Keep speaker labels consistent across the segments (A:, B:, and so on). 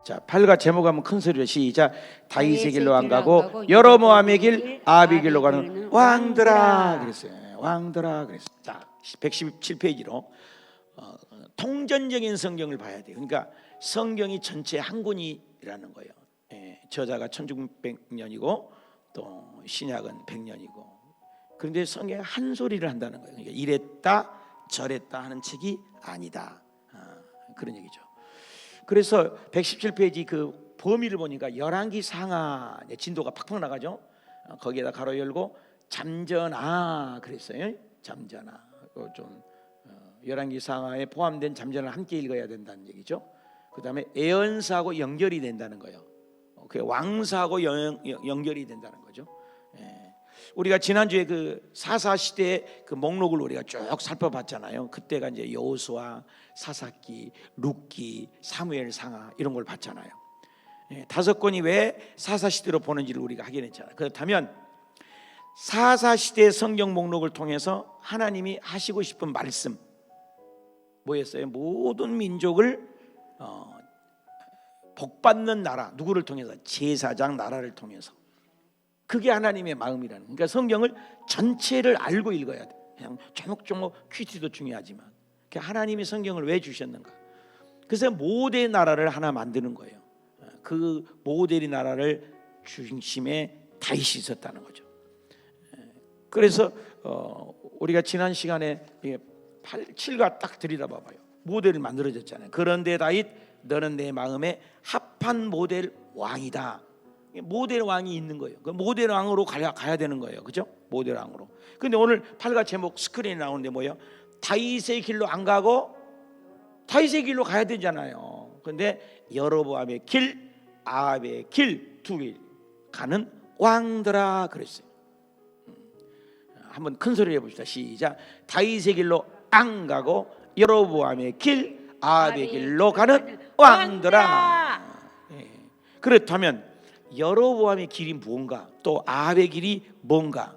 A: 자, 8과 제목 하면 큰 소리로 시작. 다윗의 길로 안 가고 여로보암의 길 아합의 길로 가는 왕들아 그랬어요. 왕들아 그랬어요. 자, 117페이지로 통전적인 성경을 봐야 돼요. 그러니까 성경이 전체 한 권이라는 거예요. 저자가 1600년이고 또 신약은 100년이고. 그런데 성경이 한 소리를 한다는 거예요. 그러니까 이랬다 저랬다 하는 책이 아니다. 그런 얘기죠. 그래서 117페이지 그 범위를 보니까 열왕기 상하 진도가 팍팍 나가죠. 거기에다 가로 열고 잠전하 그랬어요. 잠전하. 좀 열왕기 상하에 포함된 잠전을 함께 읽어야 된다는 얘기죠. 그다음에 애언사하고 연결이 된다는 거예요. 그 왕사하고 연결이 된다는 거죠. 우리가 지난주에 그 사사 시대의 그 목록을 우리가 쭉 살펴봤잖아요. 그때가 이제 여호수아, 사사기, 룻기, 사무엘 상하 이런 걸 봤잖아요. 5권이 왜 사사 시대로 보는지를 우리가 확인했잖아요. 그렇다면 사사 시대의 성경 목록을 통해서 하나님이 하시고 싶은 말씀 뭐였어요? 모든 민족을 복받는 나라 누구를 통해서? 제사장 나라를 통해서. 그게 하나님의 마음이라는. 그러니까 성경을 전체를 알고 읽어야 돼. 그냥 조목조목 퀴즈도 중요하지만 하나님이 성경을 왜 주셨는가? 그래서 모델 나라를 하나 만드는 거예요. 그 모델의 나라를 중심에 다윗이 있었다는 거죠. 그래서 우리가 지난 시간에 7과 딱 들여다봐봐요. 모델을 만들어졌잖아요. 그런데 다윗 너는 내 마음에 합한 모델 왕이다. 모델 왕이 있는 거예요. 그 모델 왕으로 가야 되는 거예요. 그죠? 모델 왕으로. 근데 오늘 8과 제목 스크린에 나오는데 뭐예요? 다윗의 길로 안 가고 다윗의 길로 가야 되잖아요. 근데 여로보암의 길, 아합의 길 두 길 가는 왕들아 그랬어요. 한번 큰 소리로 해봅시다. 시작. 다윗의 길로 안 가고 여로보암의 길, 아합의 길로 가는 왕들아. 그렇다면 여로보암의 길이 뭔가, 또 아합의 길이 뭔가,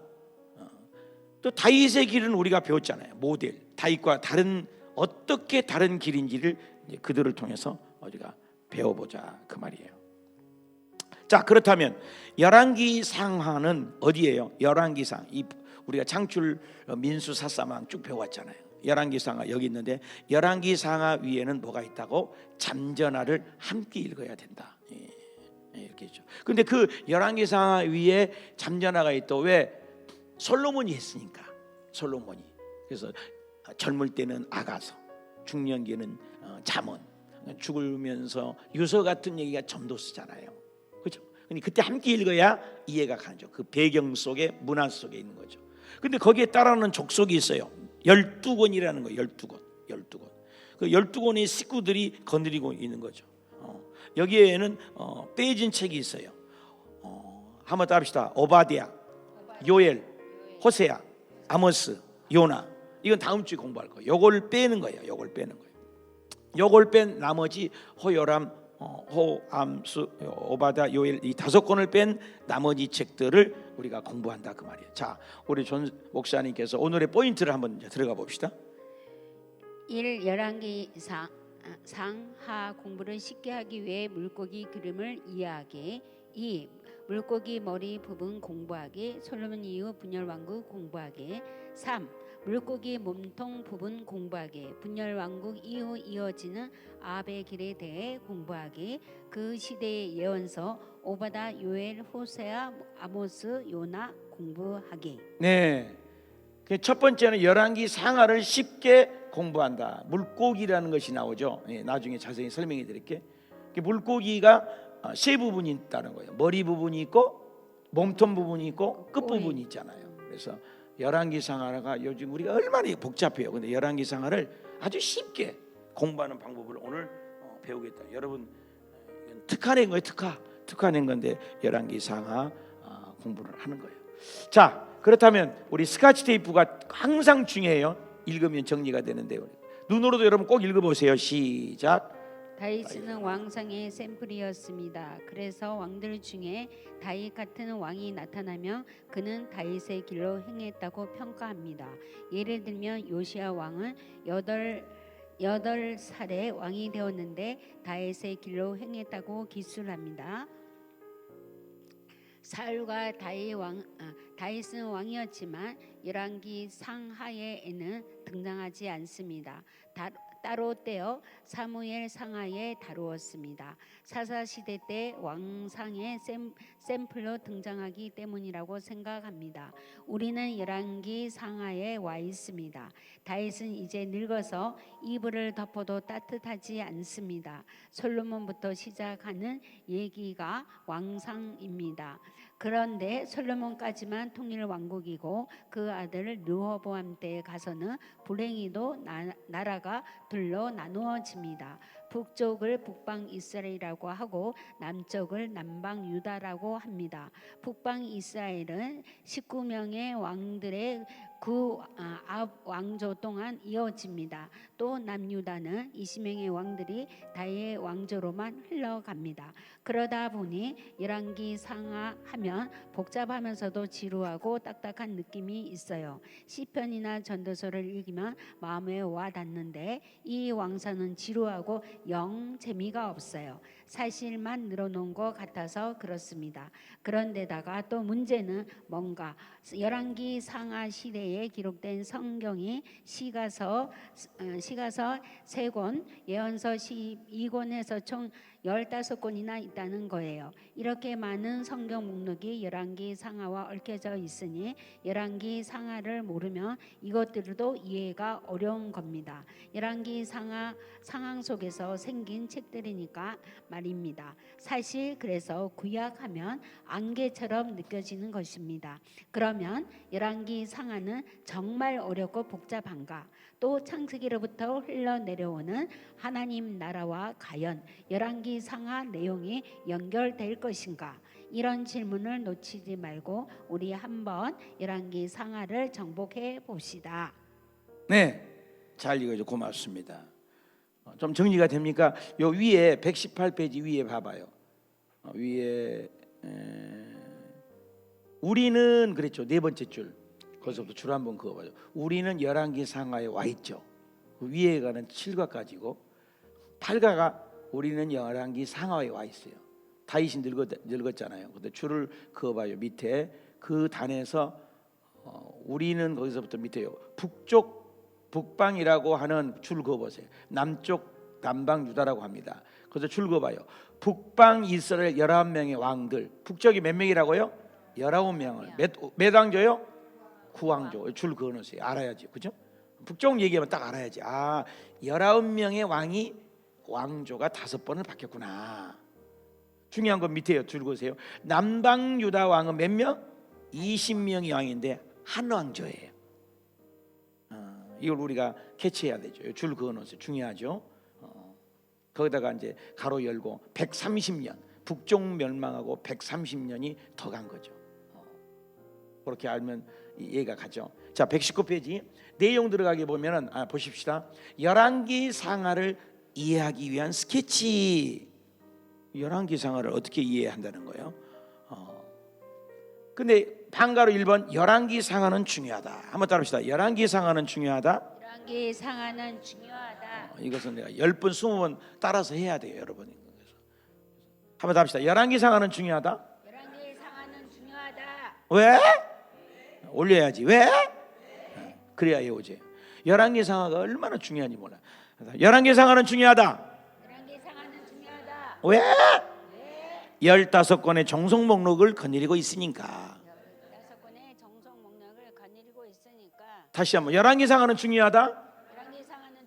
A: 또 다윗의 길은 우리가 배웠잖아요. 모델 다윗과 다른 어떻게 다른 길인지를 이제 그들을 통해서 우리가 배워보자 그 말이에요. 자, 그렇다면 열왕기 상하는 어디예요? 열왕기 상 우리가 창출 민수 사사만 쭉 배워왔잖아요. 열왕기 상하 여기 있는데 열왕기 상하 위에는 뭐가 있다고? 잠전하를 함께 읽어야 된다. 이렇게 했죠. 근데 그 열왕기 상하 위에 잠전하가 있다. 왜? 솔로몬이 했으니까. 솔로몬이. 그래서 젊을 때는 아가서, 중년기는 잠언, 죽으면서 유서 같은 얘기가 전도 쓰잖아요. 그렇죠? 근데 그때 함께 읽어야 이해가 가죠. 그 배경 속에 문화 속에 있는 거죠. 근데 거기에 따르는 족속이 있어요. 12권이라는 거예요. 12권. 그 12권의 식구들이 거느리고 있는 거죠. 여기에는 빼진 책이 있어요. 한번 따릅시다. 오바댜, 요엘, 호세아, 아모스, 요나. 이건 다음 주에 공부할 거예요. 요걸 빼는 거예요. 요걸 뺀 나머지 호요람, 호암수, 오바댜, 요엘 이 5권을 뺀 나머지 책들을 우리가 공부한다 그 말이에요. 자, 우리 존 목사님께서 오늘의 포인트를 한번 들어가 봅시다.
B: 1. 열왕기 상하 공부를 쉽게 하기 위해 물고기 그림을 이해하게. 2. 물고기 머리 부분 공부하게. 솔로몬 이후 분열왕국 공부하게. 3. 물고기 몸통 부분 공부하게. 분열왕국 이후 이어지는 아합의 길에 대해 공부하게. 그 시대의 예언서 오바댜, 요엘, 호세아, 아모스, 요나 공부하게.
A: 네. 첫 번째는 열왕기 상하를 쉽게 공부한다. 물고기라는 것이 나오죠. 나중에 자세히 설명해 드릴게요. 물고기가 세 부분이 있다는 거예요. 머리 부분이 있고 몸통 부분이 있고 끝 부분이 있잖아요. 그래서 열왕기 상하가 요즘 우리가 얼마나 복잡해요. 근데 열왕기 상하를 아주 쉽게 공부하는 방법을 오늘 배우겠다. 여러분 특화낸 거예요. 특화낸 건데 열왕기 상하 공부를 하는 거예요. 자, 그렇다면 우리 스카치 테이프가 항상 중요해요. 읽으면 정리가 되는데 눈으로도 여러분 꼭 읽어보세요. 시작.
B: 다윗은 왕상의 샘플이었습니다. 그래서 왕들 중에 다윗 같은 왕이 나타나면 그는 다윗의 길로 행했다고 평가합니다. 예를 들면 요시야 왕은 8살에 왕이 되었는데 다윗의 길로 행했다고 기술합니다. 사울과 다윗은 왕이었지만 열왕기 상하에는 등장하지 않습니다. 따로 떼어 사무엘 상하에 다루었습니다. 사사시대 때 왕상의 샘플로 등장하기 때문이라고 생각합니다. 우리는 열왕기 상하에 와 있습니다. 다윗은 이제 늙어서 이불을 덮어도 따뜻하지 않습니다. 솔로몬부터 시작하는 얘기가 왕상입니다. 그런데 솔로몬까지만 통일 왕국이고 그 아들 르호보암 때에 가서는 불행히도 나라가 둘로 나누어집니다. 북쪽을 북방 이스라엘이라고 하고 남쪽을 남방 유다라고 합니다. 북방 이스라엘은 19명의 왕들의 왕조 동안 이어집니다. 또 남유다는 20명의 왕들이 다윗의 왕조로만 흘러갑니다. 그러다 보니 열왕기 상하 하면 복잡하면서도 지루하고 딱딱한 느낌이 있어요. 시편이나 전도서를 읽으면 마음에 와 닿는데 이 왕사는 지루하고 영 재미가 없어요. 사실만 늘어놓은 것 같아서 그렇습니다. 그런데다가 또 문제는 뭔가 열왕기 상하 시대에 기록된 성경이 시가서 3권, 예언서 12권에서 총 15권이나 있다는 거예요. 이렇게 많은 성경 목록이 열왕기 상하와 얽혀져 있으니 열왕기 상하를 모르면 이것들도 이해가 어려운 겁니다. 열왕기 상황 속에서 생긴 책들이니까 말입니다. 사실 그래서 구약하면 안개처럼 느껴지는 것입니다. 그러면 열왕기 상하는 정말 어렵고 복잡한가? 또 창세기로부터 흘러내려오는 하나님 나라와 과연 열왕기 상하 내용이 연결될 것인가? 이런 질문을 놓치지 말고 우리 한번 열왕기 상하를 정복해 봅시다.
A: 네, 잘 읽어줘 고맙습니다. 좀 정리가 됩니까? 요 위에 118페이지 위에 봐봐요. 위에 우리는 그랬죠. 네 번째 줄. 거기서부터 줄 한번 그어봐요. 우리는 열왕기 상하에 와 있죠. 그 위에 가는 7가까지고 8가가 우리는 열왕기 상하에 와 있어요. 다윗이 늙었잖아요. 근데 줄을 그어봐요. 밑에 그 단에서 우리는 거기서부터 밑에요. 북방이라고 하는 줄 그어보세요. 남쪽 남방 유다라고 합니다. 그래서 줄 그어봐요. 북방 이스라엘 11명의 왕들. 북쪽이 몇 명이라고요? 19명을. 몇 왕조요? 9왕조. 줄 그어놓으세요. 알아야지, 그죠? 북쪽 얘기하면 딱 알아야지. 19명의 왕조가 5번을 바뀌었구나. 중요한 건 밑에요. 줄 그으세요. 남방 유다 왕은 몇 명? 20명이 왕인데 한 왕조예요. 이걸 우리가 캐치해야 되죠. 줄 그어놓으세요. 중요하죠. 거기다가 이제 가로 열고 130년 북쪽 멸망하고 130년이 더 간 거죠. 그렇게 알면 이해가 가죠. 자, 119페이지 내용 들어가게 보면은 보십시다. 열왕기 상하를 이해하기 위한 스케치. 열왕기 상하를 어떻게 이해한다는 거예요? 근데 방가로 1번 열왕기 상하는 중요하다. 한번 따라합시다. 열왕기 상하는 중요하다.
B: 열왕기 상하는 중요하다.
A: 이것은 내가 10번 20번 따라서 해야 돼요, 여러분. 한번 더 합시다. 열왕기 상하는 중요하다.
B: 열왕기 상하는 중요하다.
A: 왜? 올려야지. 왜? 그래야 해오지. 열왕기 상하가 얼마나 중요한지 몰라. 열왕기 상하는 중요하다.
B: 열왕기 상하는 중요하다.
A: 왜? 15권의 정성 목록을 거느리고 있으니까.
B: 15권의 정성 목록을 거느리고 있으니까.
A: 다시 한번 열왕기 상하는 중요하다.
B: 열왕기 상하는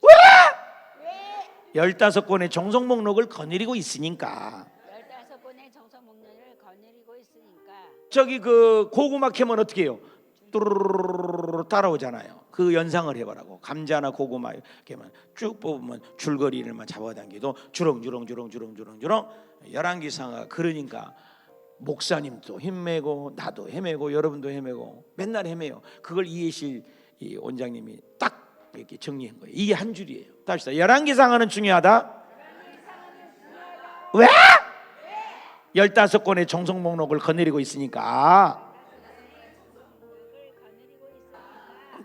A: 왜? 15권의 정성 목록을 거느리고 있으니까.
B: 15권의 정성 목록을 거느리고 있으니까.
A: 저기 그 고구마 캐면 어떻게 해요? 뚜루루루루루 따라오잖아요. 그 연상을 해보라고. 감자나 고구마 캐면 쭉 뽑으면 줄거리를만 잡아당겨도 주렁주렁 열왕기 상하. 그러니까 목사님도 헤매고 나도 헤매고 여러분도 헤매고 맨날 헤매요. 그걸 이해실 이 원장님이 딱 이렇게 정리한 거예요. 이게 한 줄이에요. 다시 열왕기 상하는 중요하다. 왜? 15권의 정성 목록을 거느리고 있으니까.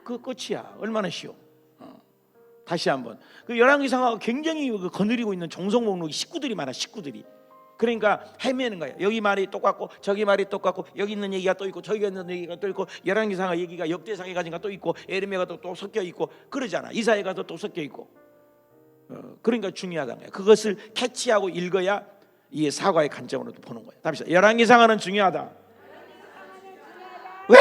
A: 그 끝이야. 얼마나 쉬워. 다시 한번 그 열왕기상하가 굉장히 거느리고 있는 정성 목록이 식구들이 많아. 식구들이. 그러니까 헤매는 거예요. 여기 말이 똑같고 저기 말이 똑같고 여기 있는 얘기가 또 있고 저기 있는 얘기가 또 있고 열왕기상하 얘기가 역대상에 가진가 또 있고 에르미야가 또 섞여 있고 그러잖아. 이사야가 또 섞여 있고. 그러니까 중요하다는 거예요. 그것을 캐치하고 읽어야 이 사과의 관점으로 보는 거예요. 답시다. 열왕기상하는 중요하다. 왜?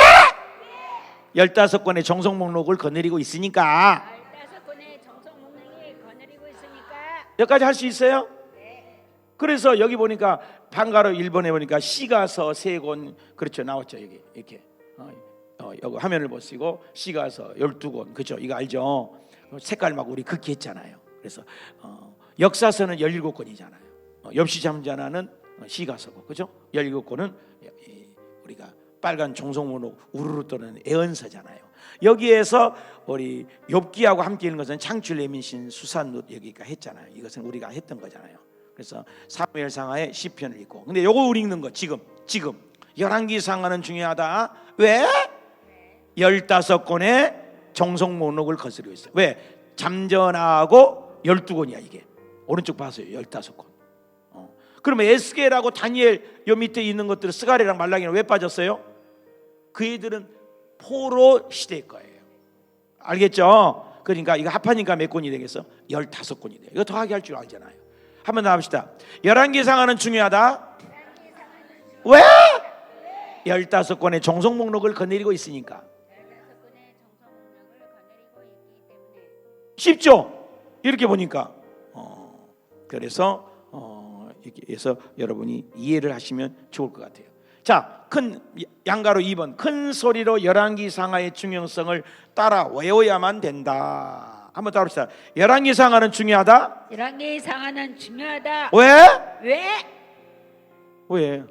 A: 15권의 정성 목록을 거느리고 있으니까.
B: 15권의 정성 목록이 거느리고 있으니까.
A: 여기까지 할 수 있어요? 그래서 여기 보니까 방가로 1번에 보니까 시가서 3권 그렇죠 나왔죠. 여기 이렇게 여기 화면을 보시고 시가서 12권 그렇죠. 이거 알죠? 색깔 막 우리 극히 했잖아요. 그래서 역사서는 17권이잖아요. 엽시잠자나는 시가서고 그렇죠? 17권은 우리가 빨간 종성문으로 우르르 떠는 애언서잖아요. 여기에서 우리 욥기하고 함께 있는 것은 창출 예민신 수산룻 여기가 했잖아요. 이것은 우리가 했던 거잖아요. 그래서 사무엘상하의 시편을 읽고 근데 요거 우리 읽는 거 지금 열왕기상하는 중요하다. 왜? 15권의 정성 목록을 거스르고 있어요. 왜? 잠전하고 12권이야 이게. 오른쪽 봐서요. 15권. 그러면 에스겔하고 다니엘 요 밑에 있는 것들은 스가랴랑 말라기는 왜 빠졌어요? 그 애들은 포로 시대일 거예요. 알겠죠? 그러니까 이거 합하니까 몇 권이 되겠어? 15권이 돼요. 이거 더하기 할 줄 알잖아요. 한번 더 합시다. 열왕기상하는 중요하다. 왜? 15권의 정성 목록을 거느리고 있으니까.
B: 15권의 정성 목록을 거느리고 있기 때문에.
A: 쉽죠? 이렇게 보니까 그래서 이렇게 해서 여러분이 이해를 하시면 좋을 것 같아요. 자, 큰 양가로 2번 큰 소리로 열왕기상하의 중요성을 따라 외워야만 된다. 한번 따라합시다. 열왕기상하는 중요하다.
B: 열왕기상하는 중요하다.
A: 왜?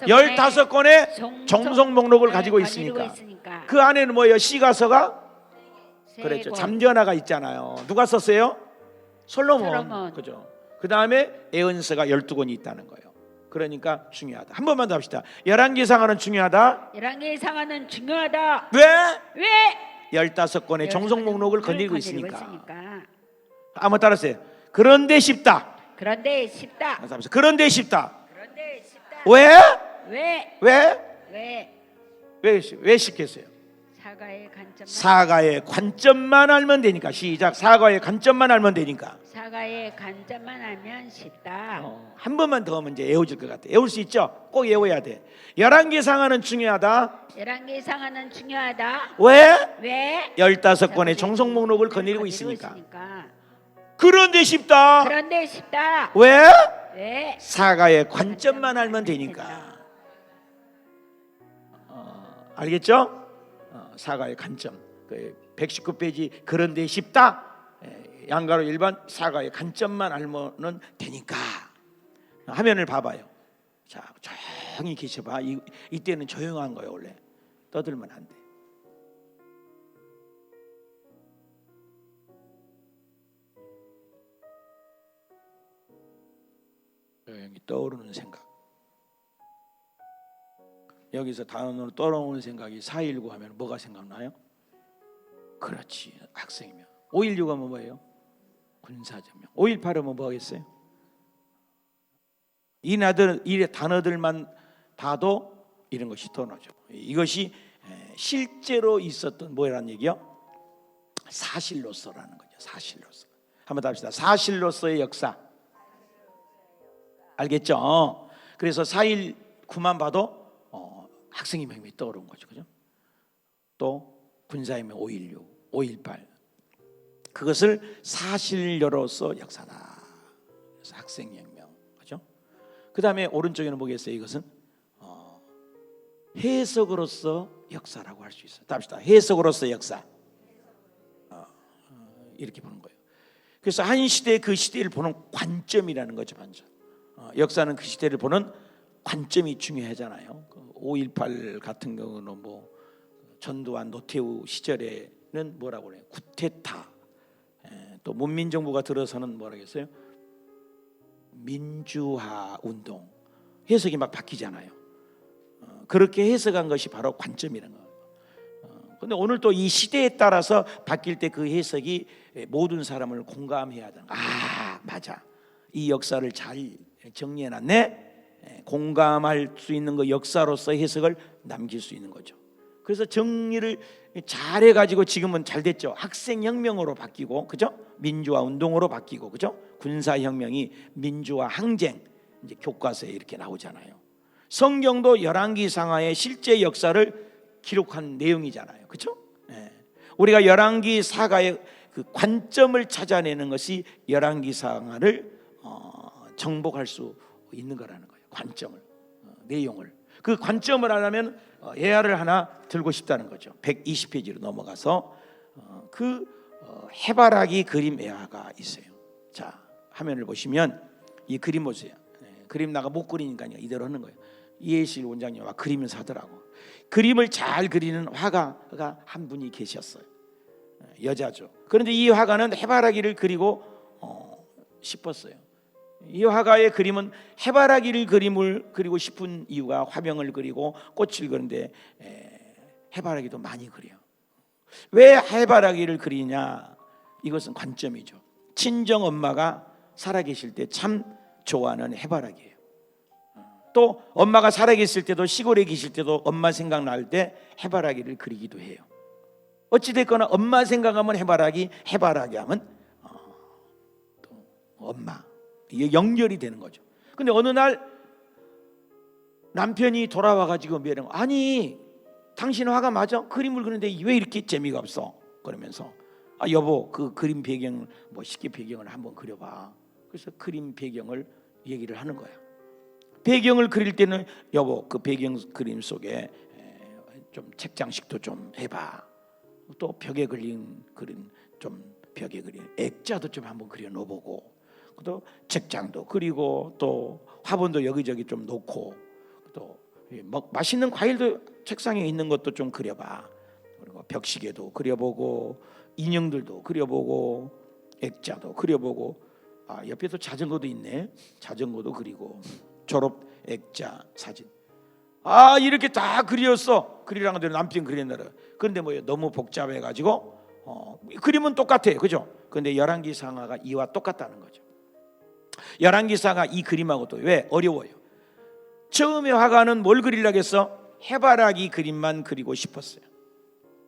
B: 15권의
A: 정성 목록을 가지고 있으니까. 그 안에는 뭐예요? 시가서가 그렇죠. 잠전하가 있잖아요. 누가 썼어요? 솔로몬. 그죠. 그 다음에 애언서가 12권이 있다는 거예요. 그러니까 중요하다. 한 번만 더 합시다. 열왕기상하는 중요하다.
B: 열왕기상하는 중요하다.
A: 왜? 15권의 정성 목록을 거느리고 있으니까. 한번 따라하세요. 그런데 쉽다.
B: 그런데 쉽다.
A: 그런데 쉽다.
B: 그런데 쉽다.
A: 왜 쉽겠어요?
B: 사과의
A: 관점만 알면 되니까. 시작. 사과의 관점만 알면 되니까.
B: 사과의 관점만 알면 쉽다.
A: 한 번만 더 하면 이제 외워질 것 같아. 외울 수 있죠? 꼭 외워야 돼. 열왕기상하는 중요하다.
B: 열왕기상하는 중요하다.
A: 왜? 15권의 정성 목록을 거느리고 있으니까. 그런데 쉽다. 왜? 사과의 관점만 알면 되니까. 알겠죠? 사과의 관점. 119페이지 그런데 쉽다. 양가로 1번 사과의 관점만 알면 되니까. 화면을 봐봐요. 자, 조용히 계셔봐. 이때는 조용한 거예요. 원래 떠들면 안 돼. 조용히 떠오르는 생각. 여기서 단어로 떠오르는 생각이 4.19 하면 뭐가 생각나요? 그렇지, 학생이면. 5.16 하면 뭐예요? 군사점령. 5.18 하면 뭐 하겠어요? 이 단어들만 봐도 이런 것이 떠나죠. 이것이 실제로 있었던 뭐라는 얘기요? 사실로서라는 거죠. 사실로서. 한번 더 합시다. 사실로서의 역사. 알겠죠? 그래서 4.19만 봐도 학생혁명이 떠오른 거죠. 그죠? 또 군사혁명 5.16, 5.18 그것을 사실로서 역사다. 그래서 학생혁명. 그죠? 그 다음에 오른쪽에는 뭐겠어요? 이것은 해석으로서 역사라고 할 수 있어요. 답시다. 해석으로서 역사. 이렇게 보는 거예요. 그래서 한 시대 그 시대를 보는 관점이라는 거죠. 관점. 역사는 그 시대를 보는 관점이 중요하잖아요. 5.18 같은 경우는 뭐 전두환 노태우 시절에는 뭐라고 그래요? 쿠데타. 또 문민정부가 들어서는 뭐라겠어요? 민주화 운동. 해석이 막 바뀌잖아요. 그렇게 해석한 것이 바로 관점이라는 거예요. 근데 오늘 또 이 시대에 따라서 바뀔 때 그 해석이 모든 사람을 공감해야 하는. 아, 맞아. 이 역사를 잘 정리해놨네. 공감할 수 있는 그 역사로서의 해석을 남길 수 있는 거죠. 그래서 정리를 잘 해가지고 지금은 잘 됐죠. 학생혁명으로 바뀌고, 그죠? 민주화 운동으로 바뀌고, 그죠? 군사혁명이 민주화 항쟁, 이제 교과서에 이렇게 나오잖아요. 성경도 열왕기상하의 실제 역사를 기록한 내용이잖아요, 그렇죠? 우리가 열왕기사가의 그 관점을 찾아내는 것이 열왕기상하를 정복할 수 있는 거라는 거예요. 관점을, 내용을. 그 관점을 하려면 예화를 하나 들고 싶다는 거죠. 120페이지로 넘어가서 해바라기 그림 예화가 있어요. 자, 화면을 보시면 이 그림 보세요. 그림 나가 못 그리니까요, 이대로 하는 거예요. 이해실 원장님과 그림을 사더라고. 그림을 잘 그리는 화가가 한 분이 계셨어요. 여자죠. 그런데 이 화가는 해바라기를 그리고 싶었어요. 이 화가의 그림은 해바라기를 그리고 싶은 이유가 화병을 그리고 꽃을 그리는데 해바라기도 많이 그려요. 왜 해바라기를 그리냐? 이것은 관점이죠. 친정 엄마가 살아계실 때 참 좋아하는 해바라기예요. 또 엄마가 살아계실 때도 시골에 계실 때도 엄마 생각날 때 해바라기를 그리기도 해요. 어찌됐거나 엄마 생각하면 해바라기 하면 또 엄마, 이게 연결이 되는 거죠. 근데 어느 날 남편이 돌아와가지고 미안해, 아니 당신 화가 맞아? 그림을 그리는데 왜 이렇게 재미가 없어? 그러면서 여보, 그 그림 배경 쉽게 배경을 한번 그려봐. 그래서 그림 배경을 얘기를 하는 거야. 배경을 그릴 때는 여보, 그 배경 그림 속에 좀 책장식도 좀 해봐. 또 벽에 그린 벽에 그린 액자도 좀 한번 그려 넣어보고, 또 책장도 그리고 또 화분도 여기저기 좀 놓고, 또 맛있는 과일도 책상에 있는 것도 좀 그려봐. 그리고 벽시계도 그려보고, 인형들도 그려보고, 액자도 그려보고, 옆에도 자전거도 있네. 자전거도 그리고 졸업 액자 사진. 이렇게 다 그렸어. 그리라는 대로 남편 그렸나라. 그런데 너무 복잡해가지고 그림은 똑같아요, 그죠? 그런데 열왕기상하가 이와 똑같다는 거죠. 열왕기상하 이 그림하고도 왜 어려워요? 처음에 화가는 뭘 그리려고 했어? 해바라기 그림만 그리고 싶었어요.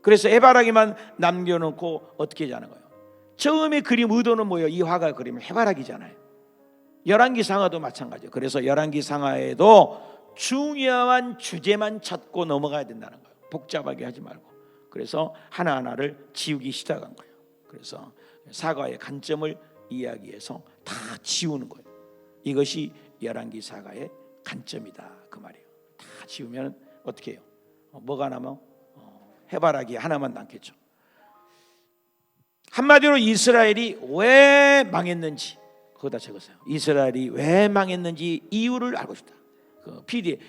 A: 그래서 해바라기만 남겨놓고 어떻게 하자는 거예요? 처음에 그림 의도는 뭐예요? 이 화가 그리면 해바라기잖아요. 열왕기상하도 마찬가지예요. 그래서 열왕기상하에도 중요한 주제만 찾고 넘어가야 된다는 거예요. 복잡하게 하지 말고. 그래서 하나하나를 지우기 시작한 거예요. 그래서 사가의 관점을 이야기해서 다 지우는 거예요. 이것이 열왕기사가의 관점이다, 그 말이에요. 다 지우면 어떻게 해요? 뭐가 남아? 해바라기 하나만 남겠죠. 한마디로 이스라엘이 왜 망했는지 거기다 적었어요. 이스라엘이 왜 망했는지 이유를 알고 싶다.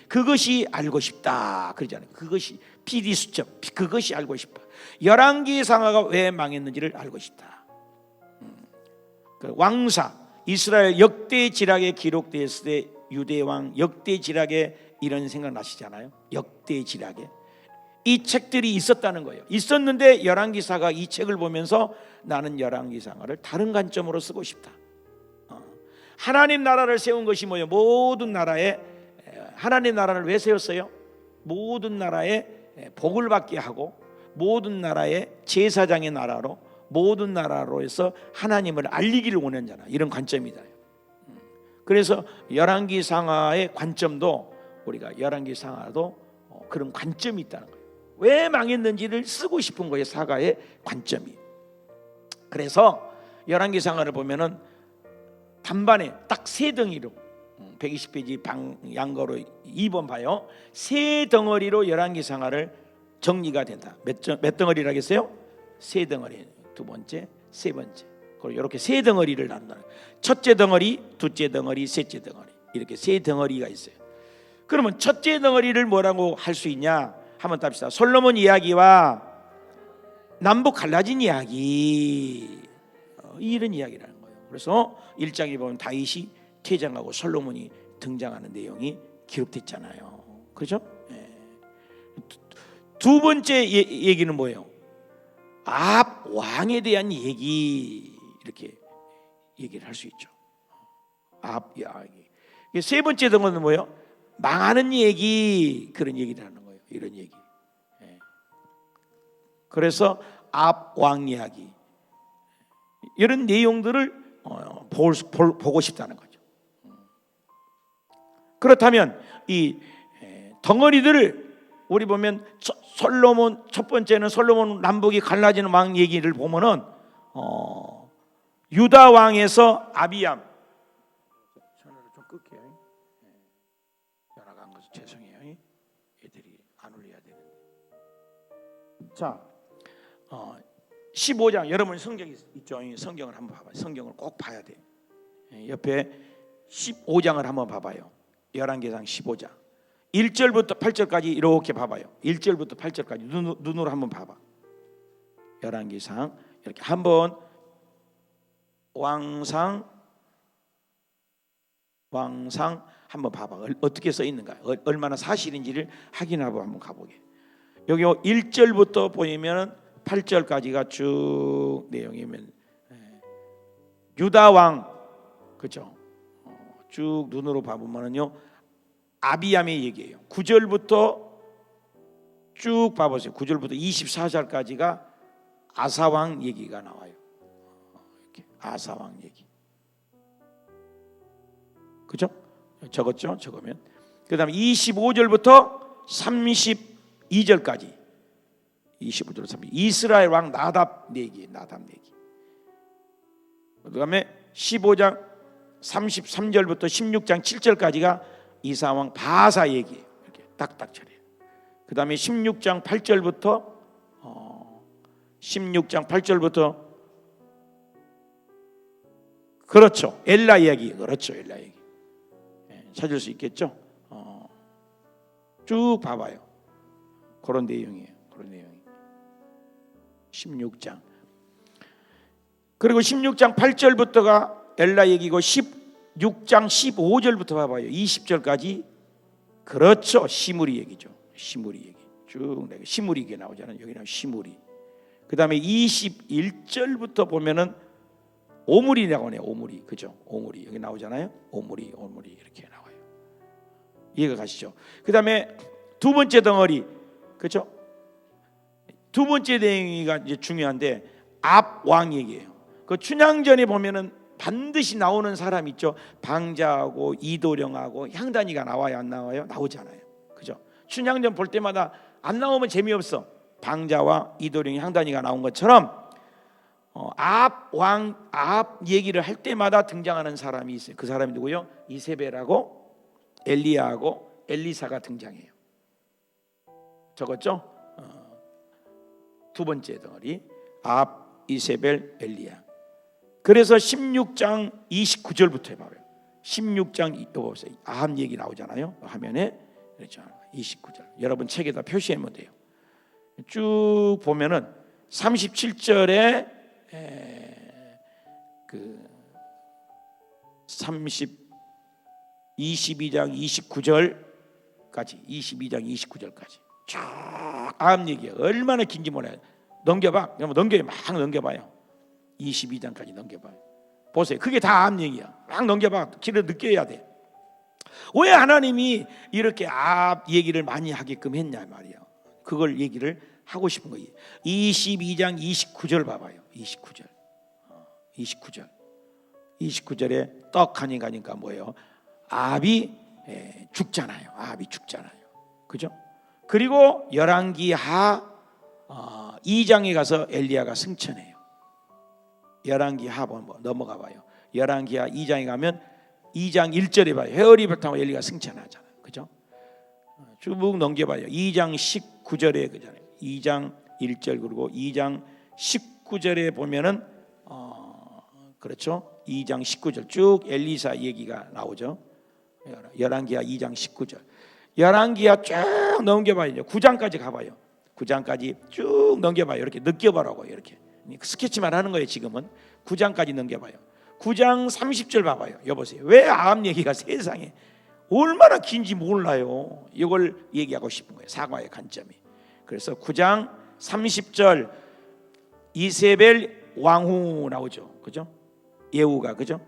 A: 그것이 알고 싶다 그러잖아요. 그것이 PD 수첩, 그것이 알고 싶다. 열왕기상하가 왜 망했는지를 알고 싶다. 그 왕사 이스라엘 역대 지락에 기록되었을 때 유대 왕 역대 지락에 이런 생각 나시잖아요. 역대 지락에 이 책들이 있었다는 거예요. 있었는데 열왕기사가 이 책을 보면서 나는 열왕기상하를 다른 관점으로 쓰고 싶다. 하나님 나라를 세운 것이 뭐예요? 모든 나라에 하나님 나라를 왜 세웠어요? 모든 나라에 복을 받게 하고 모든 나라의 제사장의 나라로 모든 나라로 해서 하나님을 알리기를 원하잖아. 이런 관점이다. 그래서 열왕기상하의 관점도 우리가 열왕기상하도 그런 관점이 있다는 거예요. 왜 망했는지를 쓰고 싶은 거예요. 사가의 관점이. 그래서 열왕기상하를 보면은 단반에 딱 세 덩이로 120페이지 양거로 2번 봐요. 세 덩어리로 열왕기상하를 정리가 된다. 몇 덩어리라고 했어요? 세 덩어리. 두 번째, 세 번째. 그리고 이렇게 세 덩어리를 나눈다. 첫째 덩어리, 둘째 덩어리, 셋째 덩어리. 이렇게 세 덩어리가 있어요. 그러면 첫째 덩어리를 뭐라고 할 수 있냐? 한번 답시다. 솔로몬 이야기와 남북 갈라진 이야기. 이런 이야기라는 거예요. 그래서 1장에 보면 다윗이 퇴장하고 솔로몬이 등장하는 내용이 기록됐잖아요. 그렇죠? 두 번째 얘기는 뭐예요? 아합 왕에 대한 얘기, 이렇게 얘기를 할 수 있죠. 아합 이야기. 세 번째 덩어리는 뭐예요? 망하는 얘기, 그런 얘기를 하는 거예요. 이런 얘기. 그래서 아합 왕 이야기, 이런 내용들을 보고 싶다는 거죠. 그렇다면 이 덩어리들을 우리 보면 솔로몬, 첫 번째는 솔로몬 남북이 갈라지는 왕 얘기를 보면은 유다 왕에서 아비얌, 전화를 좀 끌게요. 전화가 안 가서 죄송해요. 애들이 안 올려야 되는데. 자, 15장, 여러분 성경 있죠? 성경을 한번 봐봐요. 성경을 꼭 봐야 돼. 옆에 15장을 한번 봐봐요. 열왕기상 15장 1절부터 8절까지 이렇게 봐봐요. 1절부터 8절까지 눈으로 한번 봐봐. 열왕기상 이렇게 한번 왕상 한번 봐봐. 어떻게 써 있는가, 얼마나 사실인지를 확인하고 한번 가보게. 여기 1절부터 보이면 8절까지가 쭉 내용이면 유다 왕, 그렇죠? 쭉 눈으로 봐보면요 아비얌의 얘기예요. 9절부터 쭉 봐보세요. 9절부터 24절까지가 아사왕 얘기가 나와요. 이렇게 아사왕 얘기, 그죠? 적었죠? 적으면 그 다음에 25절부터 32절까지 25절부터 32 이스라엘 왕 나답 얘기, 그 다음에 15장 33절부터 16장 7절까지가 이사왕 바사 얘기, 이렇게 딱딱 차려요. 그 다음에 16장 8절부터 그렇죠, 엘라 이야기, 그렇죠, 엘라 얘기. 찾을 수 있겠죠? 쭉 봐봐요. 그런 내용이에요. 16장. 그리고 16장 8절부터가 엘라 얘기고 16장 15절부터 봐봐요. 20절까지 그렇죠, 시므리 얘기죠. 시므리 얘기 쭉 시므리 얘기 나오잖아요. 여기는 시므리. 그 다음에 21절부터 보면은 오므리 나오네요. 오므리, 그죠? 오므리 여기 나오잖아요. 오므리 이렇게 나와요. 이해가 가시죠? 그 다음에 두 번째 덩어리, 그죠? 두 번째 내용이가 이제 중요한데 아합 왕 얘기예요. 그 춘향전에 보면은 반드시 나오는 사람 있죠. 방자하고 이도령하고 향단이가 나와요, 안 나와요? 나오잖아요, 그죠? 춘향전 볼 때마다 안 나오면 재미없어. 방자와 이도령이, 향단이가 나온 것처럼 아합 얘기를 할 때마다 등장하는 사람이 있어요. 그 사람이 누구요? 이세벨하고 엘리야하고 엘리사가 등장해요. 적었죠? 두 번째 덩어리 아합, 이세벨, 엘리야. 그래서 16장 29절부터 해봐요. 16장 보세요. 아합 얘기 나오잖아요. 화면에 그렇죠. 29절. 여러분 책에다 표시하면 돼요. 쭉 보면은 37절에 그 22장 29절까지 쭉 아합 얘기가 얼마나 긴지 몰라요. 넘겨봐. 막 넘겨봐요. 22장까지 넘겨봐요. 보세요. 그게 다 아합 얘기야. 막 넘겨봐. 길을 느껴야 돼. 왜 하나님이 이렇게 아합 얘기를 많이 하게끔 했냐 말이야. 그걸 얘기를 하고 싶은 거예요. 22장 29절 봐봐요. 29절에 떡하니 가니까 뭐예요? 아합이 죽잖아요. 그죠? 그리고 열왕기하 2장에 가서 엘리야가 승천해요. 열왕기하 한번 넘어가 봐요. 열왕기하 2장에 가면 2장 1절에 봐요. 회오리를 타고 엘리야가 승천하잖아요. 그죠? 쭉 넘겨봐요. 2장 19절에 그잖아요. 2장 1절 그리고 2장 19절에 보면은 그렇죠? 2장 19절 쭉 엘리사 얘기가 나오죠. 열왕기하 2장 19절. 열왕기하 쭉 넘겨봐요. 9장까지 가봐요. 9장까지 쭉 넘겨봐요. 이렇게 느껴보라고 이렇게 스케치만 하는 거예요. 지금은 9장까지 넘겨봐요. 9장 30절 봐봐요. 여보세요. 왜 아합 얘기가 세상에 얼마나 긴지 몰라요. 이걸 얘기하고 싶은 거예요. 사과의 관점이. 그래서 9장 30절 이세벨 왕후 나오죠. 그죠? 예후가 그죠?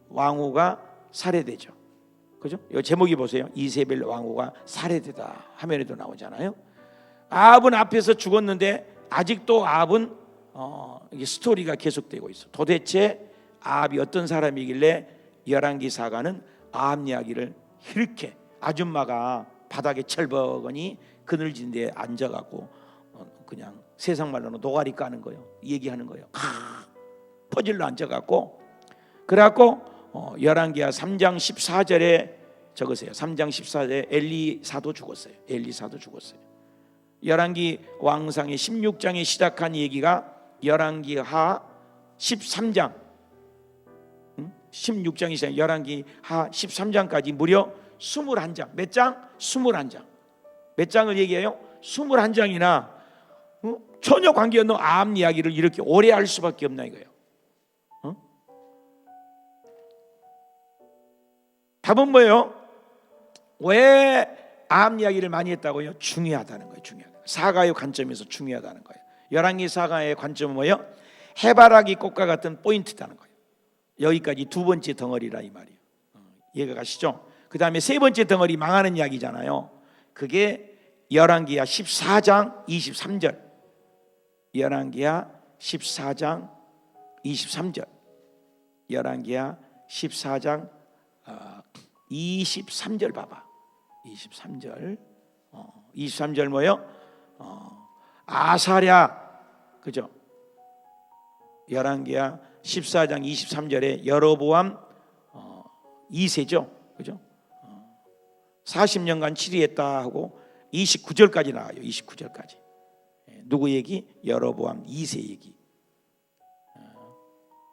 A: 왕후가 살해되죠. 그죠? 이 제목이 보세요. 이세벨 왕후가 살해되다 화면에도 나오잖아요. 아합은 앞에서 죽었는데 아직도 아합은 이게 스토리가 계속되고 있어. 도대체 아합이 어떤 사람이길래 열왕기사가는 아합 이야기를 이렇게 아줌마가 바닥에 철버거니 그늘진 데에 앉아갖고 그냥 세상 말로는 노가리 까는 거예요. 얘기하는 거예요. 퍼질러 앉아갖고 그래갖고 열왕기하 3장 14절에 적으세요. 3장 14절에 엘리사도 죽었어요. 엘리사도 죽었어요. 열왕기 왕상의 16장에 시작한 얘기가 열왕기하 13장 16장이 시작 열왕기하 13장까지 무려 21장. 몇 장? 21장. 몇 장을 얘기해요? 21장이나 전혀 관계없는 아합 이야기를 이렇게 오래 할 수밖에 없나 이거예요. 답은 뭐예요? 왜 아합 이야기를 많이 했다고요? 중요하다는 거예요. 중요하다. 사가의 관점에서 중요하다는 거예요. 열왕기 사가의 관점은 뭐예요? 해바라기 꽃과 같은 포인트다는 거예요. 여기까지 두 번째 덩어리라 이 말이에요. 이해가 가시죠? 그 다음에 세 번째 덩어리 망하는 이야기잖아요. 그게 열왕기하 14장 23절. 열왕기하 14장 23절. 열왕기하 14장 23절 봐봐. 23절. 23절 뭐예요? 아사랴 그죠? 열왕기하 14장 23절에 여로보암 2세죠. 그죠? 40년간 치리했다 하고 29절까지 나와요. 29절까지. 누구 얘기? 여로보암 2세 얘기.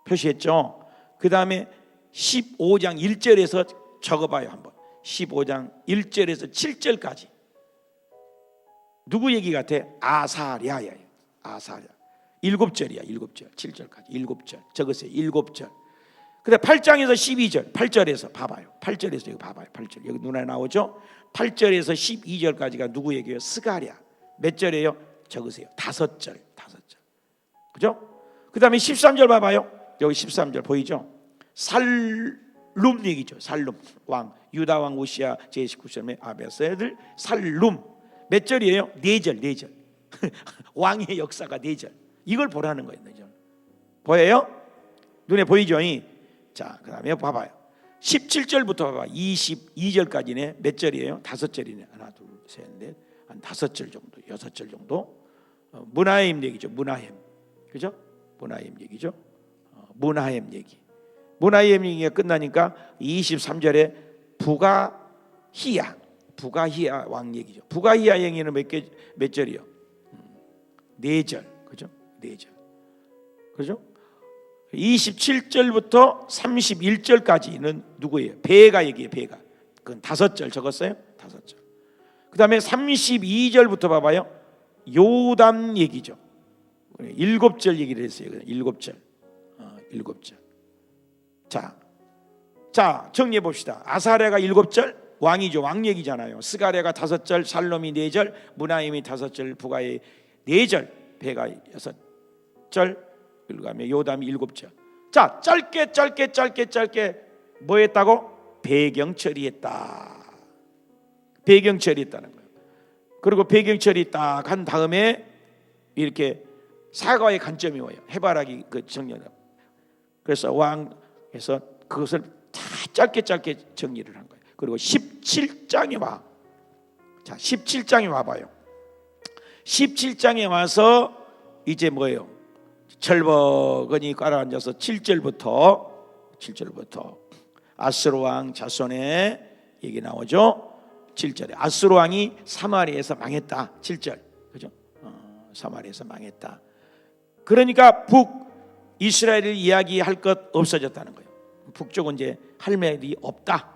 A: 표시했죠? 그 다음에 15장 1절에서 적어봐요 한번. 15장 1절에서 7절까지. 누구 얘기 같아? 아사랴야. 아사랴. 7절이야. 7절. 7절까지. 7절. 적으세요. 7절. 근데 8장에서 12절. 8절에서 봐봐요. 8절에서 여기 봐봐요. 8절. 여기 눈에 나오죠? 8절에서 12절까지가 누구 얘기예요? 스가랴. 몇 절이에요? 적으세요. 5절. 5절. 그죠? 그 다음에 13절 봐봐요. 여기 13절 보이죠? 살룸 얘기죠. 살룸 왕. 유다 왕 우시야 제19절의 아베스 애들 살룸. 몇 절이에요? 4절. 4절. 왕의 역사가 4절. 이걸 보라는 거예요. 4절. 보여요? 눈에 보이죠? 자, 그 다음에 봐봐요. 17절부터 봐봐. 22절까지네. 몇 절이에요? 5절이네. 하나, 둘, 셋, 넷. 한 5절 정도, 6절 정도. 문하임 얘기죠. 문하임. 그죠? 문하임 얘기죠. 문하임 얘기. 문하임 얘기가 끝나니까 23절에 부가히야 왕 얘기죠. 부가히야 얘기는 몇 절이요? 4절. 그죠? 4절. 그죠? 27절부터 31절까지는 누구예요? 베가 얘기예요. 베가. 그건 5절 적었어요? 5절. 그 다음에 32절부터 봐봐요. 요담 얘기죠. 7절 얘기를 했어요. 7절. 7절. 자 정리해 봅시다. 아사랴가 7절 왕이죠. 왕 얘기잖아요. 스가랴가 5절, 살롬이 4절, 문하임이 5절, 부가의 4절, 베가 6절, 그다음에 요담이 7절. 자 짧게 뭐 했다고? 배경 처리했다. 배경 처리했다는 거예요. 그리고 배경 처리 딱 한 다음에 이렇게 사과의 관점이 뭐예요? 해바라기 그 정리를. 그래서 왕에서 그것을 다 짧게 정리를 한 거예요. 그리고 17장에 와. 자, 17장에 와봐요. 17장에 와서 이제 뭐예요? 철버건이 깔아앉아서 7절부터 아스로 왕 자손의 얘기 나오죠. 7절에 아스로 왕이 사마리아에서 망했다. 7절. 그죠? 사마리아에서 망했다. 그러니까 북 이스라엘을 이야기할 것 없어졌다는 거예요. 북쪽은 이제 할 말이 없다.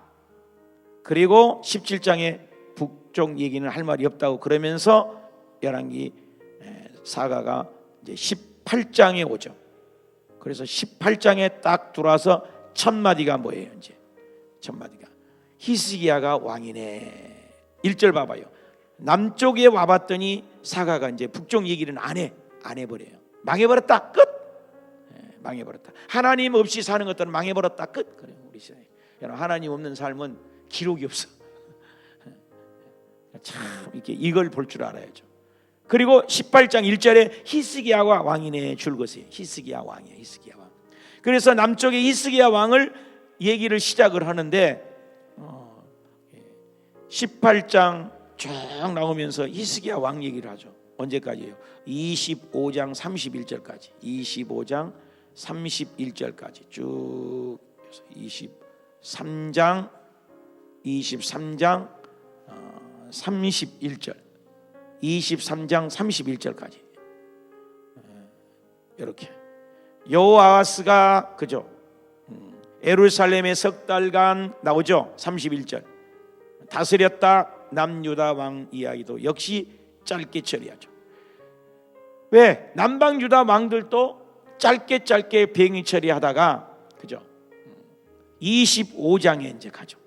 A: 그리고 17장에 북쪽 얘기는 할 말이 없다고 그러면서 열왕기 사가가 이제 18장에 오죠. 그래서 18장에 딱 들어와서 첫 마디가 뭐예요? 이제 첫 마디가 히스기야가 왕이네. 1절 봐봐요. 남쪽에 와봤더니 사가가 이제 북쪽 얘기는 안 해버려요. 망해버렸다 끝. 망해버렸다. 하나님 없이 사는 것들은 망해버렸다 끝. 그래요. 우리 시대 여러분, 하나님 없는 삶은 기록이 없어. 참 이렇게 이걸 볼 줄 알아야죠. 그리고 18장 1절에 히스기야가 왕이네 줄 것이에요. 히스기야 왕이에요. 히스기야 왕. 그래서 남쪽의 히스기야 왕을 얘기를 시작을 하는데 18장 쭉 나오면서 히스기야 왕 얘기를 하죠. 언제까지예요? 25장 31절까지. 25장 31절까지 쭉 23장 31절 23장 31절까지 이렇게 여호아스가 그죠? 예루살렘에 석 달간 나오죠. 31절 다스렸다. 남유다 왕 이야기도 역시 짧게 처리하죠. 왜? 남방 유다 왕들도 짧게 병이 처리하다가 그죠? 25장에 이제 가죠.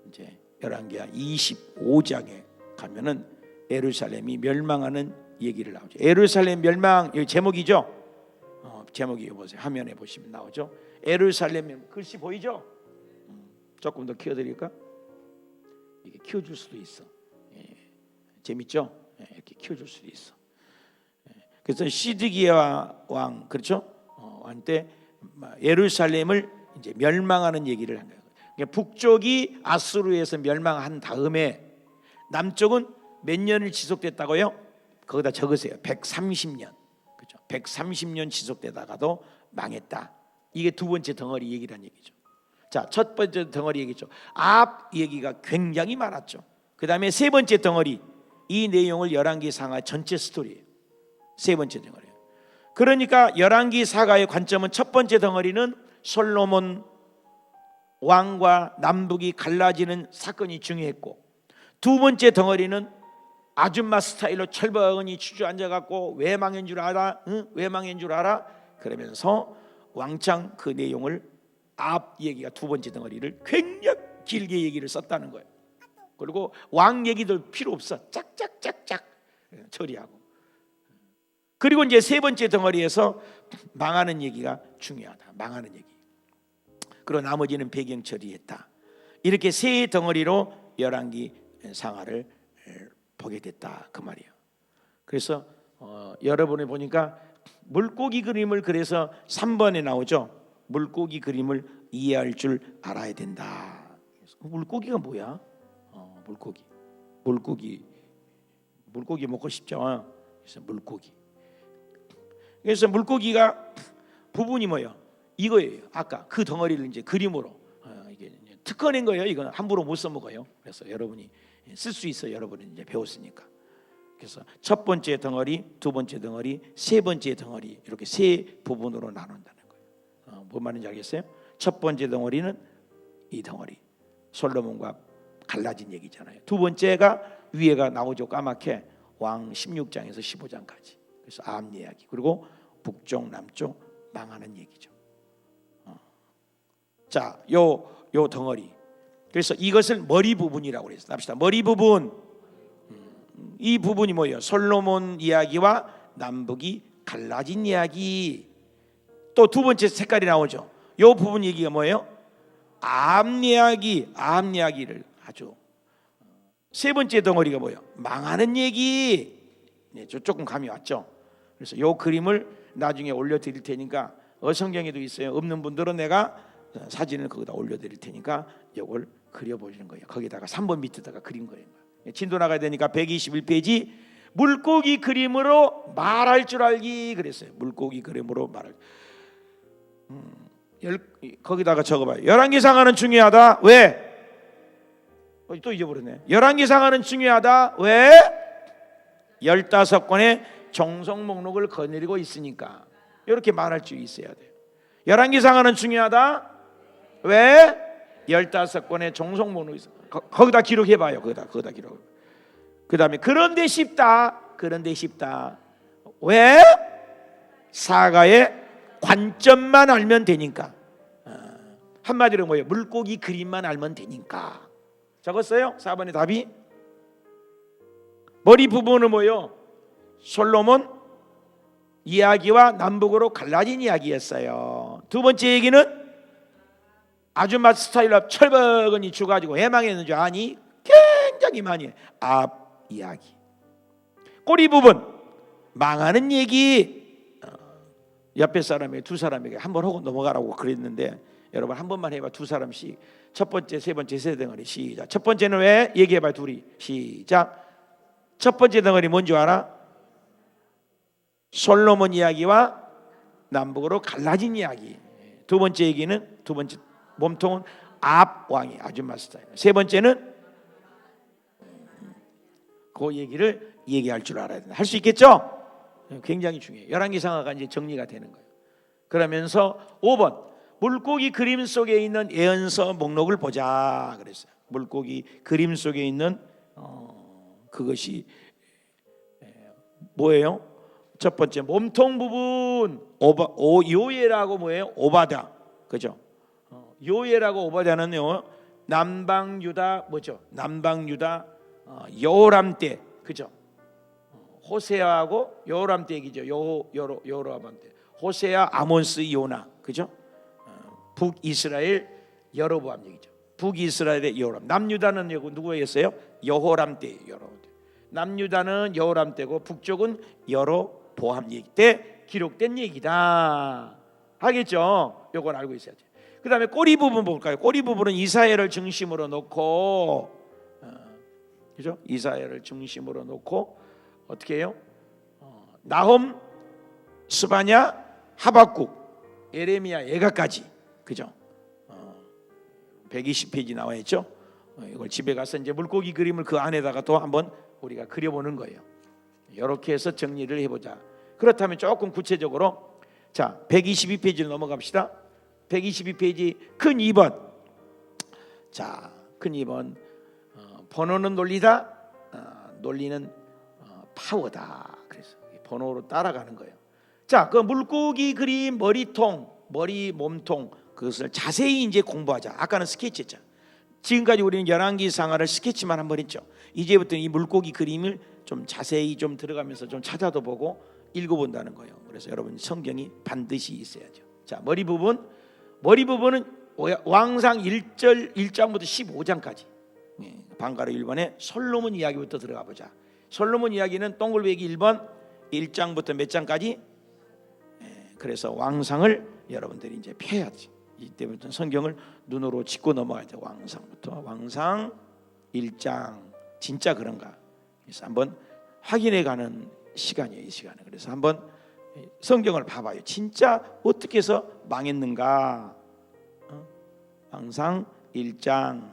A: 이제 열왕기하 25장에 가면은 예루살렘이 멸망하는 얘기를 나오죠. 예루살렘 멸망 여기 제목이죠. 제목이 보세요. 화면에 보시면 나오죠. 예루살렘 글씨 보이죠? 조금 더 키워드릴까? 이게 키워줄 수도 있어. 재밌죠? 이렇게 키워줄 수도 있어. 그래서 시드기야 왕 그렇죠? 왕 때 예루살렘을 이제 멸망하는 얘기를 한 거예요. 그러니까 북쪽이 아수르에서 멸망한 다음에 남쪽은 몇 년을 지속됐다고요? 거기다 적으세요. 130년. 그렇죠? 130년 지속되다가도 망했다. 이게 두 번째 덩어리 얘기란 얘기죠. 자, 첫 번째 덩어리 얘기죠. 앞 얘기가 굉장히 많았죠. 그 다음에 세 번째 덩어리, 이 내용을 열왕기 상하 전체 스토리예요. 세 번째 덩어리예요. 그러니까 열왕기 사가의 관점은 첫 번째 덩어리는 솔로몬 왕과 남북이 갈라지는 사건이 중요했고, 두 번째 덩어리는 아줌마 스타일로 철번히 주저앉아갖고 왜 망한 줄 알아? 응? 왜 망한 줄 알아? 그러면서 왕창 그 내용을 앞 얘기가 두 번째 덩어리를 굉장히 길게 얘기를 썼다는 거예요. 그리고 왕 얘기도 필요 없어. 짝짝짝짝 처리하고. 그리고 이제 세 번째 덩어리에서 망하는 얘기가 중요하다. 망하는 얘기. 그리고 나머지는 배경 처리했다. 이렇게 세 덩어리로 열왕기 상하를 보게 됐다 그 말이에요. 그래서 여러분이 보니까 물고기 그림을 그래서 3번에 나오죠. 물고기 그림을 이해할 줄 알아야 된다. 물고기가 뭐야? 물고기 먹고 싶죠. 그래서 물고기. 그래서 물고기가 부분이 뭐예요? 이거예요. 아까 그 덩어리를 이제 그림으로 이게 특허낸 거예요. 이건 함부로 못 써먹어요. 그래서 여러분이 쓸 수 있어요. 여러분이 이제 배웠으니까. 그래서 첫 번째 덩어리, 두 번째 덩어리, 세 번째 덩어리 이렇게 세 부분으로 나눈다는 거예요. 뭔 말인지 알겠어요? 첫 번째 덩어리는 이 덩어리, 솔로몬과 갈라진 얘기잖아요. 두 번째가 위에가 나오죠. 까맣게 왕 16장에서 15장까지. 그래서 암 이야기. 그리고 북쪽, 남쪽 망하는 얘기죠. 자, 요 덩어리. 그래서 이것을 머리 부분이라고 그랬어요. 합시다. 머리 부분. 이 부분이 뭐예요? 솔로몬 이야기와 남북이 갈라진 이야기. 또 두 번째 색깔이 나오죠. 요 부분 얘기가 뭐예요? 암 이야기. 암 이야기를 하죠. 세 번째 덩어리가 뭐예요? 망하는 얘기. 네, 조금 감이 왔죠. 그래서 요 그림을 나중에 올려드릴 테니까 성경에도 있어요. 없는 분들은 내가 사진을 거기다 올려드릴 테니까 이걸 그려보시는 거예요. 거기다가 3번 밑에다가 그린 거예요. 진도 나가야 되니까 121페이지 물고기 그림으로 말할 줄 알기 그랬어요. 물고기 그림으로 말할. 거기다가 적어봐요. 열왕기 상하는 중요하다. 왜? 또 잊어버렸네. 열왕기 상하는 중요하다. 왜? 15권의 종속 목록을 거느리고 있으니까. 이렇게 말할 줄 있어야 돼요. 열왕기 상하는 중요하다. 왜? 15권의 종속 목록이 있어. 거기다 기록해봐요. 거기다 기록. 그 다음에 그런데 쉽다. 왜? 사가의 관점만 알면 되니까. 한마디로 뭐예요? 물고기 그림만 알면 되니까. 적었어요? 4번의 답이? 머리 부분은 뭐예요? 솔로몬 이야기와 남북으로 갈라진 이야기였어요. 두 번째 얘기는 아줌마 스타일로 철버근이 죽어가지고 해망했는 줄 아니? 굉장히 많이 앞 이야기. 꼬리 부분 망하는 얘기. 옆에 사람에게 두 사람에게 한번 하고 넘어가라고 그랬는데 여러분 한 번만 해봐. 두 사람씩. 첫 번째, 세 번째, 세 덩어리 시작. 첫 번째는 왜? 얘기해봐 둘이 시작. 첫 번째 덩어리 뭔지 알아? 솔로몬 이야기와 남북으로 갈라진 이야기. 두 번째 얘기는 두 번째 몸통은 앞 왕이 아줌마 스타일. 세 번째는 그 얘기를 얘기할 줄 알아야 된다. 할 수 있겠죠? 굉장히 중요해요. 열왕기상하가 이제 정리가 되는 거예요. 그러면서 5번 물고기 그림 속에 있는 예언서 목록을 보자 그랬어요. 물고기 그림 속에 있는 그것이 뭐예요? 첫 번째 몸통 부분 요예라고 뭐예요? 오바다, 그죠? 요예라고 오바다는요 남방 유다 뭐죠? 남방 유다 여호람 때, 그죠? 호세아하고 여호람 때 얘기죠. 여호람 때 호세아, 아몬스, 요나, 그죠? 북이스라엘 여로보암 얘기죠. 북이스라엘의 여호람. 남유다는 누구였어요? 여호람 때 여로보암. 남유다는 여호람 때고 북쪽은 여로보암 얘기 때 기록된 얘기다. 하겠죠? 요걸 알고 있어야죠. 그 다음에 꼬리 부분 볼까요? 꼬리 부분은 이사야를 중심으로 놓고, 그죠? 이사야를 중심으로 놓고 어떻게 해요? 나홈, 스바냐, 하박국, 예레미야, 예가까지, 그죠? 120페이지 나와 있죠? 이걸 집에 가서 이제 물고기 그림을 그 안에다가 또 한번 우리가 그려보는 거예요. 이렇게 해서 정리를 해보자. 그렇다면 조금 구체적으로 자 122페이지로 넘어갑시다. 122페이지 큰 2번. 자, 큰 2번. 번호는 논리다. 논리는 파워다. 그래서 번호로 따라가는 거예요. 자, 그 물고기 그림 머리통, 머리 몸통 그것을 자세히 이제 공부하자. 아까는 스케치했죠. 지금까지 우리는 열왕기상하를 스케치만 한번 했죠. 이제부터는 이 물고기 그림을 좀 자세히 좀 들어가면서 좀 찾아도 보고 읽어본다는 거예요. 그래서 여러분 성경이 반드시 있어야죠. 자, 머리 부분은 왕상 1장부터 15장까지 방가로 1번에 솔로몬 이야기부터 들어가 보자. 솔로몬 이야기는 동글배기 1번 1장부터 몇 장까지? 그래서 왕상을 여러분들이 이제 펴야지. 이때부터 성경을 눈으로 짚고 넘어가야 돼. 왕상부터 왕상 1장 진짜 그런가? 그래서 한번 확인해가는 시간이에요. 이 시간에. 그래서 한번 성경을 봐봐요. 진짜 어떻게 해서 망했는가? 왕상 1장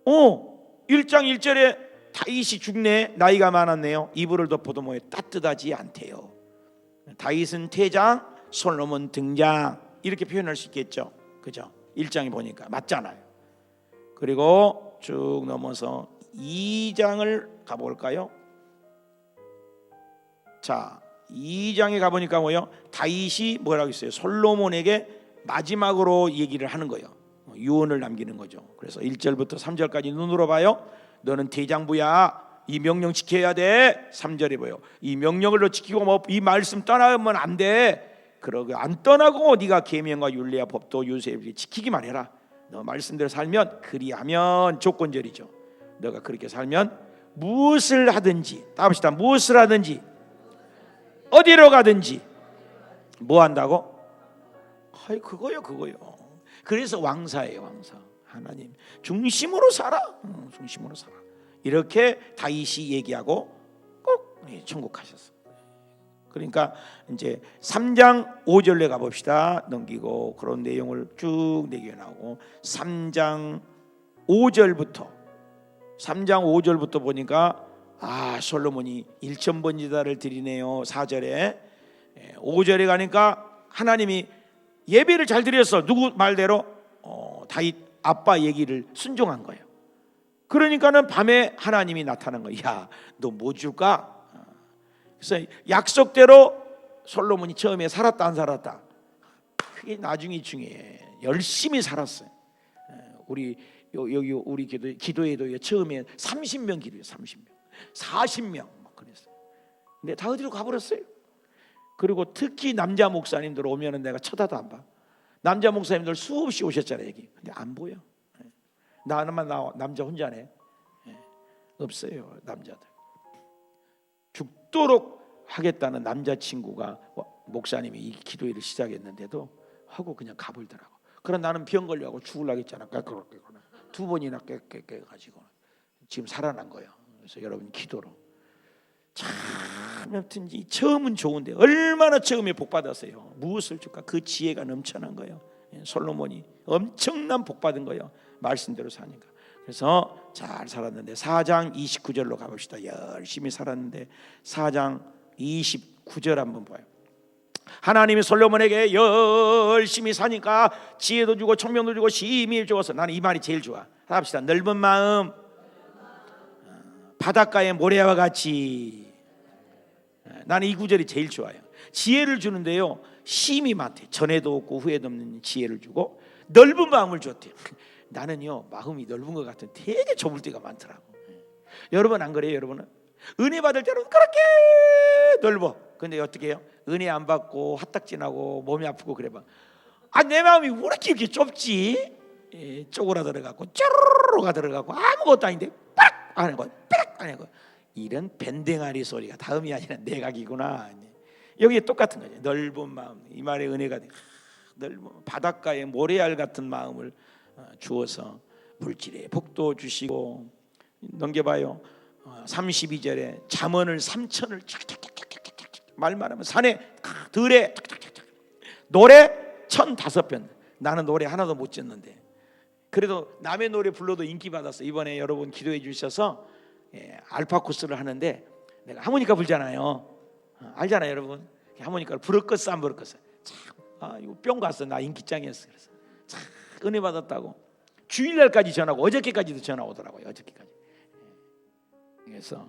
A: 1장 1절에 다윗이 죽네. 나이가 많았네요. 이불을 덮어도 뭐에 따뜻하지 않대요. 다윗은 퇴장, 솔로몬 등장 이렇게 표현할 수 있겠죠. 그죠? 1장에 보니까 맞잖아요. 그리고 쭉 넘어서 2장을 가볼까요? 자, 2장에 가보니까 뭐요? 다윗이 뭐라고 했어요? 솔로몬에게 마지막으로 얘기를 하는 거예요. 유언을 남기는 거죠. 그래서 1절부터 3절까지 눈으로 봐요. 너는 대장부야. 이 명령 지켜야 돼. 3절에 보여. 이 명령을 너 지키고 뭐 이 말씀 떠나면 안 돼. 그러고 안 떠나고 네가 계명과 율례와 법도 요셉이 지키기만 해라. 너 말씀대로 살면 그리하면 조건절이죠. 너가 그렇게 살면 무엇을 하든지 따봅시다. 무엇을 하든지 어디로 가든지 뭐 한다고? 그거요. 그래서 왕사예요. 왕사. 하나님 중심으로 살아. 중심으로 살아. 이렇게 다윗이 얘기하고 꼭 천국 가셨어. 그러니까 이제 3장 5절에 가봅시다. 넘기고 그런 내용을 쭉 내게 나오고 3장 5절부터 보니까 솔로몬이 1,000번지다를 드리네요. 4절에 5절에 가니까 하나님이 예배를 잘 드렸어. 누구 말대로? 다윗 아빠 얘기를 순종한 거예요. 그러니까는 밤에 하나님이 나타난 거야. 야, 너 뭐 줄까? 그래서 약속대로 솔로몬이 처음에 살았다 안 살았다? 그게 나중에 중요해. 열심히 살았어요. 우리 여기 우리 기도회도 처음에 30명 기도해요. 30명. 40명 막 그랬어요. 근데 다 어디로 가버렸어요. 그리고 특히 남자 목사님들 오면은 내가 쳐다도 안 봐. 남자 목사님들 수없이 오셨잖아요 여기. 근데 안 보여. 나만 남자 혼자네. 없어요 남자들. 죽도록 하겠다는 남자친구가 목사님이 이 기도회를 시작했는데도 하고 그냥 가버리더라고. 그럼 나는 병 걸려고 죽으려고 했잖아. 두 번이나 깨가지고 지금 살아난 거예요. 그래서 여러분 기도로 참 여튼 처음은 좋은데 얼마나 처음에 복 받았어요. 무엇을 줄까? 그 지혜가 넘쳐난 거예요. 솔로몬이 엄청난 복 받은 거예요. 말씀대로 사니까. 그래서 잘 살았는데 4장 29절로 가봅시다. 열심히 살았는데 4장 29절 한번 봐요. 하나님이 솔로몬에게 열심히 사니까 지혜도 주고 총명도 주고 심히 주어서, 나는 이 말이 제일 좋아. 합시다. 넓은 마음 바닷가의 모래와 같이. 나는 이 구절이 제일 좋아요. 지혜를 주는데요 힘이 많대. 전에도 없고 후에도 없는 지혜를 주고 넓은 마음을 줬대요. 나는요 마음이 넓은 것 같은 되게 좁을 때가 많더라고. 여러분 안 그래요? 여러분은 은혜 받을 때는 그렇게 넓어. 근데 어떻게 해요? 은혜 안 받고 화딱지나고 몸이 아프고 그래 봐. 내 마음이 왜 이렇게 좁지? 쪼그라들어가고 쪼르르가 들어가고 아무것도 아닌데 빡 하는 거, 빡 하는 거. 이런 밴댕아리 소리가 다음이 아니라 내각이구나. 여기에 똑같은 거죠. 넓은 마음. 이 말의 은혜가 넓은 바닷가에 모래알 같은 마음을 주어서 물질에 복도 주시고. 넘겨봐요. 32절에 잠언을 3천을 말만 하면 산에 들에 노래 1005편. 나는 노래 하나도 못 짓는데 그래도 남의 노래 불러도 인기 받았어. 이번에 여러분 기도해 주셔서 알파 코스를 하는데 내가 하모니카 불잖아요. 알잖아요 여러분. 하모니카를 부르겠어 안 부르겠어. 참 이거 뿅 갔어. 나 인기짱이었어. 그래서 참 은혜 받았다고 주일날까지 전화고 어저께까지도 전화 오더라고요. 어저께까지. 그래서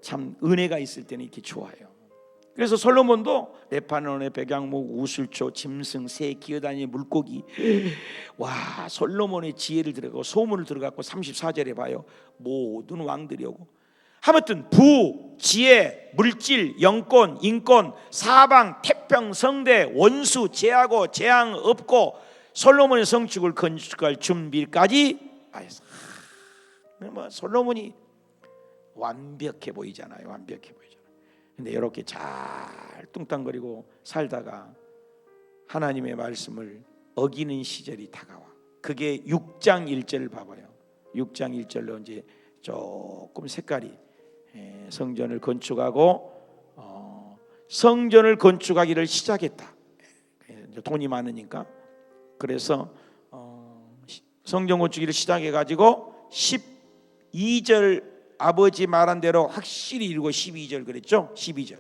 A: 참 은혜가 있을 때는 이렇게 좋아요. 그래서 솔로몬도 레바논의 백양목, 우슬초, 짐승, 새, 기어다니는 물고기. 와, 솔로몬의 지혜를 들어가고 소문을 들어갔고 34절에 봐요. 모든 왕들이 오고 하여튼 부, 지혜, 물질, 영권, 인권, 사방, 태평, 성대, 원수, 제하고 재앙 없고 솔로몬의 성축을 건축할 준비까지 하였어. 뭐 솔로몬이 완벽해 보이잖아요. 완벽해 보이잖아요. 근데 이렇게 잘 뚱땅거리고 살다가 하나님의 말씀을 어기는 시절이 다가와. 그게 6장 1절 봐봐요. 6장 1절로 이제 조금 색깔이 성전을 건축하고 성전을 건축하기를 시작했다. 돈이 많으니까. 그래서 성전 건축기를 시작해가지고 12절 아버지 말한 대로 확실히 이루고 12절 그랬죠? 12절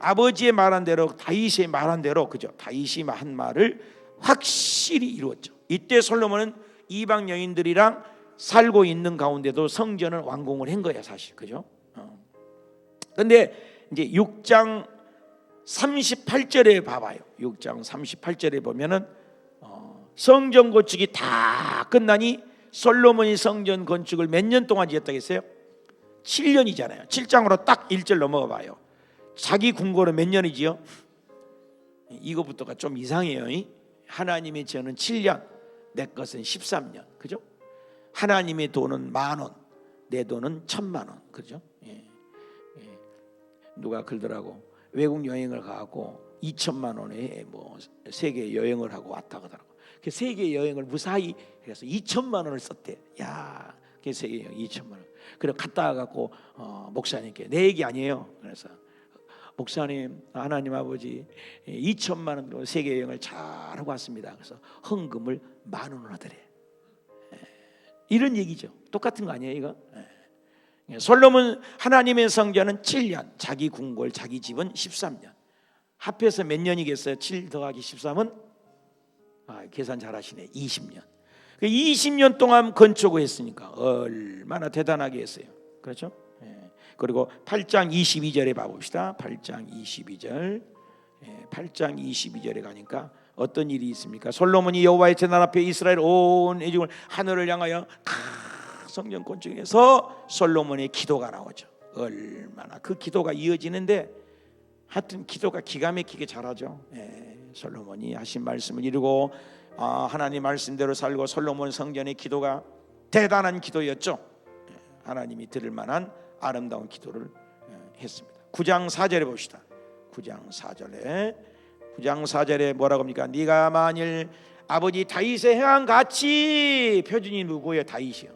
A: 아버지의 말한 대로 다윗의 말한 대로 그죠? 다윗이 한 말을 확실히 이루었죠. 이때 솔로몬은 이방 여인들이랑 살고 있는 가운데도 성전을 완공을 한 거야 사실. 그죠? 근데 이제 6장 38절에 봐봐요. 6장 38절에 보면은 성전 건축이 다 끝나니 솔로몬이 성전 건축을 몇 년 동안 지었다고 했어요? 7년이잖아요. 7장으로 딱 1절 넘어가 봐요. 자기 궁궐은 몇 년이지요? 이거부터가 좀 이상해요. 하나님의 저는 7년, 내 것은 13년. 그죠? 하나님의 돈은 10,000원, 내 돈은 1,000,000원. 그죠? 누가 그러더라고. 외국 여행을 가고 2,000,000 원에 뭐 세계 여행을 하고 왔다 그러더라고. 그 세계 여행을 무사히 해서 2,000,000 원을 썼대. 야, 그 세계 여행 2,000,000 원. 그래 갔다 와갖고 목사님께 내 얘기 아니에요. 그래서 목사님, 하나님 아버지 2,000,000 원으로 세계 여행을 잘 하고 왔습니다. 그래서 헌금을 10,000원을 드려. 이런 얘기죠. 똑같은 거 아니에요, 이거? 솔로몬 하나님의 성전은 7년, 자기 궁궐, 자기 집은 13년. 합해서 몇 년이겠어요? 7 더하기 13은 계산 잘하시네. 20년. 20년 동안 건축을 했으니까 얼마나 대단하게 했어요. 그렇죠? 그리고 8장 22절에 봐봅시다. 8장 22절. 8장 22절에 가니까 어떤 일이 있습니까? 솔로몬이 여호와의 제단 앞에 이스라엘 온 애중을 하늘을 향하여 성전 건축에서 솔로몬의 기도가 나오죠. 얼마나 그 기도가 이어지는데, 하여튼 기도가 기가 막히게 잘하죠. 솔로몬이 하신 말씀을 이루고 하나님 말씀대로 살고, 솔로몬 성전의 기도가 대단한 기도였죠. 하나님이 들을 만한 아름다운 기도를 했습니다. 9장 4절에 봅시다. 9장 4절에 뭐라고 합니까? 네가 만일 아버지 다윗의 행한 같이, 표준이 누구예요? 다윗이요.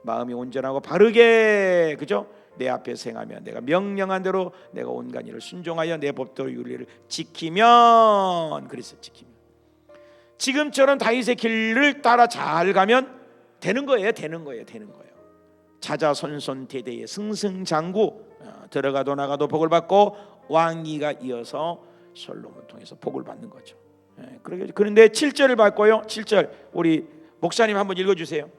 A: 마음이 온전하고 바르게, 그죠? 내 앞에서 행하며 내가 명령한 대로 내가 온갖 일을 순종하여 내 법도와 윤리를 지키면, 그래서 지키면, 지금처럼 다윗의 길을 따라 잘 가면 되는 거예요. 자자손손대대의 승승장구, 들어가도 나가도 복을 받고 왕위가 이어서 솔로몬 통해서 복을 받는 거죠. 그런데 7절을 봤고요. 7절 우리 목사님 한번 읽어주세요.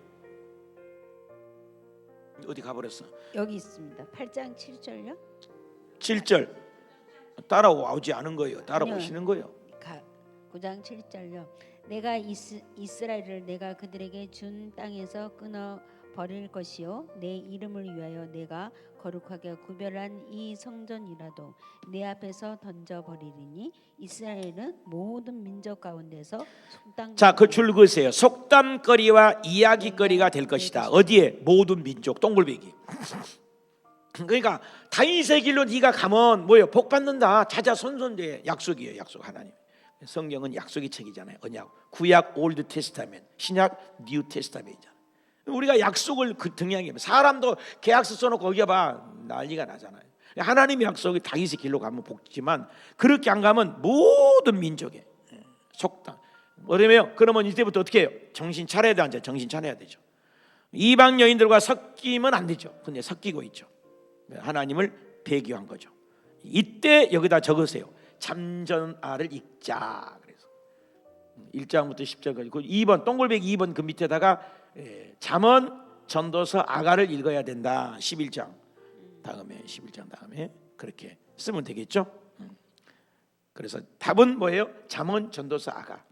A: 어디 가버렸어?
B: 여기 있습니다. 8장 7절요?
A: 7절 따라오지 않은 거예요. 따라오시는 거예요.
B: 9장 7절요. 내가 이스라엘을 내가 그들에게 준 땅에서 끊어 버릴 것이요, 내 이름을 위하여 내가 거룩하게 구별한 이 성전이라도 내 앞에서 던져 버리리니 이스라엘은 모든 민족 가운데서 속담.
A: 자, 그 줄 그으세요. 속담거리와 이야기거리가 될 것이다. 어디에? 모든 민족. 동글배기. 그러니까 다윗의 길로 네가 가면 뭐예요? 복 받는다. 자자손손대의 약속이에요. 약속. 하나님. 성경은 약속의 책이잖아요. 언약. 구약 올드 테스타멘, 신약 뉴 테스타멘이잖아요. 우리가 약속을 그 등양하면 사람도 계약서 써놓고 거기에 봐 난리가 나잖아요. 하나님의 약속이 다윗의 길로 가면 복지만, 그렇게 안 가면 모든 민족의 속담. 뭐냐면 그러면 이때부터 어떻게 해요? 정신 차려야 돼. 정신 차려야 되죠. 이방 여인들과 섞이면 안 되죠. 근데 섞이고 있죠. 하나님을 배교한 거죠. 이때 여기다 적으세요. 참전아를 읽자. 그래서 1장부터 10절까지. 그 2번 동글배기 2번 그 밑에다가 잠언 전도서 아가를 읽어야 된다. 11장 다음에, 11장 다음에 그렇게 쓰면 되겠죠. 그래서 답은 뭐예요? 잠언 전도서 아가.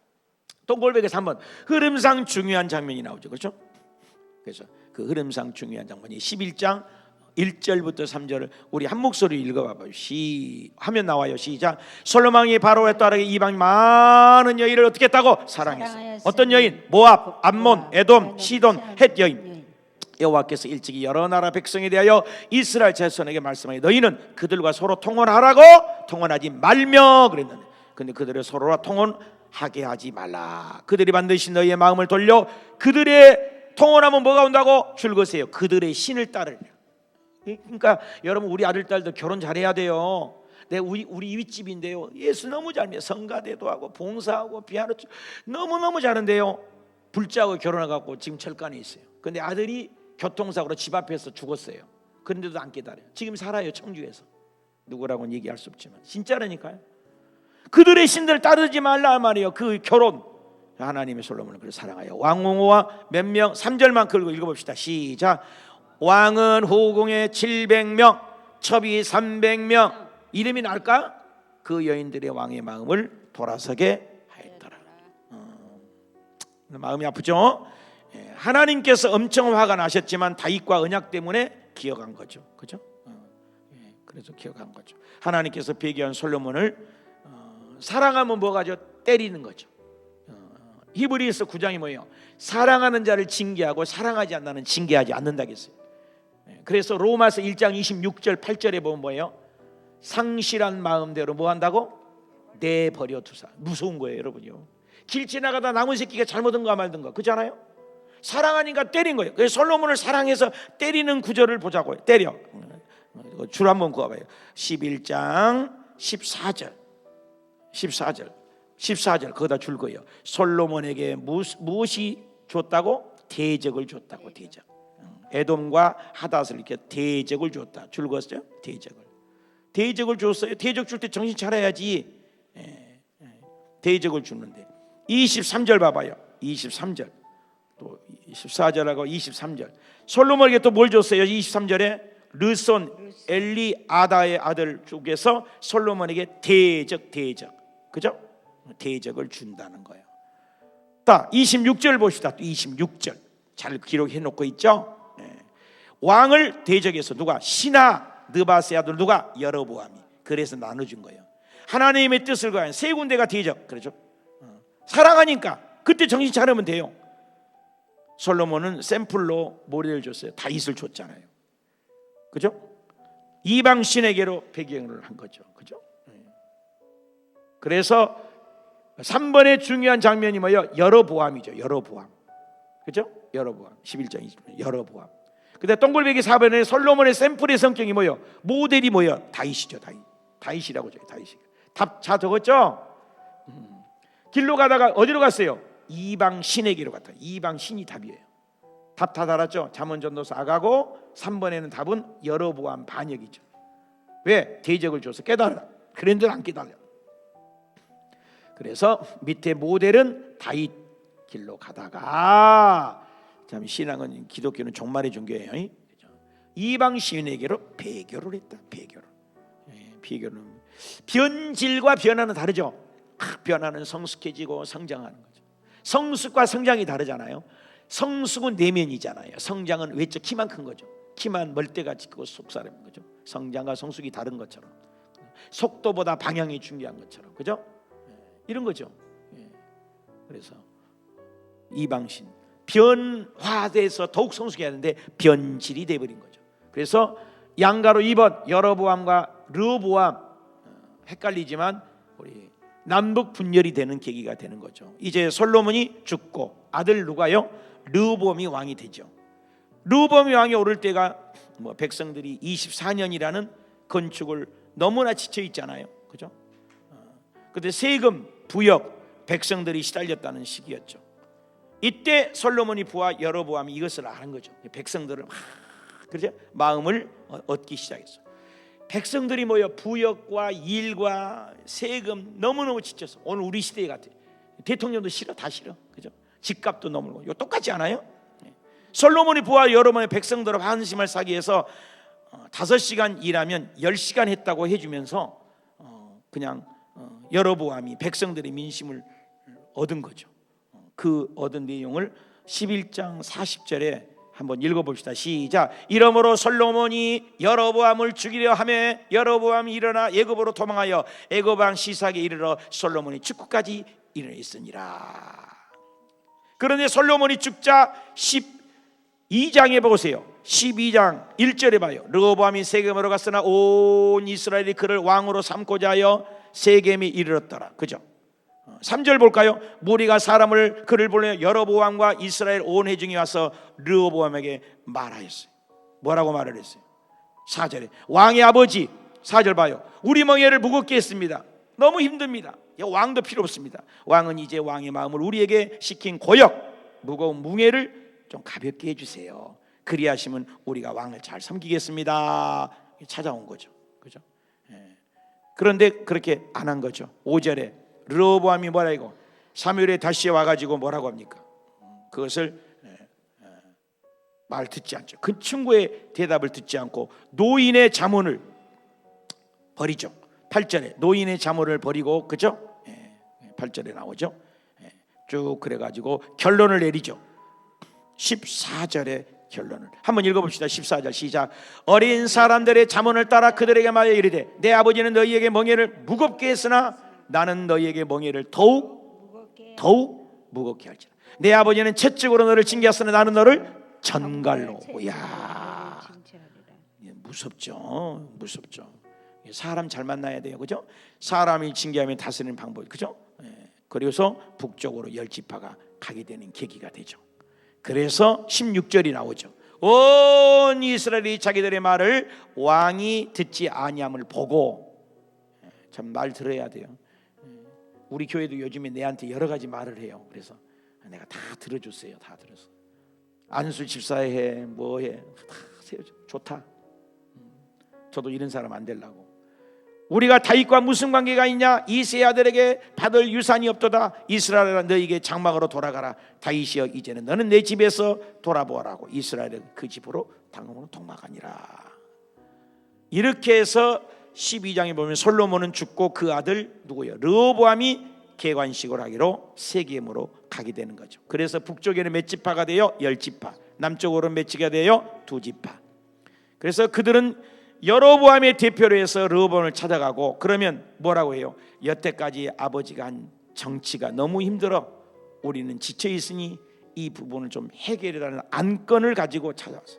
A: 동글배기 3번 흐름상 중요한 장면이 나오죠. 그렇죠? 그래서 그 흐름상 중요한 장면이 11장 1절부터 3절을 우리 한 목소리 읽어봐봐요. 하면 나와요. 시작. 솔로몬이 바로에 따르게 이방 많은 여인을 어떻게 했다고? 사랑했어요. 어떤 여인? 모압, 암몬, 에돔, 시돈, 헷 여인. 여호와께서 일찍이 여러 나라 백성에 대하여 이스라엘 자손에게 말씀하여 너희는 그들과 서로 통혼하라고, 통혼하지 말며 그랬는데, 근데 그들을 서로와 통혼하게 하지 말라. 그들이 반드시 너희의 마음을 돌려 그들의 통혼하면 뭐가 온다고? 줄거세요. 그들의 신을 따르려. 그러니까 여러분, 우리 아들 딸도 결혼 잘해야 돼요. 우리 윗집인데요, 예수 너무 잘해요. 성가대도 하고 봉사하고 피아노 너무너무 잘하는데요, 불자하고 결혼해갖고 지금 철간에 있어요. 근데 아들이 교통사고로 집 앞에서 죽었어요. 그런데도 안 깨달아요. 지금 살아요, 청주에서. 누구라고는 얘기할 수 없지만 진짜라니까요. 그들의 신들을 따르지 말라 말이에요. 그 결혼. 하나님의 솔로몬을 그를 사랑하여 왕홍호와 몇 명, 3절만 걸고 읽어봅시다. 시작. 왕은 후궁에 700명, 첩이 300명. 이름이 날까? 그 여인들의 왕의 마음을 돌아서게 하였더라. 마음이 아프죠? 하나님께서 엄청 화가 나셨지만 다윗과 언약 때문에 기억한 거죠. 그죠? 그래서 기억한 거죠. 하나님께서 배교한 솔로몬을 사랑하면 뭐가죠? 때리는 거죠. 히브리서 9장이 뭐예요? 사랑하는 자를 징계하고 사랑하지 않는 징계하지 않는다고 했어요. 그래서 로마서 1장 26절 8절에 보면 뭐예요? 상실한 마음대로 뭐 한다고? 내버려 두사. 무서운 거예요, 여러분요. 길 지나가다 나무 새끼가 잘못든가 말든가, 그렇잖아요? 사랑하니까 때린 거예요. 그래서 솔로몬을 사랑해서 때리는 구절을 보자고요. 때려. 줄 한번 그어봐요. 11장 14절 거기다 줄 거예요. 솔로몬에게 무엇이 줬다고? 대적을 줬다고. 대적. 에돔과 하닷을 이렇게 대적을 줬다. 줄 그었어요. 대적을 줬어요. 대적 줄 때 정신 차려야지. 대적을 주는데 23절 봐봐요. 23절 또 24절하고 23절 솔로몬에게 또 뭘 줬어요? 23절에 르손 엘리 아다의 아들 쪽에서 솔로몬에게 대적 그죠? 대적을 준다는 거예요. 딱 26절 봅시다. 또 26절 잘 기록해 놓고 있죠. 왕을 대적해서 누가? 신하 느바스의 아들 누가? 여로보암이. 그래서 나눠준 거예요. 하나님의 뜻을 구하는 세 군데가 대적. 그렇죠? 사랑하니까 그때 정신 차리면 돼요. 솔로몬은 샘플로 모델을 줬어요. 다윗을 줬잖아요. 그죠? 이방 신에게로 배경을 한 거죠. 그죠? 그래서 3번의 중요한 장면이 뭐예요? 여로보암이죠. 여로보암. 그죠? 여로보암. 11장 20절. 여로보암. 근데 동글배기 4번에 솔로몬의 샘플의 성격이 뭐예요? 모델이 뭐예요? 다윗이죠. 다윗이라고 줘요. 다윗이. 답 잘 적었죠? 길로 가다가 어디로 갔어요? 이방 신에게로 갔다. 이방 신이 답이에요. 답 다 달았죠? 잠언전도서 아가고 3번에는 답은 여로보암 반역이죠. 왜? 대적을 줘서 깨달아라. 그런데 안 깨달아. 그래서 밑에 모델은 다윗 길로 가다가 참 신앙은 기독교는 종말의 종교예요. 이방 신에게로 배교를 했다. 배교는 변질과 변화는 다르죠. 변화는 성숙해지고 성장하는 거죠. 성숙과 성장이 다르잖아요. 성숙은 내면이잖아요. 성장은 외적 키만 큰 거죠. 키만 멀대같이 크고 속사람인 거죠. 성장과 성숙이 다른 것처럼, 속도보다 방향이 중요한 것처럼, 그죠? 이런 거죠. 그래서 이방신 변화돼서 더욱 성숙해야 하는데 변질이 돼버린 거죠. 그래서 양가로 2번 여로보암과 르호보암 헷갈리지만 우리 남북 분열이 되는 계기가 되는 거죠. 이제 솔로몬이 죽고 아들 누가요? 르호보암이 왕이 되죠. 르호보암이 왕이 오를 때가 백성들이 24년이라는 건축을 너무나 지쳐 있잖아요. 그죠? 그때 세금, 부역, 백성들이 시달렸다는 시기였죠. 이때 솔로몬이 부하 여로보암이 이것을 아는 거죠. 백성들을 그렇죠? 마음을 얻기 시작했어요. 백성들이 뭐요? 부역과 일과 세금 너무너무 지쳐서 오늘 우리 시대 같아. 대통령도 싫어, 다 싫어, 그죠? 집값도 너무 이거 똑같지 않아요? 솔로몬이 부하 여로보암의 백성들을 환심을 사기 위해서 5시간 일하면 10시간 했다고 해주면서 그냥 여로보암이 백성들의 민심을 얻은 거죠. 그 얻은 내용을 11장 40절에 한번 읽어봅시다. 시작. 이러므로 솔로몬이 여로보암을 죽이려 하며 여로보암이 일어나 애굽으로 도망하여 애굽 왕 시삭에 이르러 솔로몬이 죽고까지 이르렀으니라. 그런데 솔로몬이 죽자 12장에 보세요. 12장 1절에 봐요. 르호보암이 세겜으로 갔으나 온 이스라엘이 그를 왕으로 삼고자 하여 세겜에 이르렀더라. 그죠? 3절 볼까요? 무리가 사람을 그를 보내 여로보암과 이스라엘 온 회중이 와서 르호보암에게 말하였어요. 뭐라고 말을 했어요? 4절에 왕의 아버지, 4절 봐요. 우리 멍에를 무겁게 했습니다. 너무 힘듭니다. 왕도 필요 없습니다. 왕은 이제 왕의 마음을 우리에게 시킨 고역, 무거운 뭉에를 좀 가볍게 해주세요. 그리하시면 우리가 왕을 잘 섬기겠습니다. 찾아온 거죠. 그죠? 그런데 그렇게 안 한 거죠. 5절에 르호보암이 뭐라고 사무엘에 다시 와가지고 뭐라고 합니까? 그것을 말 듣지 않죠. 그 친구의 대답을 듣지 않고 노인의 자문을 버리죠. 8절에 노인의 자문을 버리고, 그죠? 8절에 나오죠. 쭉 그래가지고 결론을 내리죠. 14절에 결론을 한번 읽어봅시다. 14절 시작. 어린 사람들의 자문을 따라 그들에게 말하여 이르되 내 아버지는 너희에게 멍에를 무겁게 했으나 나는 너희에게 멍에를 더욱 무겁게 할지라. 내 아버지는 채찍으로 너를 징계하으나 나는 너를 전갈로. 야, 무섭죠. 사람 잘 만나야 돼요, 그죠? 사람이 징계하면 다스리는 방법, 그죠? 그래서 북쪽으로 10지파가 가게 되는 계기가 되죠. 그래서 16절이 나오죠. 온 이스라엘이 자기들의 말을 왕이 듣지 아니함을 보고, 참 말 들어야 돼요. 우리 교회도 요즘에 내한테 여러 가지 말을 해요. 그래서 내가 다 들어줬어요. 다 들었어. 안수 집사해, 뭐해, 다 좋다. 저도 이런 사람 안 되려고. 우리가 다윗과 무슨 관계가 있냐? 이새의 아들에게 받을 유산이 없도다. 이스라엘아 너에게 장막으로 돌아가라. 다윗이여 이제는 너는 내 집에서 돌아보아라고. 이스라엘은 그 집으로 당으로 동막하니라. 이렇게 해서 12장에 보면 솔로몬은 죽고 그 아들 누구예요? 르호보암이 계관식을 하기로 세겜으로 가게 되는 거죠. 그래서 북쪽에는 몇 지파가 돼요? 10지파. 남쪽으로는 몇 지가 돼요? 2지파. 그래서 그들은 여로보암의 대표로 해서 르호보암을 찾아가고, 그러면 뭐라고 해요? 여태까지 아버지가 한 정치가 너무 힘들어, 우리는 지쳐 있으니 이 부분을 좀 해결해라는 안건을 가지고 찾아왔어.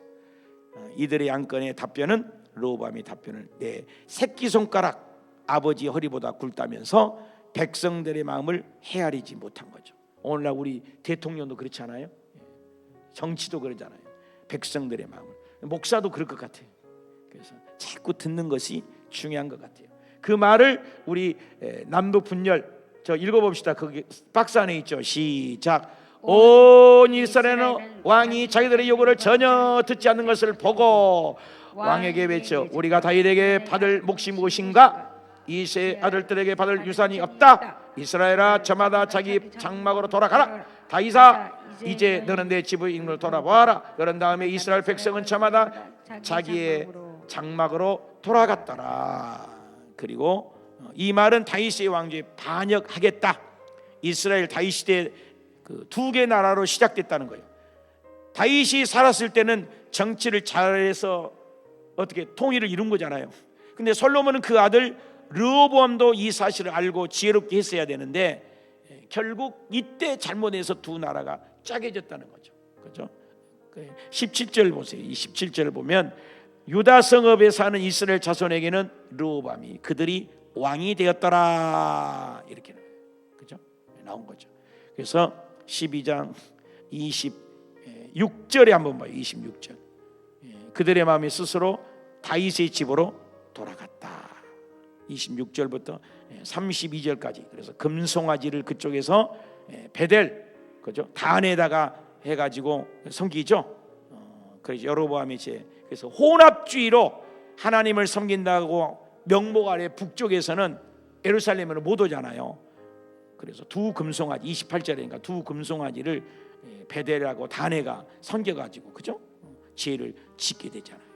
A: 이들의 안건의 답변은, 르호보암의 답변을 내 새끼손가락 아버지 허리보다 굵다면서 백성들의 마음을 헤아리지 못한 거죠. 오늘날 우리 대통령도 그렇지 않아요? 정치도 그러잖아요. 백성들의 마음을. 목사도 그럴 것 같아요. 그래서 자꾸 듣는 것이 중요한 것 같아요. 그 말을 우리 남도 분열, 저 읽어봅시다. 거기 박스 안에 있죠. 시작. 온 이스라엘은 왕이 자기들의 요구를 전혀 듣지 않는 것을 보고 왕에게 외쳐, 우리가 다윗에게 받을 몫이 무엇인가? 이세 아들들에게 받을 유산이 없다. 이스라엘아, 저마다 자기 장막으로 돌아가라. 다윗아, 이제 너는 내 집의 인으로 돌아와라. 그런 다음에 이스라엘 백성은 저마다 자기의 장막으로 돌아갔더라. 그리고 이 말은 다윗의 왕조에 반역하겠다. 이스라엘 다윗 시대 그 두 개 나라로 시작됐다는 거예요. 다윗이 살았을 때는 정치를 잘해서 어떻게 통일을 이룬 거잖아요. 근데 솔로몬은 그 아들 르호보암도 이 사실을 알고 지혜롭게 했어야 되는데 결국 이때 잘못해서 두 나라가 짜게졌다는 거죠. 그렇죠? 17절 보세요. 이 17절을 보면 유다 성읍에 사는 이스라엘 자손에게는 르호보암이 그들이 왕이 되었더라, 이렇게 그죠? 나온 거죠. 그래서 12장 26절에 한번 봐요. 26절. 그들의 마음이 스스로 다윗의 집으로 돌아갔다. 26절부터 32절까지. 그래서 금송아지를 그쪽에서 베델, 그죠? 단에다가 해가지고 섬기죠. 그래서 여로보암이 그래서 혼합주의로 하나님을 섬긴다고 명목 아래 북쪽에서는 예루살렘으로 못 오잖아요. 그래서 두 금송아지, 28절이니까 두 금송아지를 베델하고 다네가 섬겨가지고, 그죠? 지혜를 짓게 되잖아요.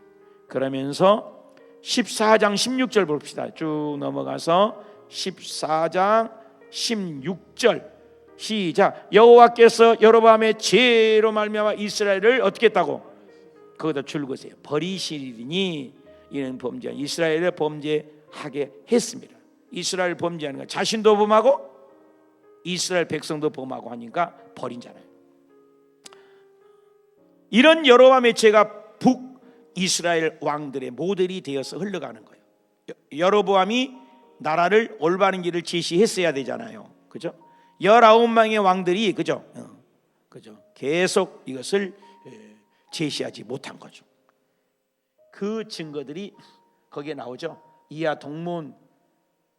A: 그러면서 14장 16절 봅시다. 쭉 넘어가서 14장 16절 시작. 여호와께서 여로보암의 죄로 말미암아 이스라엘을 어떻게 했다고? 거기다 줄거세요. 버리시리니 이는 범죄한 이스라엘을 범죄하게 했습니다. 이스라엘 범죄하는 거 자신도 범하고 이스라엘 백성도 범하고 하니까 버린잖아요. 이런 여로보암의 죄가 북이스라엘 왕들의 모델이 되어서 흘러가는 거예요. 여로보암이 나라를 올바른 길을 제시했어야 되잖아요. 그죠? 19명의 왕들이 그죠? 계속 이것을 제시하지 못한 거죠. 그 증거들이 거기에 나오죠. 이하 동문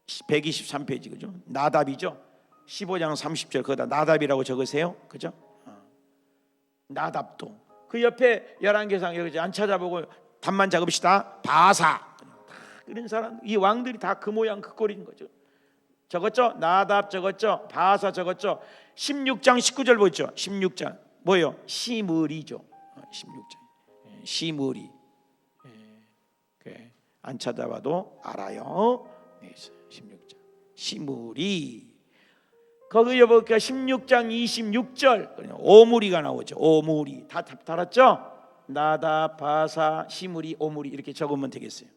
A: 123페이지, 그죠? 나답이죠. 15장 30절 거기다 나답이라고 적으세요. 그죠? 나답도 그 옆에 11개상 여기 안 찾아보고 답만 적읍시다. 바사. 그런 사람, 이 왕들이 다 그 모양 그 꼴인 거죠. 적었죠? 나답 적었죠? 바사 적었죠? 16장 19절 보죠. 16장 뭐예요? 시므리죠. 16장 시므리. 안 찾아봐도 알아요. 16장 시므리. 거기 여보니까 16장 26절 오므리가 나오죠. 오므리 다 달았죠? 나답, 바사, 시므리, 오므리 이렇게 적으면 되겠어요.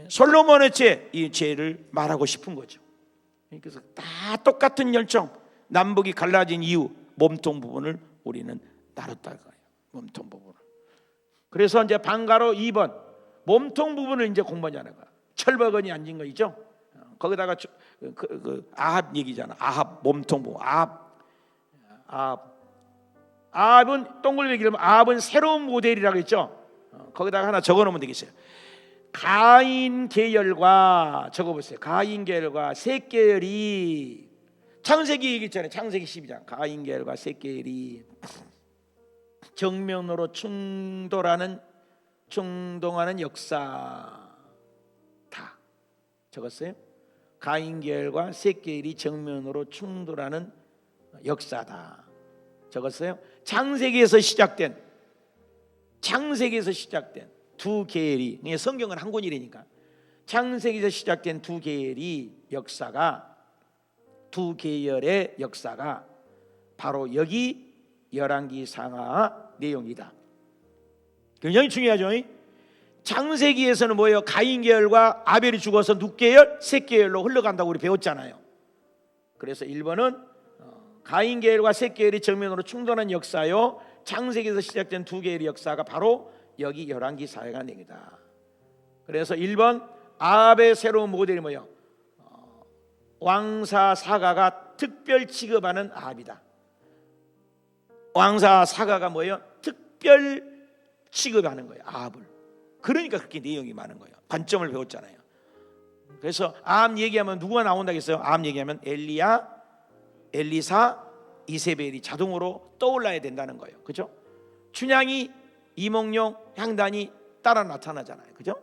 A: 솔로몬의 죄, 이 죄를 말하고 싶은 거죠. 그래서 다 똑같은 열정. 남북이 갈라진 이유, 몸통 부분을 우리는 나눴다는 거예요. 몸통 부분을. 그래서 이제 방가로 2번 몸통 부분을 이제 공부하자는 거야. 철버건이 앉은 거 있죠? 거기다가 아합 얘기잖아. 아합 몸통 부분. 아합은 동글뱅이 그러면 아합은 새로운 모델이라고 했죠. 거기다가 하나 적어놓으면 되겠어요. 가인 계열과 적어보세요. 가인 계열과 셋 계열이 창세기 얘기했잖아요. 창세기 12장 가인 계열과 셋 계열이 정면으로 충돌하는 충동하는 역사 다 적었어요. 가인 계열과 셋 계열이 정면으로 충돌하는 역사다 적었어요. 창세기에서 시작된 두 계열이, 성경은 한 권이라니까 창세기에서 시작된 두 계열이 역사가, 두 계열의 역사가 바로 여기 열왕기 상하 내용이다. 굉장히 중요하죠. 창세기에서는 뭐예요? 가인 계열과 아벨이 죽어서 룻 계열, 셋 계열로 흘러간다고 우리 배웠잖아요. 그래서 1번은 가인 계열과 셋 계열이 정면으로 충돌한 역사요, 창세기에서 시작된 두 계열의 역사가 바로 여기 열왕기 사회가 내기다. 그래서 1번 아합의 새로운 모델이 뭐예요? 왕사 사가가 특별 취급하는 아합이다. 왕사 사가가 뭐예요? 특별 취급하는 거예요, 아합을. 그러니까 그렇게 내용이 많은 거예요. 관점을 배웠잖아요. 그래서 아합 얘기하면 누구가 나온다고 했어요? 아합 얘기하면 엘리야, 엘리사, 이세벨이 자동으로 떠올라야 된다는 거예요. 그죠? 춘향이, 이몽룡, 향단이 따라 나타나잖아요. 그죠?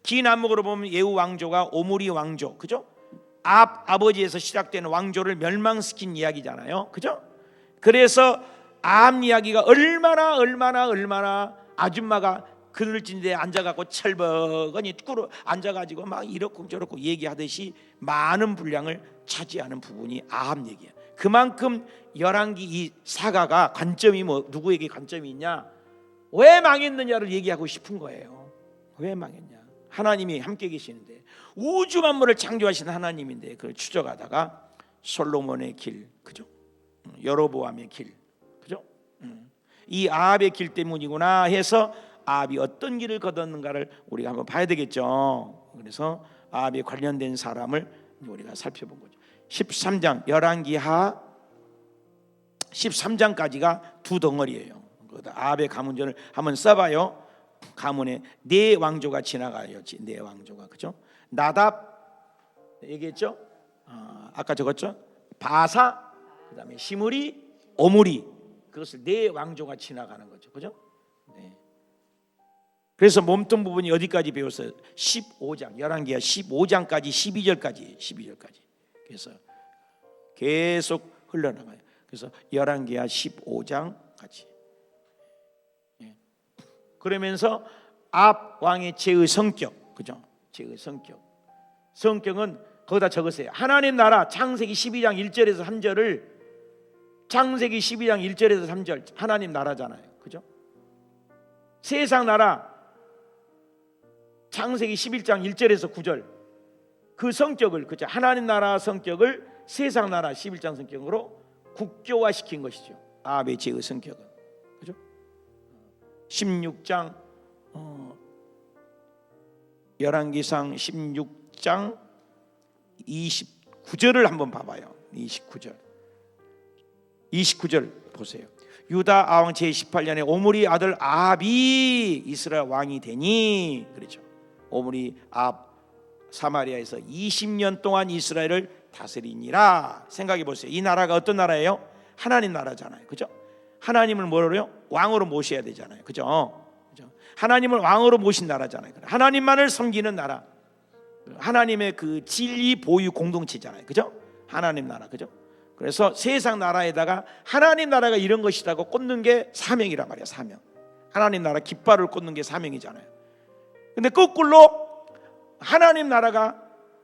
A: 긴 안목으로 보면 예후 왕조가 오므리 왕조, 그죠? 아버지에서 시작되는 왕조를 멸망시킨 이야기잖아요. 그죠? 그래서 아합 이야기가 얼마나 아줌마가 그늘진데 앉아갖고 철벅하니 꿇어 앉아가지고 막 이렇고 저렇고 얘기하듯이 많은 분량을 차지하는 부분이 아합 얘기예요. 그만큼 열왕기 이 사가가 관점이 누구에게 관점이 있냐, 왜 망했느냐를 얘기하고 싶은 거예요. 왜 망했냐? 하나님이 함께 계시는데, 우주 만물을 창조하신 하나님인데 그걸 추적하다가 솔로몬의 길, 그죠? 여로보암의 길, 그죠? 이 아합의 길 때문이구나 해서 아합이 어떤 길을 걷었는가를 우리가 한번 봐야 되겠죠. 그래서 아합에 관련된 사람을 우리가 살펴본 거죠. 13장 열왕기하 13장까지가 두 덩어리예요. 아합의 가문전을 한번 써봐요. 가문에 네 왕조가 지나가요. 네 왕조가, 그죠? 나답 얘기했죠. 아까 적었죠. 바사, 그다음에 시므리, 오므리, 그것을 네 왕조가 지나가는 거죠. 그죠? 네. 그래서 몸뚱 부분이 어디까지 배웠어요? 15장, 열왕기하 15장까지 12절까지. 그래서 계속 흘러나가요. 그래서 열왕기하 15장까지. 그러면서 아합 왕의 죄의 성격, 그죠? 죄의 성격은 거기다 적으세요. 하나님 나라 창세기 12장 1절에서 3절을, 창세기 12장 1절에서 3절 하나님 나라잖아요. 그죠? 세상 나라 창세기 11장 1절에서 9절 그 성격을, 그죠? 하나님 나라 성격을 세상 나라 11장 성격으로 국교화시킨 것이죠. 아합의 죄의 성격은, 그죠? 16장 열왕기상 16장 29절을 한번 봐봐요. 29절 보세요. 유다 아왕 제18년에 오므리 아들 아합이 이스라엘 왕이 되니, 그렇죠? 오므리 아합 사마리아에서 20년 동안 이스라엘을 다스리니라. 생각해 보세요. 이 나라가 어떤 나라예요? 하나님 나라잖아요. 그죠? 하나님을 뭐로요? 왕으로 모셔야 되잖아요. 그죠? 하나님을 왕으로 모신 나라잖아요. 하나님만을 섬기는 나라, 하나님의 그 진리 보유 공동체잖아요. 그죠? 하나님 나라, 그죠? 그래서 세상 나라에다가 하나님 나라가 이런 것이라고 꽂는 게 사명이란 말이야. 사명. 하나님 나라 깃발을 꽂는 게 사명이잖아요. 근데 거꾸로 하나님 나라가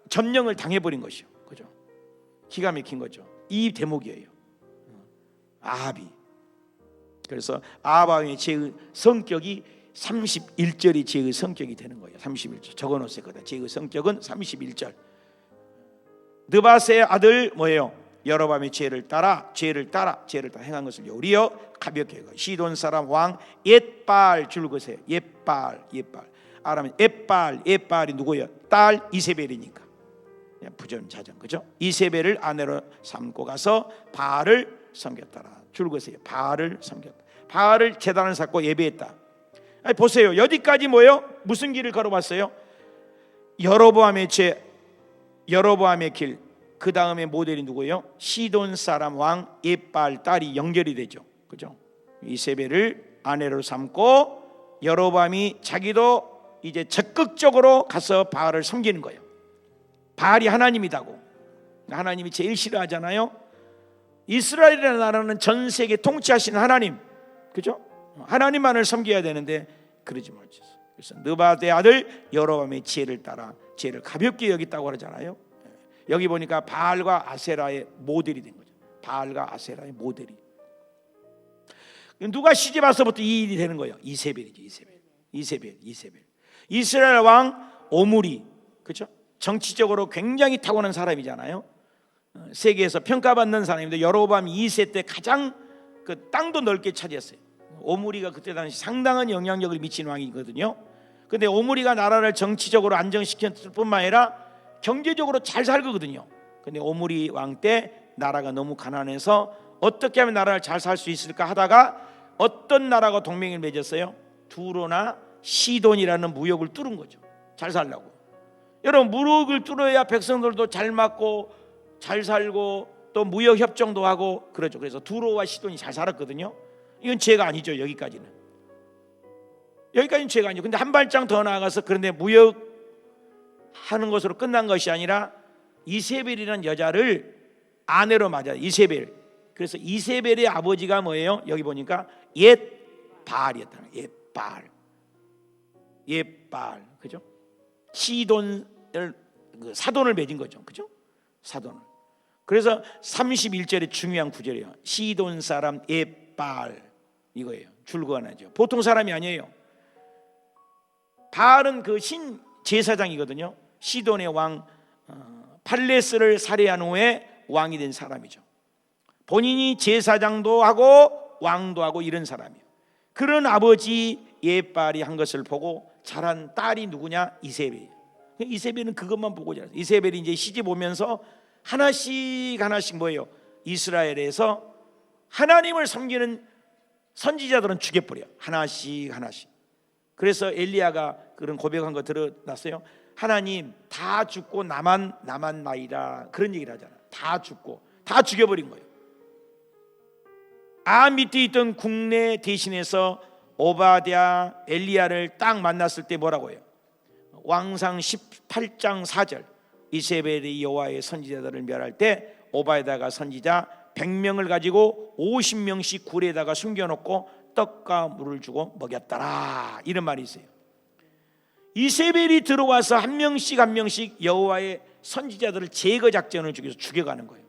A: 점령을 당해버린 것이요. 그죠? 기가 막힌 거죠. 이 대목이에요. 아합이. 그래서 아합 왕의 죄의 성격이 31절이 죄의 성격이 되는 거예요. 31절 적어놓으세요. 죄의 성격은 31절. 느바세의 아들 뭐예요? 여로보암의 죄를 따라 행한 것을 요리여 가볍게 하고 시돈 사람 왕 옛발 줄거세요. 옛발. 아라면 옛발이 누구예요? 딸 이세벨이니까 부전자전, 그죠? 이세벨을 아내로 삼고 가서 바알을 섬겼더라. 줄거세요. 바알을 섬겼다. 바알을 제단을 쌓고 예배했다. 아니, 보세요. 여기까지 뭐예요? 무슨 길을 걸어봤어요? 여로보암의 죄, 여로보암의 길. 그 다음에 모델이 누구예요? 시돈 사람 왕 옛발 딸이 연결이 되죠. 그죠? 이세벨을 아내로 삼고 여로보암이 자기도 이제 적극적으로 가서 바알을 섬기는 거예요. 바알이 하나님이다고. 하나님이 제일 싫어하잖아요. 이스라엘이라는 나라는 전 세계 통치하시는 하나님, 그죠? 하나님만을 섬겨야 되는데 그러지 말지. 그래서 느바데 아들 여로보암의 죄를 따라 죄를 가볍게 여겼다고 하잖아요. 여기 보니까 바알과 아세라의 모델이 된 거죠. 바알과 아세라의 모델이. 누가 시집 와서부터 이 일이 되는 거예요? 이세벨이죠. 이세벨. 이스라엘 왕 오므리, 그렇죠? 정치적으로 굉장히 타고난 사람이잖아요. 세계에서 평가받는 사람인데 여로보암 2세 때 가장 그 땅도 넓게 차지했어요. 오므리가 그때 당시 상당한 영향력을 미친 왕이거든요. 근데 오므리가 나라를 정치적으로 안정시켰을 뿐만 아니라 경제적으로 잘 살거든요. 근데 오므리 왕 때 나라가 너무 가난해서 어떻게 하면 나라를 잘 살 수 있을까 하다가 어떤 나라가 동맹을 맺었어요? 두로나 시돈이라는 무역을 뚫은 거죠. 잘 살려고. 여러분, 무역을 뚫어야 백성들도 잘 맞고 잘 살고 또 무역 협정도 하고 그러죠. 그래서 두로와 시돈이 잘 살았거든요. 이건 죄가 아니죠. 여기까지는 죄가 아니죠. 근데 한 발짝 더 나아가서, 그런데 무역하는 것으로 끝난 것이 아니라 이세벨이라는 여자를 아내로 맞아요. 이세벨. 그래서 이세벨의 아버지가 뭐예요? 여기 보니까 옛바알이었다는 거예요. 옛바알, 그죠? 시돈을, 사돈을 맺은 거죠, 그죠? 사돈을. 그래서 31절에 중요한 구절이에요. 시돈 사람 옛바알, 이거예요. 줄거하나죠. 보통 사람이 아니에요. 바알은 그 신 제사장이거든요. 시돈의 왕 팔레스를 살해한 후에 왕이 된 사람이죠. 본인이 제사장도 하고 왕도 하고 이런 사람이에요. 그런 아버지 옛바알이 한 것을 보고 자란 딸이 누구냐? 이세벨. 이세벨은 그것만 보고 자랐어요. 이세벨이 이제 시집 오면서 하나씩 뭐예요? 이스라엘에서 하나님을 섬기는 선지자들은 죽여버려. 하나씩. 그래서 엘리야가 그런 고백한 거 들어놨어요. 하나님, 다 죽고 나만 나이다, 그런 얘기를 하잖아. 다 죽고 다 죽여버린 거예요. 밑에 있던 국내 대신해서 오바댜, 엘리야를 딱 만났을 때 뭐라고 해요? 왕상 18장 4절, 이세벨이 여호와의 선지자들을 멸할 때 오바댜가 선지자 100명을 가지고 50명씩 굴에다가 숨겨놓고 떡과 물을 주고 먹였더라, 이런 말이 있어요. 이세벨이 들어와서 한 명씩 여호와의 선지자들을 제거 작전을 중에서 죽여가는 거예요.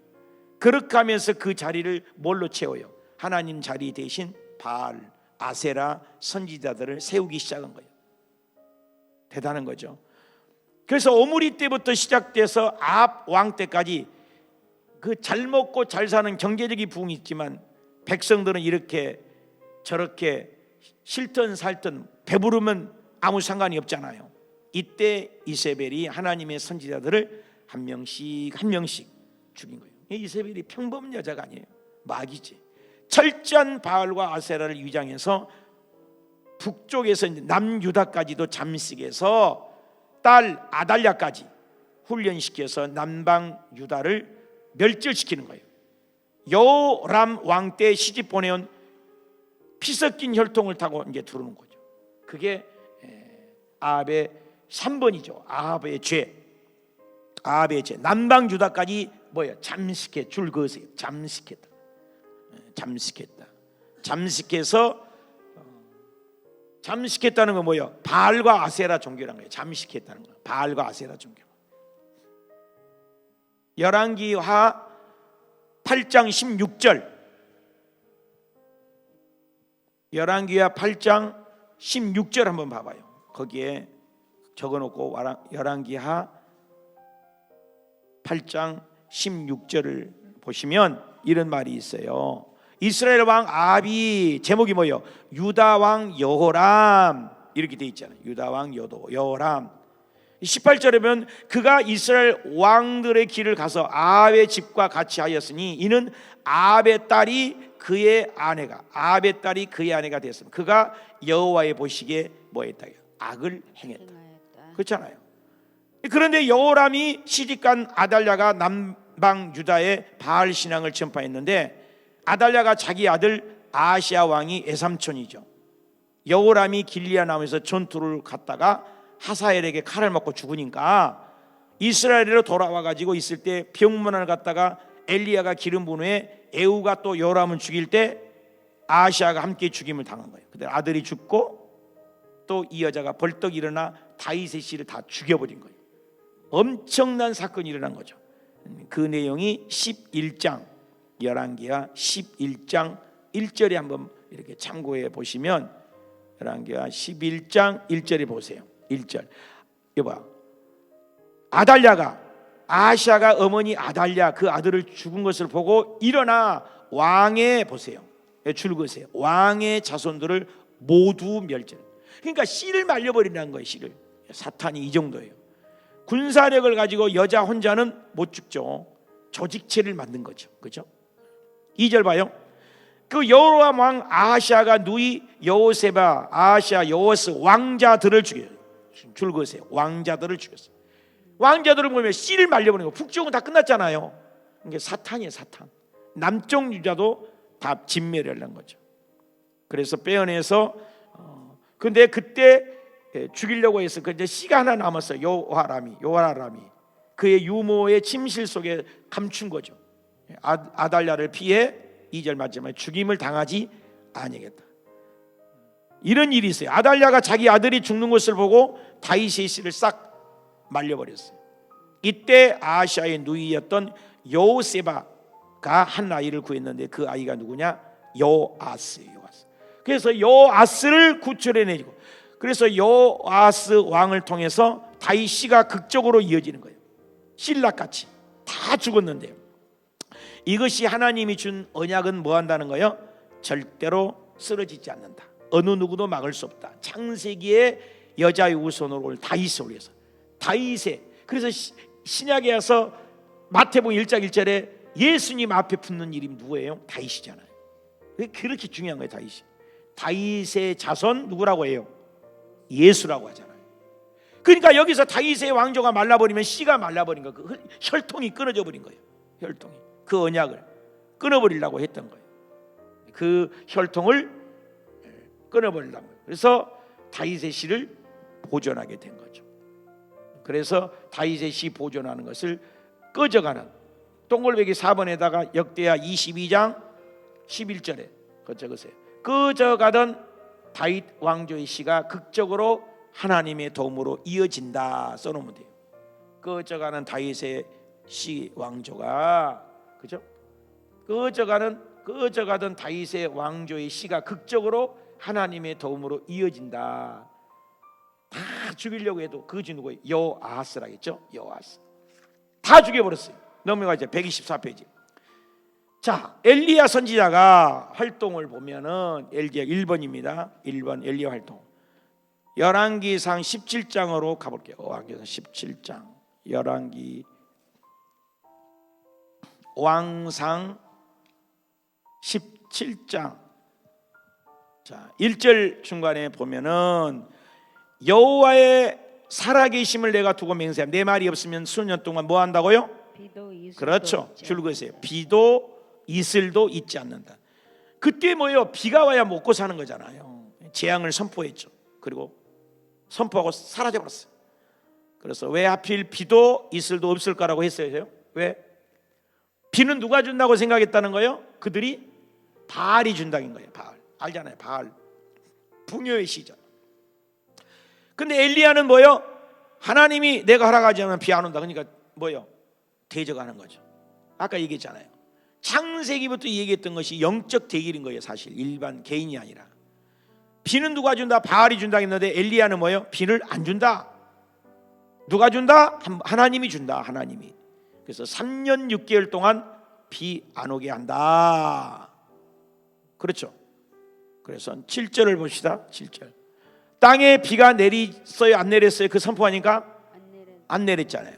A: 그렇게 하면서 그 자리를 뭘로 채워요? 하나님 자리 대신 바알, 아세라 선지자들을 세우기 시작한 거예요. 대단한 거죠. 그래서 오므리 때부터 시작돼서 아합 왕 때까지 그 잘 먹고 잘 사는 경제적인 부흥이 있지만 백성들은 이렇게 저렇게 싫든 살든 배부르면 아무 상관이 없잖아요. 이때 이세벨이 하나님의 선지자들을 한 명씩 죽인 거예요. 이세벨이 평범한 여자가 아니에요. 마귀지. 철저한 바알과 아세라를 위장해서 북쪽에서 남유다까지도 잠식해서 딸 아달랴까지 훈련시켜서 남방 유다를 멸절시키는 거예요. 여호람 왕 때 시집 보내온 피 섞인 혈통을 타고 이제 들어오는 거죠. 그게 아합의 3번이죠. 아합의 죄. 남방 유다까지 뭐예요? 잠식해, 줄 그으세요. 잠식해서 잠식했다는 건 뭐예요? 바알과 아세라 종교라는 거예요. 잠식했다는 거예요. 바알과 아세라 종교. 열왕기하 8장 16절. 열왕기하 8장 16절 한번 봐봐요. 거기에 적어놓고 열왕기하 8장 16절을 보시면 이런 말이 있어요. 이스라엘 왕 아합이 제목이 뭐예요? 유다 왕 여호람, 이렇게 돼 있잖아요. 유다 왕 여호람. 18절에 보면 그가 이스라엘 왕들의 길을 가서 아합의 집과 같이 하였으니 이는 아합의 딸이 그의 아내가 되었습니다. 그가 여호와의 보시기에 뭐했다? 악을 행했다. 그렇잖아요. 그런데 여호람이 시집간 아달랴가 남방 유다의 바알 신앙을 전파했는데 아달랴가 자기 아들 아하시야 왕이 애삼촌이죠. 여호람이 길리아 나무에서 전투를 갔다가 하사엘에게 칼을 맞고 죽으니까 이스라엘로 돌아와 가지고 있을 때 병문안을 갔다가 엘리야가 기름 부은 후에 에후가 또 여호람을 죽일 때 아하시야가 함께 죽임을 당한 거예요. 근데 아들이 죽고 또 이 여자가 벌떡 일어나 다윗의 씨를 다 죽여버린 거예요. 엄청난 사건이 일어난 거죠. 그 내용이 11장, 열왕기하 11장 1절에 한번 이렇게 참고해 보시면 열왕기하 11장 1절에 보세요. 1절. 여봐, 아달랴가, 아시아가 어머니 아달랴 그 아들을 죽은 것을 보고 일어나 왕의, 보세요, 줄거세요, 왕의 자손들을 모두 멸절. 그러니까 씨를 말려버리라는 거예요. 씨를. 사탄이 이 정도예요. 군사력을 가지고 여자 혼자는 못 죽죠. 조직체를 만든 거죠. 그죠? 2절 봐요. 그 여로암 왕 아하시아가 누이 여호세바, 아하시아, 여호스 왕자들을 죽여요. 줄거세요. 왕자들을 죽였어요. 왕자들을 보면 씨를 말려버리는 거. 북쪽은 다 끝났잖아요. 이게 사탄이에요. 사탄. 남쪽 유다도 다 진멸하려는 거죠. 그래서 빼어내서 근데 그때 죽이려고 해서 근데 씨가 하나 남았어요. 요하람이 그의 유모의 침실 속에 감춘 거죠. 아달랴를 피해 2절 마지막에 죽임을 당하지 아니겠다. 이런 일이 있어요. 아달랴가 자기 아들이 죽는 것을 보고 다윗의 씨를 싹 말려버렸어요. 이때 아하시아의 누이였던 여호세바가 한 아이를 구했는데 그 아이가 누구냐? 요아스예요. 그래서 요아스를 구출해내고, 그래서 요아스 왕을 통해서 다윗 씨가 극적으로 이어지는 거예요. 신락같이 다 죽었는데요. 이것이 하나님이 준 언약은 뭐 한다는 거예요? 절대로 쓰러지지 않는다. 어느 누구도 막을 수 없다. 창세기의 여자의 우선으로 올 다윗을 위해서. 다윗의, 그래서 신약에 와서 마태복음 1장 1절에 예수님 앞에 붙는 이름이 누구예요? 다윗이잖아요. 그렇게 중요한 거예요. 다윗의 자손 누구라고 해요? 예수라고 하잖아요. 그러니까 여기서 다윗의 왕조가 말라버리면 씨가 말라버린 거예요. 그 혈통이 끊어져 버린 거예요. 혈통이 그 언약을 끊어버리려고 했던 거예요. 그 혈통을 끊어버리려고. 그래서 다윗의 씨를 보존하게 된 거죠. 그래서 다윗의 씨 보존하는 것을 꺼져가는, 동글배기 4번에다가 역대하 22장 11절에 적으세요. 꺼져가던 다윗 왕조의 씨가 극적으로 하나님의 도움으로 이어진다 써놓으면 돼요. 꺼져가는 다윗의 씨 왕조가, 그죠? 꺼져가던 다윗의 왕조의 씨가 극적으로 하나님의 도움으로 이어진다. 다 죽이려고 해도 그것이 누구예요? 요아스라겠죠? 요아스 다 죽여버렸어요. 넘어가죠. 124페이지. 자, 엘리야 선지자가 활동을 보면은 엘리야 1번입니다. 1번 엘리야 활동. 열왕기상 17장으로 가볼게요. 열왕기상 17장. 열왕기 왕상 17장. 자, 1절 중간에 보면은 여호와의 살아계심을 내가 두고 맹세함. 내 말이 없으면 수년 동안 뭐 한다고요?
B: 비도 이슬도
A: 그렇죠.
B: 있지
A: 줄거세요. 비도 이슬도 있지 않는다. 그때 뭐예요? 비가 와야 먹고 사는 거잖아요. 재앙을 선포했죠. 그리고 선포하고 사라져버렸어요. 그래서 왜 하필 비도 이슬도 없을까라고 했어요? 왜? 비는 누가 준다고 생각했다는 거예요? 그들이 바알이 준다는 거예요. 바알. 알잖아요. 바알. 풍요의 시절. 근데 엘리야는 뭐예요? 하나님이 내가 허락하지 않으면 비 안 온다. 그러니까 뭐예요? 대적하는 거죠. 아까 얘기했잖아요. 창세기부터 얘기했던 것이 영적 대결인 거예요. 사실 일반 개인이 아니라. 비는 누가 준다? 바알이 준다 했는데 엘리야는 뭐예요? 비를 안 준다. 누가 준다? 하나님이 준다. 하나님이. 그래서 3년 6개월 동안 비 안 오게 한다. 그렇죠. 그래서 7절을 봅시다. 7절. 땅에 비가 내렸어요? 안 내렸어요? 그 선포하니까 안 내렸잖아요.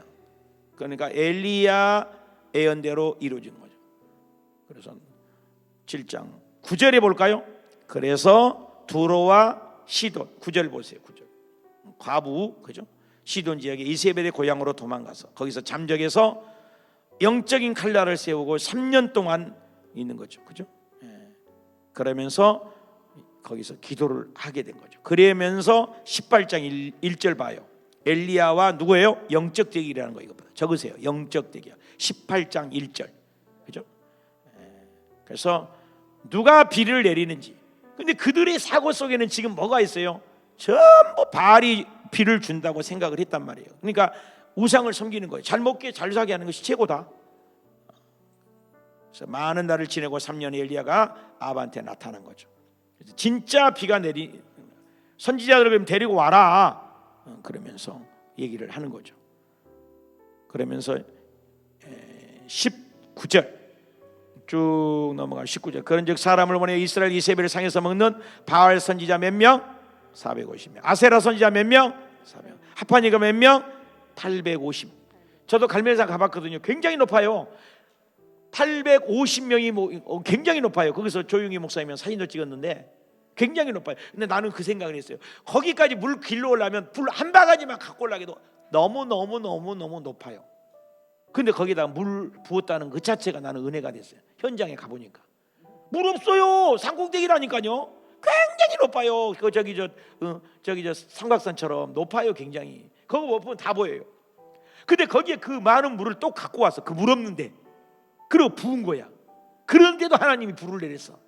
A: 그러니까 엘리야 예언대로 이루어진 거죠. 그래서 7장 9절에 볼까요? 그래서 두로와 시돈, 9절 보세요. 9절. 과부, 그죠? 시돈 지역에 이세벨의 고향으로 도망가서 거기서 잠적해서 영적인 칼날을 세우고 3년 동안 있는 거죠. 그죠? 그러면서 거기서 기도를 하게 된 거죠. 그러면서 18장 1절 봐요. 엘리야와 누구예요? 영적 대결이라는 거. 이거 적으세요. 영적 대결. 18장 1절. 그죠? 그래서 누가 비를 내리는지. 근데 그들의 사고 속에는 지금 뭐가 있어요? 전부 바알이 비를 준다고 생각을 했단 말이에요. 그러니까 우상을 섬기는 거예요. 잘 먹게 잘 사게 하는 것이 최고다. 그래서 많은 날을 지내고 3년의 엘리야가 아합한테 나타난 거죠. 그래서 진짜 비가 내리 선지자들을 데리고 와라. 그러면서 얘기를 하는 거죠. 그러면서 19절 쭉 넘어가 19절. 그런즉 사람을 보내 이스라엘 이세벨을 상에서 먹는 바알 선지자 몇 명? 450명. 아세라 선지자 몇 명? 400명. 하파니가 몇 명? 850. 저도 갈멜산 가봤거든요. 굉장히 높아요. 850명이 굉장히 높아요. 거기서 조용히 목사님이랑 사진도 찍었는데 굉장히 높아요. 근데 나는 그 생각을 했어요. 거기까지 물 길러 오려면 불 한 바가지만 갖고 올라가도 너무 높아요. 근데 거기다가 물 부었다는 그 자체가 나는 은혜가 됐어요. 현장에 가보니까 물 없어요. 산꼭대기라니까요. 굉장히 높아요. 그 저기 저 삼각산처럼 높아요. 굉장히. 그거 못 보면 다 보여요. 근데 거기에 그 많은 물을 또 갖고 와서 그 물 없는데 그리고 부은 거야. 그런데도 하나님이 불을 내렸어.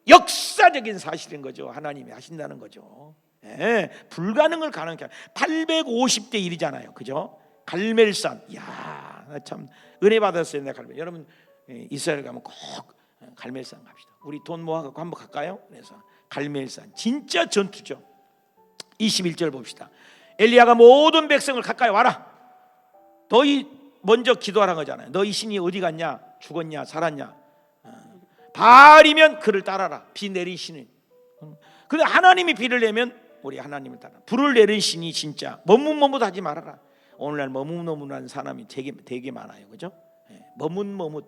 A: 역사적인 사실인 거죠. 하나님이 하신다는 거죠. 불가능을 가능케 850대 1이잖아요. 그죠? 갈멜산. 이야, 참 은혜 받았어요. 내가 갈멜. 여러분 이스라엘 가면 꼭 갈멜산 갑시다. 우리 돈 모아갖고 한번 갈까요? 그래서 갈멜산 진짜 전투죠. 21절 봅시다. 엘리야가 모든 백성을 가까이 와라. 너희 먼저 기도하라는 거잖아요. 너희 신이 어디 갔냐? 죽었냐? 살았냐? 바알이면 그를 따라라. 비 내린 신은. 근데 하나님이 비를 내면 우리 하나님을 따라. 불을 내린 신이 진짜 머뭇머뭇하지 말아라. 오늘날 머뭇머뭇한 사람이 되게 많아요. 그죠? 머뭇머뭇.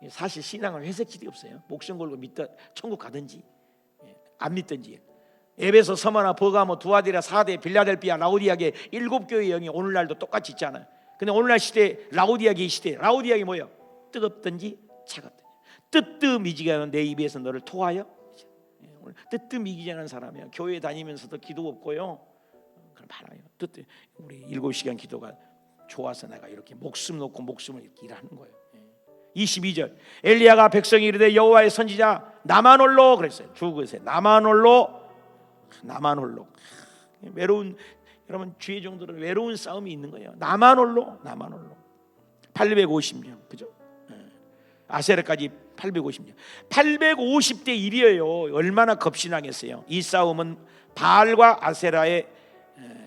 A: 사실 신앙은 회색지대 없어요. 목숨 걸고 믿다 천국 가든지 안 믿든지. 에베소, 서머나, 버가모, 두아디라, 사대, 빌라델피아, 라우디아게 7교회의 영이 오늘날도 똑같이 있잖아요. 근데 오늘날 시대 라우디아게 시대. 라우디아게 뭐예요? 뜨겁든지 차갑든지. 뜨뜻미지게 하는 내 입에서 너를 토하여. 뜨뜻미지게 하는 사람이야. 교회 다니면서도 기도 없고요. 그럼 많아요. 우리 7시간 기도가 좋아서 내가 이렇게 목숨 놓고 목숨을 이렇게 일하는 거예요. 22절 엘리야가 백성이 이르되 여호와의 선지자 나만 홀로 그랬어요. 죽으세요. 나만 홀로 외로운 여러분 주의 종들은 외로운 싸움이 있는 거예요. 나만 홀로 850명 그죠? 아세라까지 850명 850대 1이에요. 얼마나 겁신하겠어요. 이 싸움은 바알과 아세라의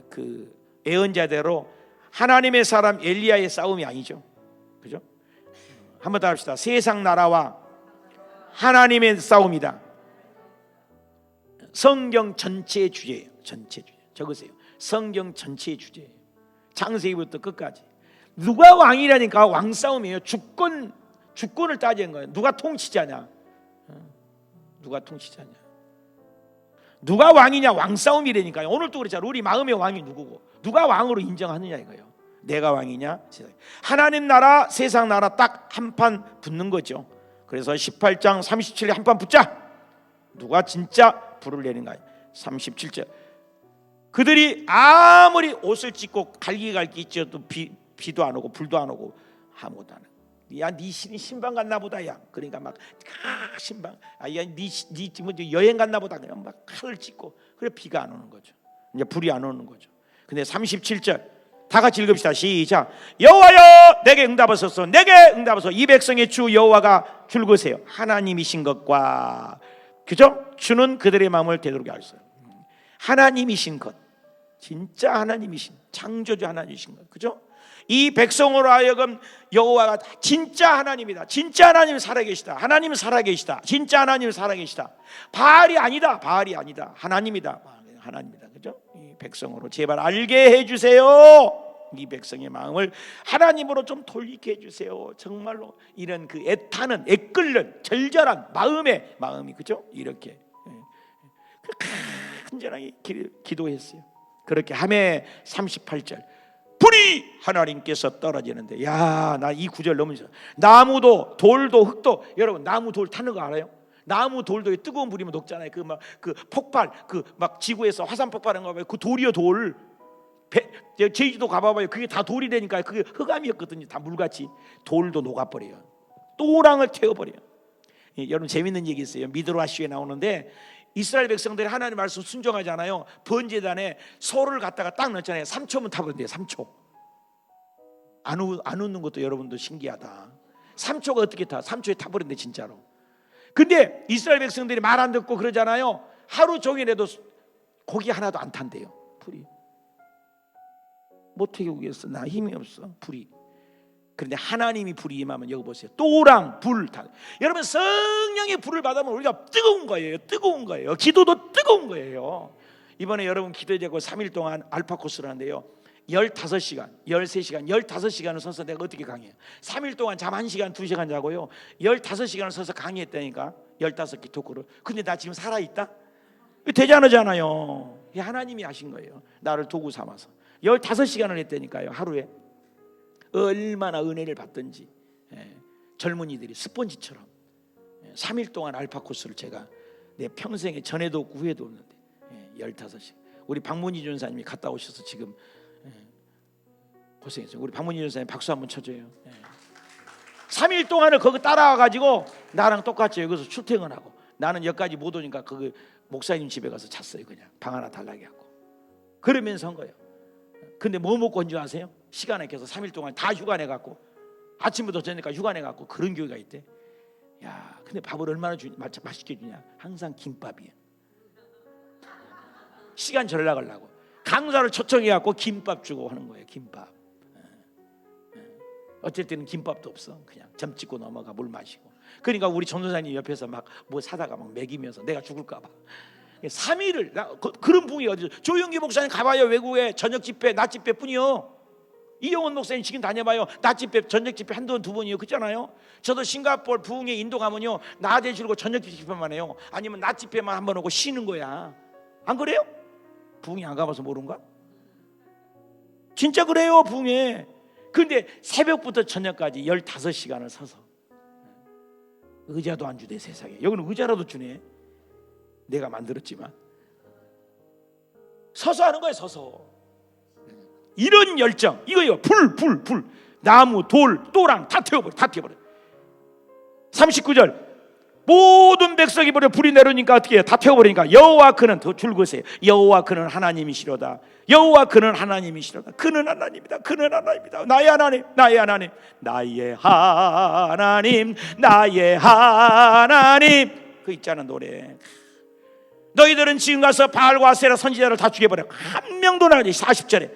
A: 그 예언자대로 하나님의 사람 엘리야의 싸움이 아니죠. 그죠? 한번 더 합시다. 세상 나라와 하나님의 싸움이다. 성경 전체의 주제예요. 전체 주제. 적으세요. 성경 전체의 주제예요. 창세기부터 끝까지. 누가 왕이라니까 왕 싸움이에요. 주권을 따지는 거예요. 누가 통치자냐? 누가 통치자냐? 누가 왕이냐? 왕 싸움이라니까요. 오늘도 그렇잖아요. 우리 마음의 왕이 누구고 누가 왕으로 인정하느냐 이거예요. 내가 왕이냐? 하나님 나라, 세상 나라 딱 한 판 붙는 거죠. 그래서 18장 37에 한 판 붙자. 누가 진짜 불을 내린가? 37절. 그들이 아무리 옷을 찢고 갈기갈기 찢어도 비도 안 오고 불도 안 오고 아무것도 안 하고. 야, 네 신이 신방 갔나 보다. 야, 그러니까 막 신방. 야, 네 여행 갔나 보다. 그냥 막 칼을 찢고. 그래 비가 안 오는 거죠. 이제 불이 안 오는 거죠. 근데 37절 다 같이 읽읍시다. 시작. 여호와여 내게 응답하소서. 내게 응답하소서. 이 백성의 주 여호와가 줄거세요. 하나님이신 것과 그죠? 주는 그들의 마음을 되도록게 하소서. 하나님이신 것, 진짜 하나님이신 창조주 하나님이신 것, 그죠? 이 백성으로 하여금 여호와가 진짜 하나님이다. 진짜 하나님 살아계시다. 하나님 살아계시다. 진짜 하나님 살아계시다. 바알이 아니다. 바알이 아니다. 하나님이다. 하나님이다. 그죠? 이 백성으로 제발 알게 해주세요. 이 백성의 마음을 하나님으로 좀 돌리게 해주세요. 정말로 이런 그 애타는 애끓는 절절한 마음이 그죠? 이렇게 간절하게 기도했어요. 그렇게 하매 38절 불이 하나님께서 떨어지는데 야, 나 이 구절 너무 좋아. 나무도 돌도 흙도 여러분 나무 돌 타는 거 알아요? 나무 돌도 뜨거운 불이면 녹잖아요. 그 폭발 막 지구에서 화산 폭발한 거 봐요. 그 돌이요 돌. 제주도 가봐봐요. 그게 다 돌이라니까요. 그게 흑암이었거든요. 다 물같이. 돌도 녹아버려요. 또랑을 태워버려요. 여러분 재밌는 얘기 있어요. 미드라시에 나오는데 이스라엘 백성들이 하나님 말씀 순종하잖아요. 번제단에 소를 갖다가 딱 넣잖아요. 3초면 타버린대요. 3초. 안 웃는 것도 여러분도 신기하다. 3초가 어떻게 타? 3초에 타버린대 진짜로. 근데 이스라엘 백성들이 말 안 듣고 그러잖아요. 하루 종일 해도 고기 하나도 안 탄대요. 불이. 못 해오겠어. 나 힘이 없어. 불이. 그런데 하나님이 불이 임하면 여기 보세요. 또랑 불 다. 여러분 성령의 불을 받으면 우리가 뜨거운 거예요. 뜨거운 거예요. 기도도 뜨거운 거예요. 이번에 여러분 기도되고 3일 동안 알파 코스를 하는데요. 15시간, 13시간, 15시간을 서서 내가 어떻게 강의해요? 3일 동안 잠 1시간, 2시간 자고요. 15시간을 서서 강의했다니까. 15개 토크를. 근데 나 지금 살아있다? 되잖아요. 하나님이 하신 거예요. 나를 도구 삼아서 15시간을 했다니까요. 하루에. 얼마나 은혜를 받든지. 젊은이들이 스펀지처럼 3일 동안 알파 코스를 제가 내 평생에 전에도 없고 후에도 없는데 15시간. 우리 박문희 전사님이 갔다 오셔서 지금 고생했어요. 우리 박문희 전사님 박수 한번 쳐줘요. 3일 동안을 거기 따라와가지고 나랑 똑같이 여기서 출퇴근하고, 나는 여기까지 못 오니까 그 목사님 집에 가서 잤어요. 그냥 방 하나 달라게 하고. 그러면서 한 거예요. 근데 뭐 먹고 온 줄 아세요? 시간에 껴서 3일 동안 다 휴가 내갖고 아침부터 저녁까지 휴가 내갖고 그런 교회가 있대. 야, 근데 밥을 얼마나 맛있게 주냐? 항상 김밥이에요. 시간 절락하려고 강사를 초청해갖고 김밥 주고 하는 거예요. 김밥. 어쩔 때는 김밥도 없어. 그냥 점 찍고 넘어가 물 마시고. 그러니까 우리 전도사님 옆에서 막 뭐 사다가 막 먹이면서 내가 죽을까 봐. 3일을 그런 분이 어디. 조영기 목사님 가봐요. 외국에 저녁 집회, 낮 집회 뿐이요. 이영원 목사님 지금 다녀봐요. 낮 집회, 저녁 집회 한두 번, 두 번이요. 그렇잖아요. 저도 싱가포르 부흥회 인도 가면요, 낮에 줄고 저녁 집회만 해요. 아니면 낮 집회만 한번 오고 쉬는 거야. 안 그래요? 부흥회 안 가봐서 모른가? 진짜 그래요. 부흥회. 근데 새벽부터 저녁까지 15시간을 서서 의자도 안 주대 세상에. 여기는 의자라도 주네. 내가 만들었지만 서서 하는 거예요. 서서. 이런 열정 이거요. 불 나무 돌 또랑 다 태워버려. 39절 모든 백성이 버려 불이 내려오니까 어떻게 해요? 다 태워버리니까 여호와 그는, 더 줄거세요. 여호와 그는 하나님이시로다. 여호와 그는 하나님이시로다. 그는 하나님이다. 그는 하나님이다. 나의 하나님, 나의 하나님, 나의 하나님, 나의 하나님. 그 있잖아 노래. 너희들은 지금 가서 바알과 아세라 선지자를 다 죽여버려. 한 명도 나가지. 40절에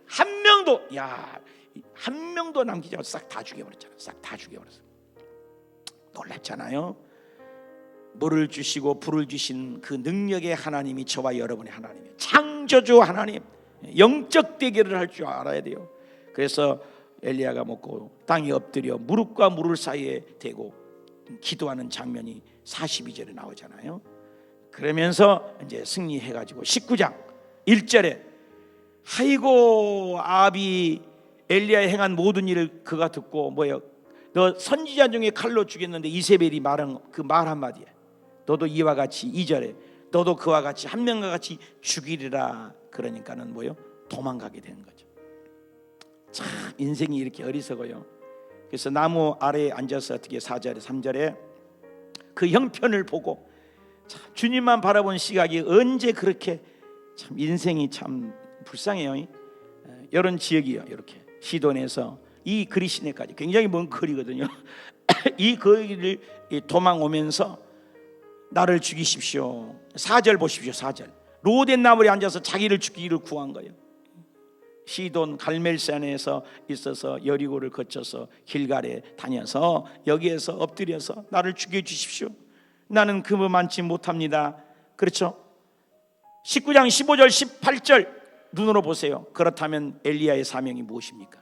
A: 한 명도, 한 명도 남기지 않고 싹 다 죽여버렸잖아. 싹 다 죽여버렸어. 놀랍잖아요. 물을 주시고 불을 주신 그 능력의 하나님이 저와 여러분의 하나님이에요. 창조주 하나님. 영적 대결을 할 줄 알아야 돼요. 그래서 엘리야가 먹고 땅에 엎드려 무릎과 무릎 사이에 대고 기도하는 장면이 42절에 나오잖아요. 그러면서 이제 승리해가지고 19장 1절에 아이고 아합이 엘리야의 행한 모든 일을 그가 듣고 뭐예요? 너 선지자 중에 칼로 죽였는데 이세벨이 말한 그 말 한마디에 너도 이와 같이 2절에 너도 그와 같이 한 명과 같이 죽이리라. 그러니까는 뭐예요? 도망가게 되는 거죠. 참 인생이 이렇게 어리석어요. 그래서 나무 아래에 앉아서 어떻게 4절에 3절에 그 형편을 보고 참 주님만 바라본 시각이 언제 그렇게 참 인생이 참 불쌍해요. 이런 지역이요. 이렇게 시돈에서 이 그리시네까지 굉장히 먼 거리거든요. 이 거리를 도망 오면서 나를 죽이십시오. 4절 보십시오. 4절 로덴 나무에 앉아서 자기를 죽이기를 구한 거예요. 시돈 갈멜산에서 있어서 여리고를 거쳐서 길갈에 다녀서 여기에서 엎드려서 나를 죽여주십시오. 나는 그거 많지 못합니다. 그렇죠? 19장 15절 18절 눈으로 보세요. 그렇다면 엘리야의 사명이 무엇입니까?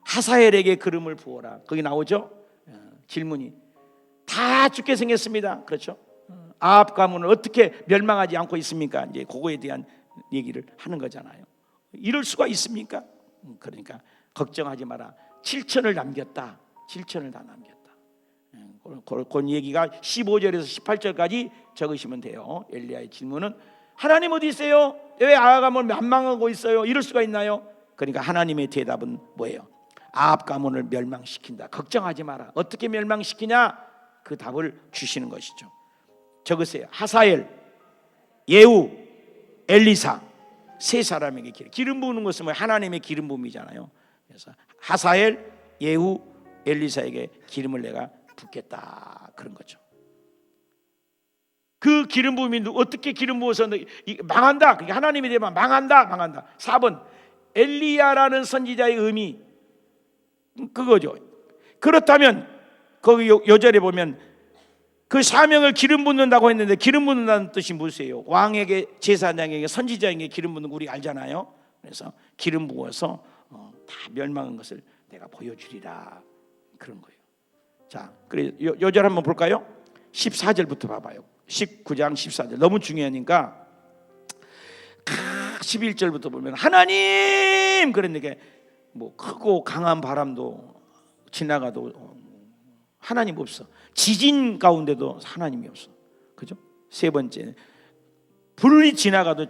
A: 하사엘에게 기름을 부어라. 거기 나오죠? 질문이 다 죽게 생겼습니다. 그렇죠? 아합 가문을 어떻게 멸망하지 않고 있습니까? 이제 그거에 대한 얘기를 하는 거잖아요. 이럴 수가 있습니까? 그러니까 걱정하지 마라. 7천을 남겼다. 7천을 다 남겼다. 그런 얘기가 15절에서 18절까지 적으시면 돼요. 엘리야의 질문은 하나님 어디 있어요? 왜 아합 가문을 멸망하고 있어요? 이럴 수가 있나요? 그러니까 하나님의 대답은 뭐예요? 아합 가문을 멸망시킨다. 걱정하지 마라. 어떻게 멸망시키냐? 그 답을 주시는 것이죠. 적으세요. 하사엘, 예후, 엘리사 세 사람에게 기름 부는 것은 뭐 하나님의 기름 부음이잖아요. 그래서 하사엘, 예후, 엘리사에게 기름을 내가 붓겠다 그런 거죠. 그 기름 부음이 어떻게 기름 부어서 망한다. 그게 하나님이 되면 망한다. 4번 엘리야라는 선지자의 의미 그거죠. 그렇다면 거기 요절에 보면 그 사명을 기름 붓는다고 했는데 기름 붓는다는 뜻이 무엇이에요? 왕에게, 제사장에게, 선지자에게 기름 붓는 거 우리 알잖아요. 그래서 기름 부어서 다 멸망한 것을 내가 보여주리라, 그런 거예요. 자, 그래 요절 한번 볼까요? 14절부터 봐봐요. 19장 14절 너무 중요하니까 11절부터 보면 하나님 그랬는데 뭐 크고 강한 바람도 지나가도 하나님 없어. 지진 가운데도 하나님이 없어. 그죠? 세 번째 불이 지나가도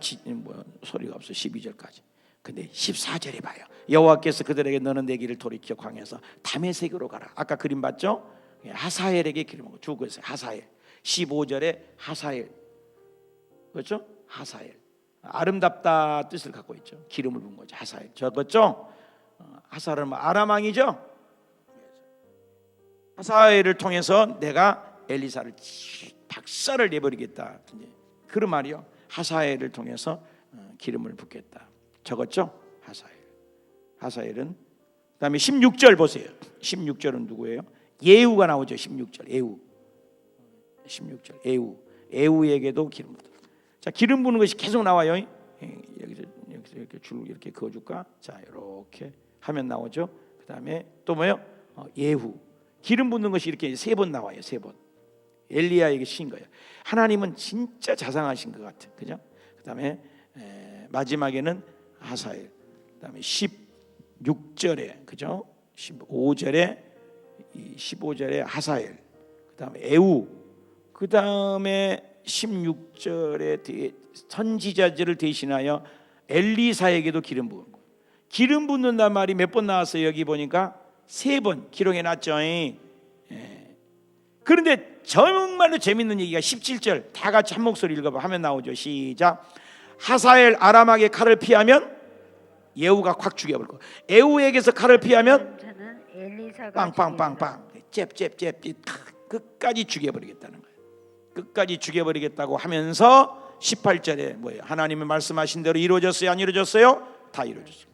A: 소리가 없어. 12절까지. 근데 14절에 봐요. 여호와께서 그들에게 너는 내 길을 돌이켜 광야에서 다메섹으로 가라. 아까 그림 봤죠? 하사엘에게 기름을 주고서 하사엘. 15절에 하사엘. 그렇죠? 하사엘. 아름답다 뜻을 갖고 있죠. 기름을 부은 거죠. 하사엘. 적었죠? 하사엘은 아람 왕이죠. 하사엘을 통해서 내가 엘리사를 박살을 내버리겠다. 그런 말이요. 하사엘을 통해서 기름을 붓겠다. 적었죠? 하사엘. 하사엘은 그다음에 16절 보세요. 16절은 누구예요? 예후가 나오죠. 16절 예후. 16절 예후. 예후에게도 기름 붓다. 자, 기름 부는 것이 계속 나와요. 여기서 이렇게 줄 이렇게 그어줄까? 자, 이렇게 하면 나오죠. 그다음에 또 뭐요? 예후. 기름 붓는 것이 이렇게 3번 나와요. 3번. 엘리야에게 신 거예요. 하나님은 진짜 자상하신 것 같아. 그죠? 그다음에 마지막에는 하사엘. 그다음에 16절에 그죠? 15절에 하사엘. 그다음에 에우. 그다음에 16절에 선지자들을 대신하여 엘리사에게도 기름 부은 거예요. 기름 붓는단 말이 몇 번 나왔어요? 여기 보니까 3번 기록해 놨죠. 그런데 정말로 재밌는 얘기가 17절 다 같이 한 목소리 읽어봐. 하면 나오죠. 시작. 하사엘 아람에게 칼을 피하면 예후가 콱 죽여버릴 거예요. 예후에게서 칼을 피하면 빵빵빵빵 잽잽잽 끝까지 죽여버리겠다는 거예요. 끝까지 죽여버리겠다고 하면서 18절에 뭐예요? 하나님이 말씀하신 대로 이루어졌어요? 안 이루어졌어요? 다 이루어졌어요.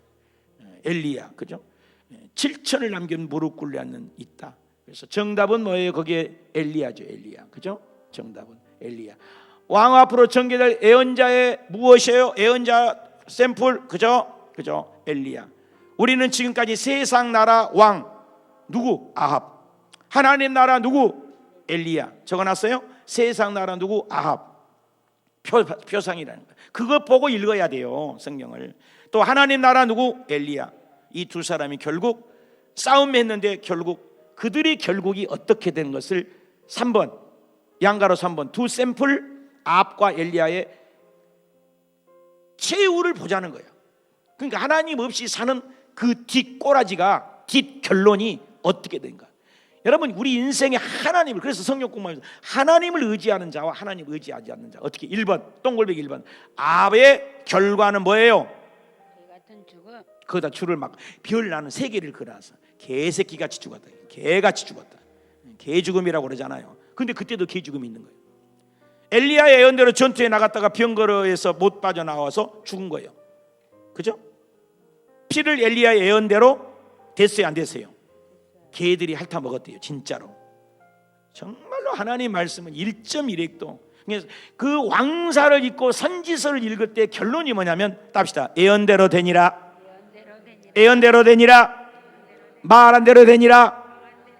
A: 엘리야, 그죠? 7천을 남긴 무릎 꿇려 앉는 있다. 그래서 정답은 뭐예요? 거기에 엘리야죠. 엘리야, 그죠? 정답은 엘리야. 왕 앞으로 전개될 예언자의 무엇이에요? 예언자 샘플, 그죠? 그죠? 엘리야. 우리는 지금까지 세상 나라 왕 누구? 아합. 하나님 나라 누구? 엘리야. 적어놨어요? 세상 나라 누구? 아합. 표상이라는 거예요. 그거 보고 읽어야 돼요, 성경을. 또 하나님 나라 누구? 엘리야. 이 두 사람이 결국 싸움했는데 결국 그들의 결국이 어떻게 된 것을 3번 양가로 3번 두 샘플 아합과 엘리야의 최후를 보자는 거예요. 그러니까 하나님 없이 사는 그 뒷꼬라지가 뒷결론이 어떻게 된가. 여러분, 우리 인생에 하나님을, 그래서 성경 공부하면서 하나님을 의지하는 자와 하나님을 의지하지 않는 자 어떻게 1번 동글베기 1번 아합의 결과는 뭐예요?
B: 같은 죽음.
A: 거기다 줄을 막 별 나는 3개를 그려서 개새끼같이 죽었다. 개같이 죽었다. 개 죽음이라고 그러잖아요. 근데 그때도 개 죽음이 있는 거예요. 엘리야의 예언대로 전투에 나갔다가 병거로에서 못 빠져나와서 죽은 거예요. 그죠? 피를 엘리야의 예언대로 됐어요, 안 됐어요? 개들이 핥아 먹었대요. 진짜로. 정말로 하나님 말씀은 1.1핵도. 그래서 그 왕사를 읽고 선지서를 읽을 때 결론이 뭐냐면 답시다. 예언대로 되니라. 예언대로 되니라. 말한 대로 되니라.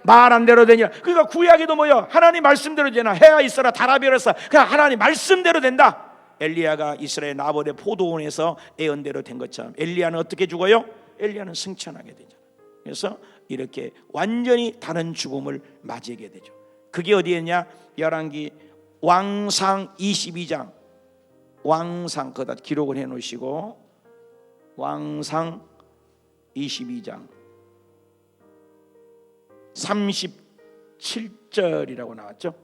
A: 말한 대로 되니라. 그러니까 구약에도 뭐요? 하나님 말씀대로 되나. 해야 있어라 달아 별었어. 그냥 하나님 말씀대로 된다. 엘리야가 이스라엘 나봇의 포도원에서 예언대로 된 것처럼 엘리야는 어떻게 죽어요? 엘리야는 승천하게 되죠. 그래서 이렇게 완전히 다른 죽음을 맞이하게 되죠. 그게 어디였냐? 열왕기 왕상 22장. 왕상 거기다 기록을 해 놓으시고 왕상 22장 37절이라고 나왔죠.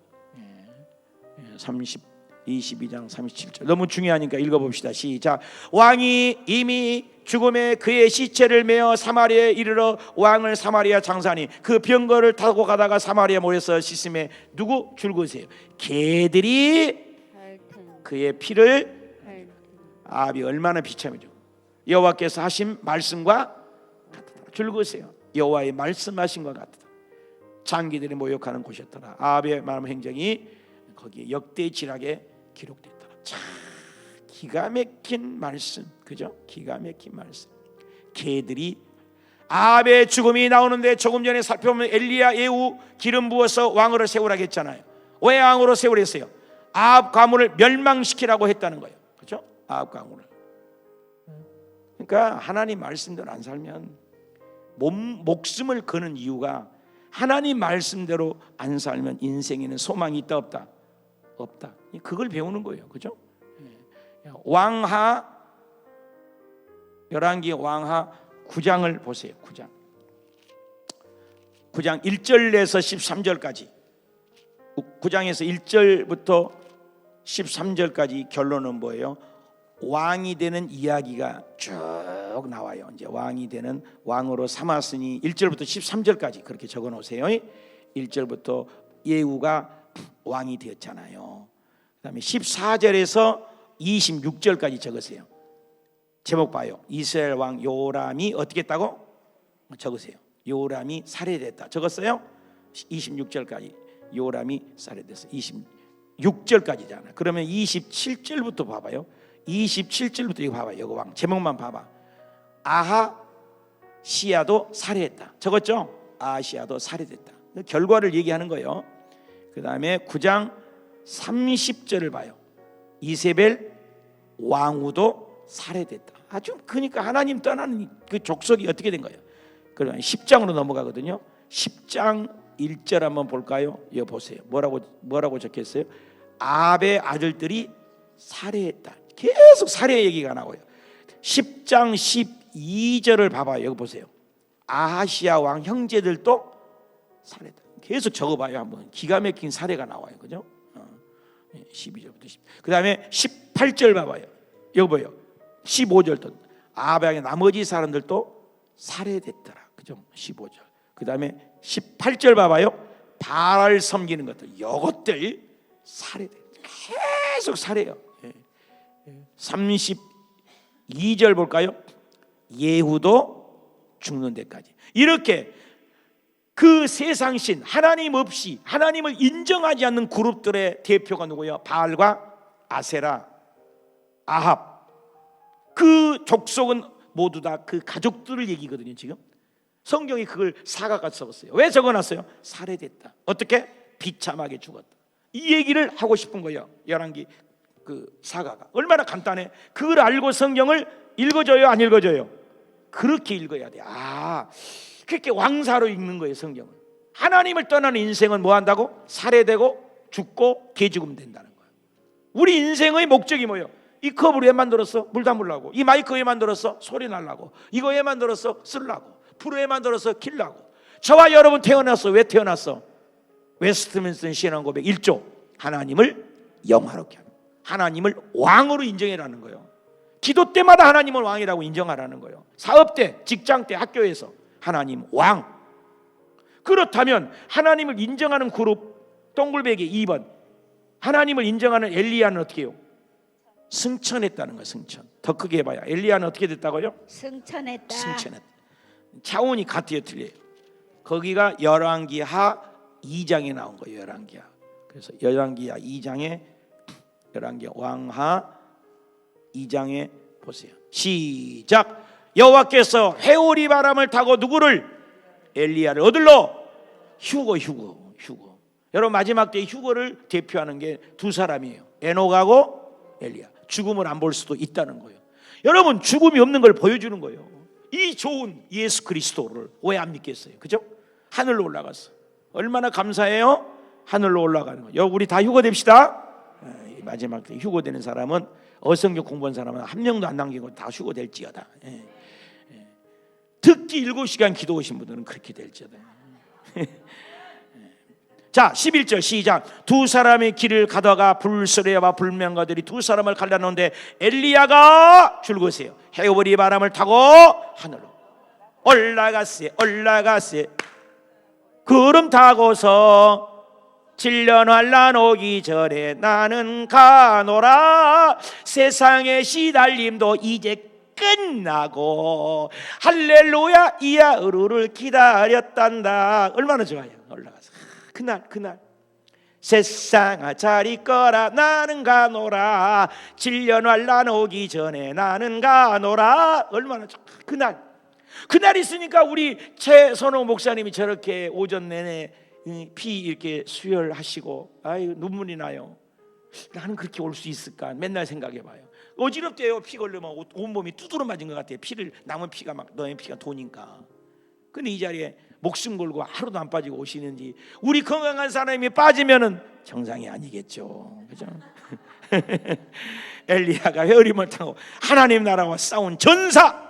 A: 22장 37절 너무 중요하니까 읽어봅시다. 시작. 왕이 이미 죽음에 그의 시체를 메어 사마리아에 이르러 왕을 사마리아 장사하니 그 병거를 타고 가다가 사마리아 모여서 씻음에 누구? 줄거세요. 개들이 그의 피를 아합이 얼마나 비참해져. 여호와께서 하신 말씀과 같으라. 줄거세요. 여호와의 말씀하신 것 같으라. 장기들이 모욕하는 곳이었더라. 아합의 마음 행정이 거기에 역대지락에 기록됐더라. 참 기가 막힌 말씀, 그죠? 기가 막힌 말씀. 개들이 아합의 죽음이 나오는데 조금 전에 살펴보면 엘리야 예후 기름 부어서 왕으로 세우라고 했잖아요. 왜 왕으로 세우랬어요? 아합 가문을 멸망시키라고 했다는 거예요. 그렇죠? 아합 가문을. 그러니까 하나님 말씀대로 안 살면 목숨을 거는 이유가 하나님 말씀대로 안 살면 인생에는 소망이 있다 없다? 없다. 그걸 배우는 거예요. 그렇죠? 왕하 열왕기 왕하 9장을 보세요. 9장 1절에서 13절까지 9장에서 1절부터 13절까지 결론은 뭐예요? 왕이 되는 이야기가 쭉 나와요. 이제 왕이 되는 왕으로 삼았으니 1절부터 13절까지 그렇게 적어 놓으세요. 1절부터 예후가 왕이 되었잖아요. 그다음에 14절에서 26절까지 적으세요. 제목 봐요. 이스라엘 왕 요람이 어떻게 했다고? 적으세요. 요람이 살해됐다. 적었어요? 26절까지 요람이 살해됐어. 26절까지잖아. 그러면 27절부터 봐봐요. 27절부터 이거 봐봐요. 이거 왕 제목만 봐봐. 아하시야도 살해했다. 적었죠? 아하시야도 살해됐다. 결과를 얘기하는 거예요. 그 다음에 9장 30절을 봐요. 이세벨 왕후도 살해됐다. 아주 그러니까 하나님 떠나는 그 족속이 어떻게 된 거예요? 그러면 10장으로 넘어가거든요. 10장 1절 한번 볼까요? 이거 보세요. 뭐라고 적혔어요? 아합의 아들들이 살해했다. 계속 살해 얘기가 나와요. 10장 12절을 봐봐요. 여기 보세요. 아하시야 왕 형제들도 살해했다. 계속 적어봐요. 한번 기가 막힌 사례가 나와요. 그죠? 12절부터 10. 그 다음에 18절 봐봐요. 여기 보여요. 15절도 아합의 나머지 사람들도 살해됐더라. 그죠? 15절. 그 다음에 18절 봐봐요. 바알 섬기는 것들 이것들 살해돼. 계속 살해요. 32절 볼까요? 예후도 죽는 데까지. 이렇게 그 세상신 하나님 없이 하나님을 인정하지 않는 그룹들의 대표가 누구예요? 바알과 아세라, 아합. 그 족속은 모두 다 그 가족들을 얘기거든요. 지금 성경이 그걸 사가가 적었어요. 왜 적어놨어요? 살해됐다. 어떻게? 비참하게 죽었다. 이 얘기를 하고 싶은 거예요. 열왕기 그 사가가 얼마나 간단해. 그걸 알고 성경을 읽어줘요, 안 읽어줘요? 그렇게 읽어야 돼. 그렇게 왕사로 읽는 거예요. 성경을. 하나님을 떠나는 인생은 뭐 한다고? 살해되고 죽고 개죽음 된다는 거예요. 우리 인생의 목적이 뭐예요? 이 컵을 왜 만들었어? 물 담으려고. 이 마이크 왜 만들었어? 소리 날라고. 이거 왜 만들었어? 쓰려고. 불 왜 만들었어? 킬라고. 저와 여러분 태어났어. 왜 태어났어? 웨스트민스터 신앙고백 1조 하나님을 영화롭게 하는, 하나님을 왕으로 인정해라는 거예요. 기도 때마다 하나님을 왕이라고 인정하라는 거예요. 사업 때, 직장 때, 학교에서 하나님 왕. 그렇다면 하나님을 인정하는 그룹 동글베개 2번 하나님을 인정하는 엘리야는 어떻게 해요? 승천했다는 거예요. 승천. 더 크게 해봐요. 엘리야는 어떻게 됐다고요?
B: 승천했다.
A: 승천했다. 차원이 같아요, 틀려요? 거기가 열왕기하 2장에 나온 거예요. 열왕기하. 그래서 열왕기하 2장에 열왕기 왕하 2장에 보세요. 시작. 여호와께서 회오리 바람을 타고 누구를? 엘리야를 어디로? 휴거. 여러분 마지막 때 휴거를 대표하는 게 두 사람이에요. 에녹하고 엘리야. 죽음을 안 볼 수도 있다는 거예요. 여러분 죽음이 없는 걸 보여주는 거예요. 이 좋은 예수 그리스도를 왜 안 믿겠어요? 그죠? 하늘로 올라갔어. 얼마나 감사해요? 하늘로 올라가는 거예요. 우리 다 휴거 됩시다. 마지막 때 휴거 되는 사람은 어성경 공부한 사람은 한 명도 안 남기고 다 휴거 될지어다. 듣기 7시간 기도 오신 분들은 그렇게 될지어다. 자 11절 시작. 두 사람의 길을 가다가 불수레와 불명가들이 두 사람을 갈라놓는데 엘리야가 줄거세요. 해오리 바람을 타고 하늘로 올라갔어요. 구름 타고서 7년 환난 오기 전에 나는 가노라. 세상의 시달림도 이제 끝나고 할렐루야 이야으루를 기다렸단다. 얼마나 좋아요. 올라가서 그날 세상아 잘 있거라 나는 가노라 질려날 오기 전에 나는 가노라. 얼마나 좋아. 그날 있으니까 우리 최선호 목사님이 저렇게 오전 내내 피 이렇게 수혈하시고 아유 눈물이 나요. 나는 그렇게 올 수 있을까 맨날 생각해봐요. 어지럽대요. 피 걸리면 온몸이 두드러 맞은 것 같아요. 피를 남은 피가 막 너의 피가 도니까. 근데 이 자리에 목숨 걸고 하루도 안 빠지고 오시는지 우리 건강한 사람이 빠지면은 정상이 아니겠죠. 그죠? 엘리야가 회오림을 타고 하나님 나라와 싸운 전사,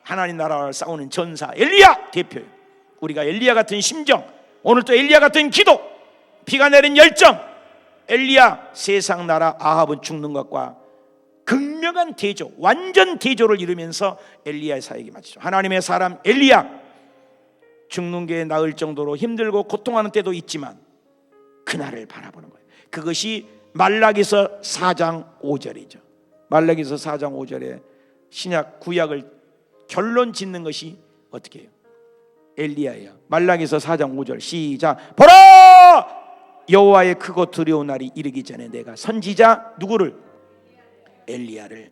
A: 하나님 나라와 싸우는 전사 엘리야 대표예요. 우리가 엘리야 같은 심정, 오늘 또 엘리야 같은 기도, 비가 내린 열정, 엘리야 세상 나라 아합은 죽는 것과 극명한 대조, 완전 대조를 이루면서 엘리야의 사역이 맞죠. 하나님의 사람 엘리야 죽는 게 나을 정도로 힘들고 고통하는 때도 있지만 그날을 바라보는 거예요. 그것이 말라기서 4장 5절이죠. 말라기서 4장 5절에 신약 구약을 결론 짓는 것이 어떻게 해요? 엘리야예요. 말라기서 4장 5절 시작. 보라 여호와의 크고 두려운 날이 이르기 전에 내가 선지자 누구를? 엘리야를.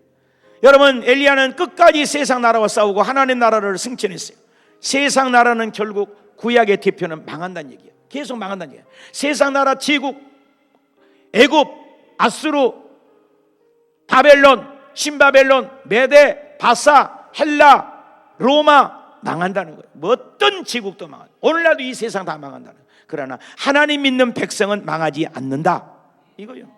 A: 여러분 엘리야는 끝까지 세상 나라와 싸우고 하나님 나라를 승천했어요. 세상 나라는 결국 구약의 대표는 망한다는 얘기예요. 계속 망한다는 얘기예요. 세상 나라 제국 애굽, 아수르, 바벨론, 신바벨론, 메데, 바사, 헬라, 로마 망한다는 거예요. 뭐 어떤 제국도 망한다. 오늘날도 이 세상 다 망한다는 거예요. 그러나 하나님 믿는 백성은 망하지 않는다 이거예요.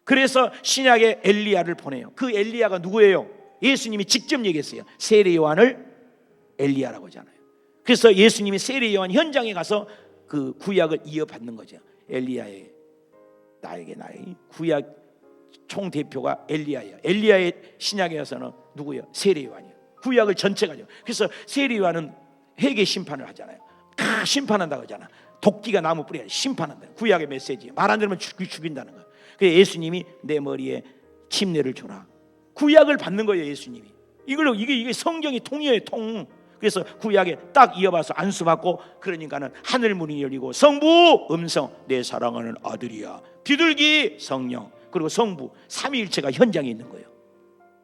A: 그래서 신약에 엘리야를 보내요. 그 엘리야가 누구예요? 예수님이 직접 얘기했어요. 세례 요한을 엘리야라고 하잖아요. 그래서 예수님이 세례 요한 현장에 가서 그 구약을 이어받는 거죠. 엘리야의 나의 구약 총 대표가 엘리야예요. 엘리야의 신약에 와서는 누구예요? 세례 요한이에요. 구약을 전체가요. 그래서 세례 요한은 회개 심판을 하잖아요. 다 심판한다고 하잖아. 도끼가 나무 뿌리에 심판한다. 구약의 메시지. 말 안 들으면 죽인다는 거예요. 그래서 예수님이 내 머리에 침례를 줘라. 구약을 받는 거예요. 예수님이. 이게 성경이 통이에요. 통. 그래서 구약에 딱 이어봐서 안수받고 그러니까는 하늘 문이 열리고 성부 음성 내 사랑하는 아들이야. 비둘기 성령 그리고 성부 삼위일체가 현장에 있는 거예요.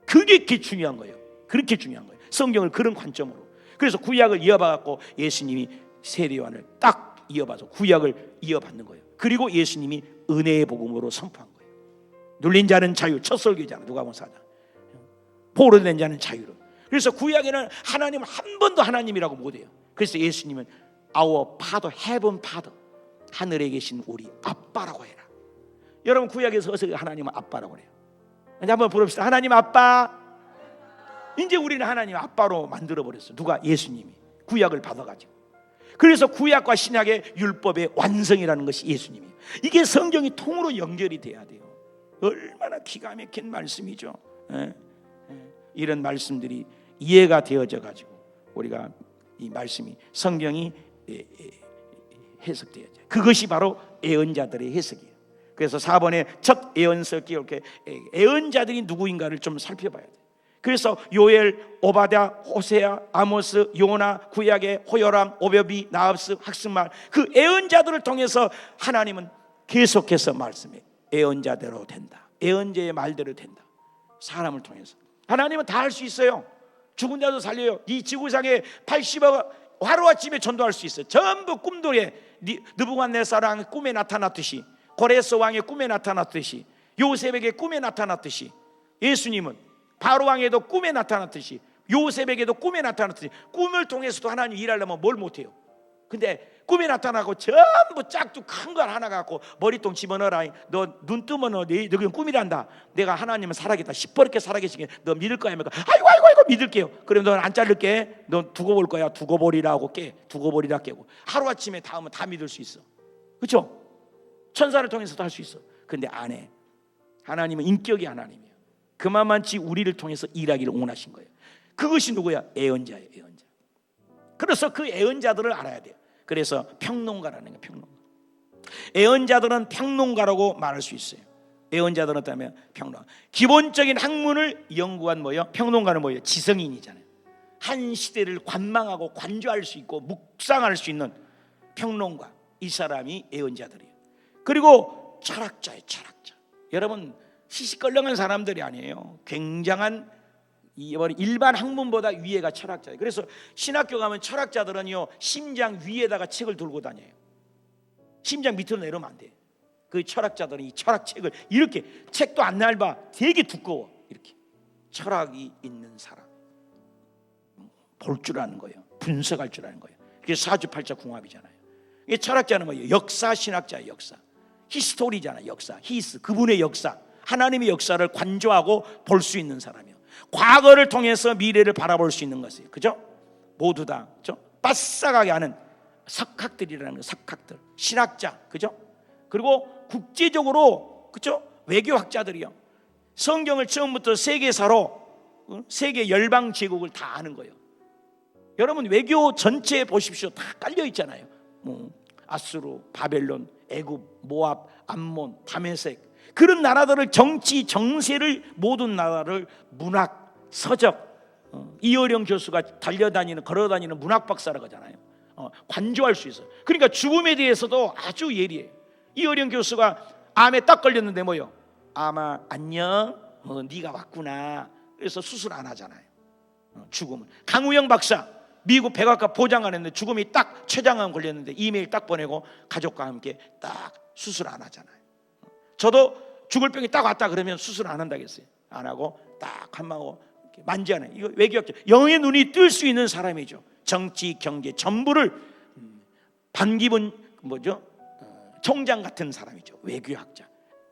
A: 그게 중요한 거예요. 그렇게 중요한 거예요. 성경을 그런 관점으로. 그래서 구약을 이어봐갖고 예수님이 세례 요한을 딱 이어봐서 구약을 이어받는 거예요. 그리고 예수님이 은혜의 복음으로 선포한 거예요. 눌린 자는 자유. 첫 설교잖아. 누가복음 4장. 포로된 자는 자유로. 그래서 구약에는 하나님은 한 번도 하나님이라고 못해요. 그래서 예수님은 Our Father, Heaven Father, 하늘에 계신 우리 아빠라고 해라. 여러분 구약에서 어서 하나님은 아빠라고 해요. 한번 부릅시다. 하나님 아빠. 이제 우리는 하나님 아빠로 만들어버렸어요. 누가? 예수님이 구약을 받아가지고. 그래서 구약과 신약의 율법의 완성이라는 것이 예수님이에요. 이게 성경이 통으로 연결이 돼야 돼요. 얼마나 기가 막힌 말씀이죠. 이런 말씀들이 이해가 되어져 가지고 우리가 이 말씀이 성경이 해석되어져. 그것이 바로 예언자들의 해석이에요. 그래서 4번에 첫 예언서기 이렇게 예언자들이 누구인가를 좀 살펴봐야 돼요. 그래서 요엘, 오바댜, 호세아, 아모스, 요나, 구약의 호요람, 오베비, 나합스, 학승말 그 예언자들을 통해서 하나님은 계속해서 말씀해. 예언자대로 된다. 예언자의 말대로 된다. 사람을 통해서 하나님은 다 할 수 있어요. 죽은 자도 살려요. 이 지구상에 80억 하루아침에 전도할 수 있어요. 전부 꿈들에 느부갓네살왕의 꿈에 나타났듯이 고레스 왕의 꿈에 나타났듯이 요셉에게 꿈에 나타났듯이 예수님은 바로 왕에도 꿈에 나타났듯이 요셉에게도 꿈에 나타났듯이 꿈을 통해서도 하나님 일하려면 뭘 못해요. 근데 꿈에 나타나고 전부 짝도 큰 걸 하나 갖고 머리통 집어넣어라. 너 눈 뜨면 너는 꿈이란다. 내가 하나님은 살아계다. 시퍼렇게 살아계시게 너 믿을 거야? 아이고 믿을게요. 그럼 너는 안 자를게. 너 두고 볼 거야. 두고 보리라고 깨. 두고 보리라 깨고 하루아침에 닿으면 다 믿을 수 있어. 그렇죠? 천사를 통해서도 할 수 있어. 근데 안 해. 하나님은 인격이 하나님이에요. 그만만치 우리를 통해서 일하기를 원하신 거예요. 그것이 누구야? 예언자예요. 예언자. 그래서 그 예언자들을 알아야 돼요. 그래서 평론가라는 거예요. 평론가. 예언자들은 평론가라고 말할 수 있어요. 예언자들은 어떠냐면 평론. 기본적인 학문을 연구한 뭐예요? 평론가는 뭐예요? 지성인이잖아요. 한 시대를 관망하고 관조할 수 있고 묵상할 수 있는 평론가, 이 사람이 예언자들이에요. 그리고 철학자예요. 철학자. 여러분 시시껄렁한 사람들이 아니에요. 굉장한 일반 학문보다 위에가 철학자예요. 그래서 신학교 가면 철학자들은요 심장 위에다가 책을 들고 다녀요. 심장 밑으로 내려오면 안 돼요. 그 철학자들은 이 철학책을 이렇게, 책도 안 얇아, 되게 두꺼워. 이렇게 철학이 있는 사람, 볼 줄 아는 거예요. 분석할 줄 아는 거예요. 그게 사주팔자궁합이잖아요. 이 철학자는 뭐예요? 역사 신학자의 역사, 히스토리잖아요. 역사, 히스, 그분의 역사, 하나님의 역사를 관조하고 볼 수 있는 사람이요. 과거를 통해서 미래를 바라볼 수 있는 것이에요. 그죠? 모두 다 그죠? 빠싹하게 하는 석학들이라는 거, 석학들, 신학자, 그죠? 그리고 국제적으로 그죠? 외교학자들이요. 성경을 처음부터 세계사로 세계 열방 제국을 다 아는 거예요. 여러분 외교 전체에 보십시오. 다 깔려 있잖아요. 아수르, 바벨론, 애굽, 모압, 암몬, 다메섹, 그런 나라들을, 정치 정세를, 모든 나라를 문학, 서적, 이어령 교수가 달려다니는, 걸어다니는 문학 박사라고 하잖아요. 관조할 수 있어요. 그러니까 죽음에 대해서도 아주 예리해요. 이어령 교수가 암에 딱 걸렸는데 뭐요? 암아 안녕, 네가 왔구나. 그래서 수술 안 하잖아요. 죽음은. 강우영 박사 미국 백악관 보장 안 했는데 죽음이 딱 췌장암 걸렸는데 이메일 딱 보내고 가족과 함께 딱 수술 안 하잖아요. 저도 죽을 병이 딱 왔다 그러면 수술 안 한다겠어요. 안 하고 딱 한마고 만지하는, 이거 외교학자, 영의 눈이 뜰 수 있는 사람이죠. 정치, 경제 전부를, 반기문 뭐죠? 총장 같은 사람이죠. 외교학자,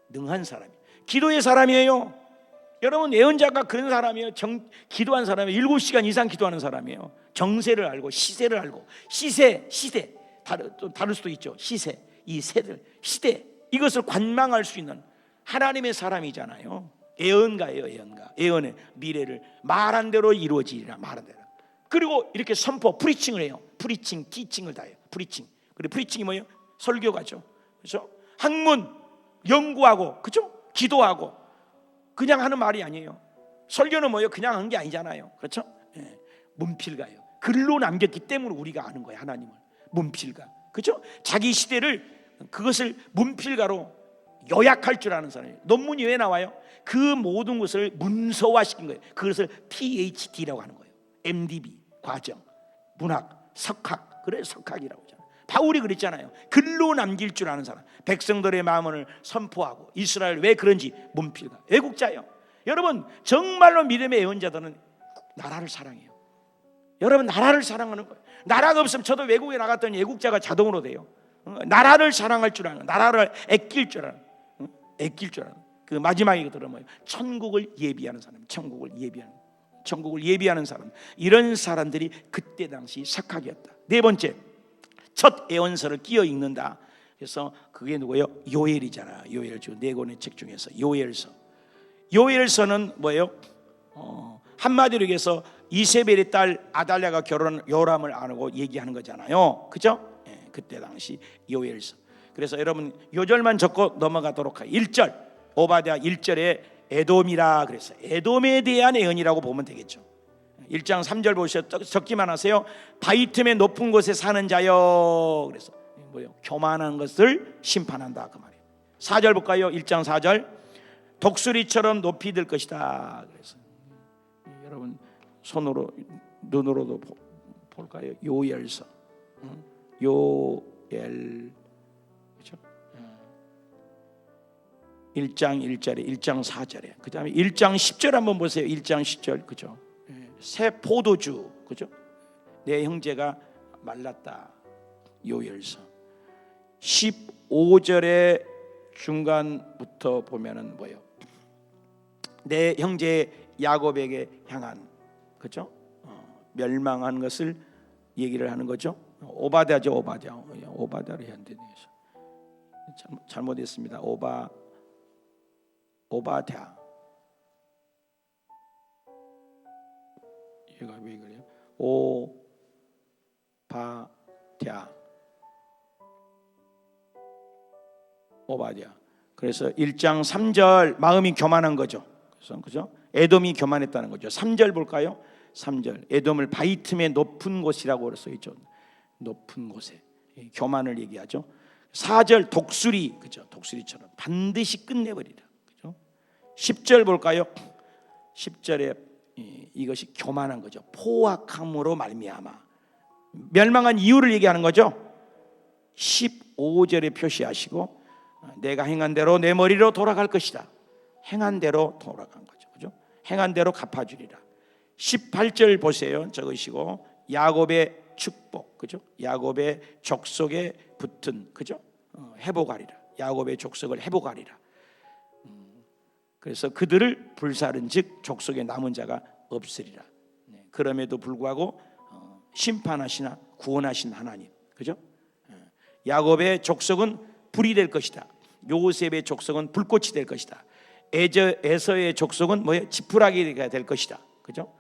A: 능한 사람이, 기도의 사람이에요. 여러분 예언자가 그런 사람이에요. 기도한 사람이에요. 7시간 이상 기도하는 사람이에요. 정세를 알고 시세를 알고, 시세 다를 수도 있죠. 시세, 이 세들, 시대, 이것을 관망할 수 있는 하나님의 사람이잖아요. 예언가예요. 예언가. 예언의 미래를 말한 대로 이루어지리라, 말한 대로. 그리고 이렇게 선포, 프리칭을 해요. 프리칭, 티칭을 다 해요. 프리칭. 그리고 프리칭이 뭐예요? 설교가죠. 그렇죠? 학문 연구하고, 그렇죠? 기도하고. 그냥 하는 말이 아니에요. 설교는 뭐예요? 그냥 한 게 아니잖아요. 그렇죠? 예. 문필가예요. 글로 남겼기 때문에 우리가 아는 거예요. 하나님을. 문필가. 그렇죠? 자기 시대를, 그것을 문필가로 요약할 줄 아는 사람이에요. 논문이 왜 나와요? 그 모든 것을 문서화시킨 거예요. 그것을 PhD라고 하는 거예요. MDB 과정, 문학, 석학. 그래 석학이라고 하잖아요. 바울이 그랬잖아요. 글로 남길 줄 아는 사람, 백성들의 마음을 선포하고, 이스라엘 왜 그런지 문필가, 애국자예요. 여러분 정말로 믿음의 예언자들은 나라를 사랑해요. 여러분 나라를 사랑하는 거예요. 나라가 없으면, 저도 외국에 나갔더니 애국자가 자동으로 돼요. 나라를 사랑할 줄 아는, 나라를 아낄 줄 아는, 아낄 줄 아는. 그 마지막에 들은 뭐예요? 천국을 예비하는 사람, 천국을 예비하는 사람. 이런 사람들이 그때 당시 석학이었다. 네 번째, 첫 예언서를 끼어 읽는다. 그래서 그게 누구예요? 요엘이잖아. 요엘, 네 권의 책 중에서 요엘서. 요엘서는 뭐예요? 한마디로 얘기해서 이세벨의 딸 아달랴가 결혼 요람을 안 하고 얘기하는 거잖아요. 그죠? 예, 그때 당시 요엘서. 그래서 여러분 요절만 적고 넘어가도록 하요. 1절, 오바댜 1절에 에돔이라 그랬어요. 에돔에 대한 예언이라고 보면 되겠죠. 1장 3절 보셔, 적기만 하세요. 바위 틈에 높은 곳에 사는 자여. 그래서 뭐예요? 교만한 것을 심판한다, 그 말이에요. 4절 볼까요? 1장 4절, 독수리처럼 높이 들 것이다. 그래서 여러분 손으로, 눈으로도 볼까요? 요엘서, 요엘, 그렇죠? 1장 1절에, 1장 4절에, 그 다음에 1장 10절 한번 보세요. 1장 10절, 그죠? 새 포도주, 그죠? 내 형제가 말랐다. 요엘서. 15절의 중간부터 보면은 뭐예요? 내 형제 야곱에게 향한, 그죠? 멸망한 것을 얘기를 하는 거죠. 오바댜죠, 오바댜를 해야 되네요. 잘못했습니다. 오바댜. 얘가 왜 그래요? 오바댜. 그래서 1장 3절 마음이 교만한 거죠. 그래서 그죠? 에돔이 교만했다는 거죠. 3절 볼까요? 3절 에돔을 바위 틈의 높은 곳이라고 써 있죠. 높은 곳에 교만을 얘기하죠. 4절 독수리, 그죠? 독수리처럼 반드시 끝내버리라, 그죠? 10절 볼까요? 10절에 이것이 교만한 거죠. 포악함으로 말미암아 멸망한 이유를 얘기하는 거죠. 15절에 표시하시고 내가 행한 대로 내 머리로 돌아갈 것이다. 행한 대로 돌아간 거죠, 그죠? 행한 대로 갚아주리라. 18절 보세요. 적으시고 야곱의 축복, 그죠? 야곱의 족속에 붙은, 그죠? 회복하리라. 야곱의 족속을 회복하리라. 그래서 그들을 불사른즉 족속에 남은 자가 없으리라. 그럼에도 불구하고 심판하시나 구원하신 하나님, 그죠? 야곱의 족속은 불이 될 것이다. 요셉의 족속은 불꽃이 될 것이다. 에서의 족속은 뭐예요? 지푸라기가 될 것이다, 그죠?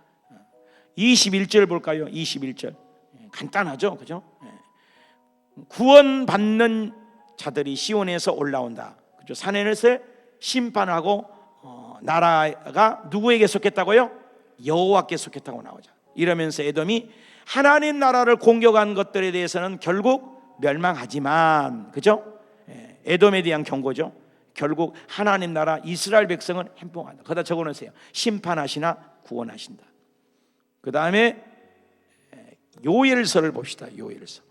A: 21절 볼까요? 21절 간단하죠, 그죠? 구원받는 자들이 시온에서 올라온다, 그죠? 산에서 심판하고 나라가 누구에게 속했다고요? 여호와께 속했다고 나오죠. 이러면서 에돔이 하나님 나라를 공격한 것들에 대해서는 결국 멸망하지만, 그죠? 에돔에 대한 경고죠. 결국 하나님 나라 이스라엘 백성은 행복한다. 거기다 적어놓으세요. 심판하시나 구원하신다. 그 다음에 요엘서를 봅시다. 요엘서.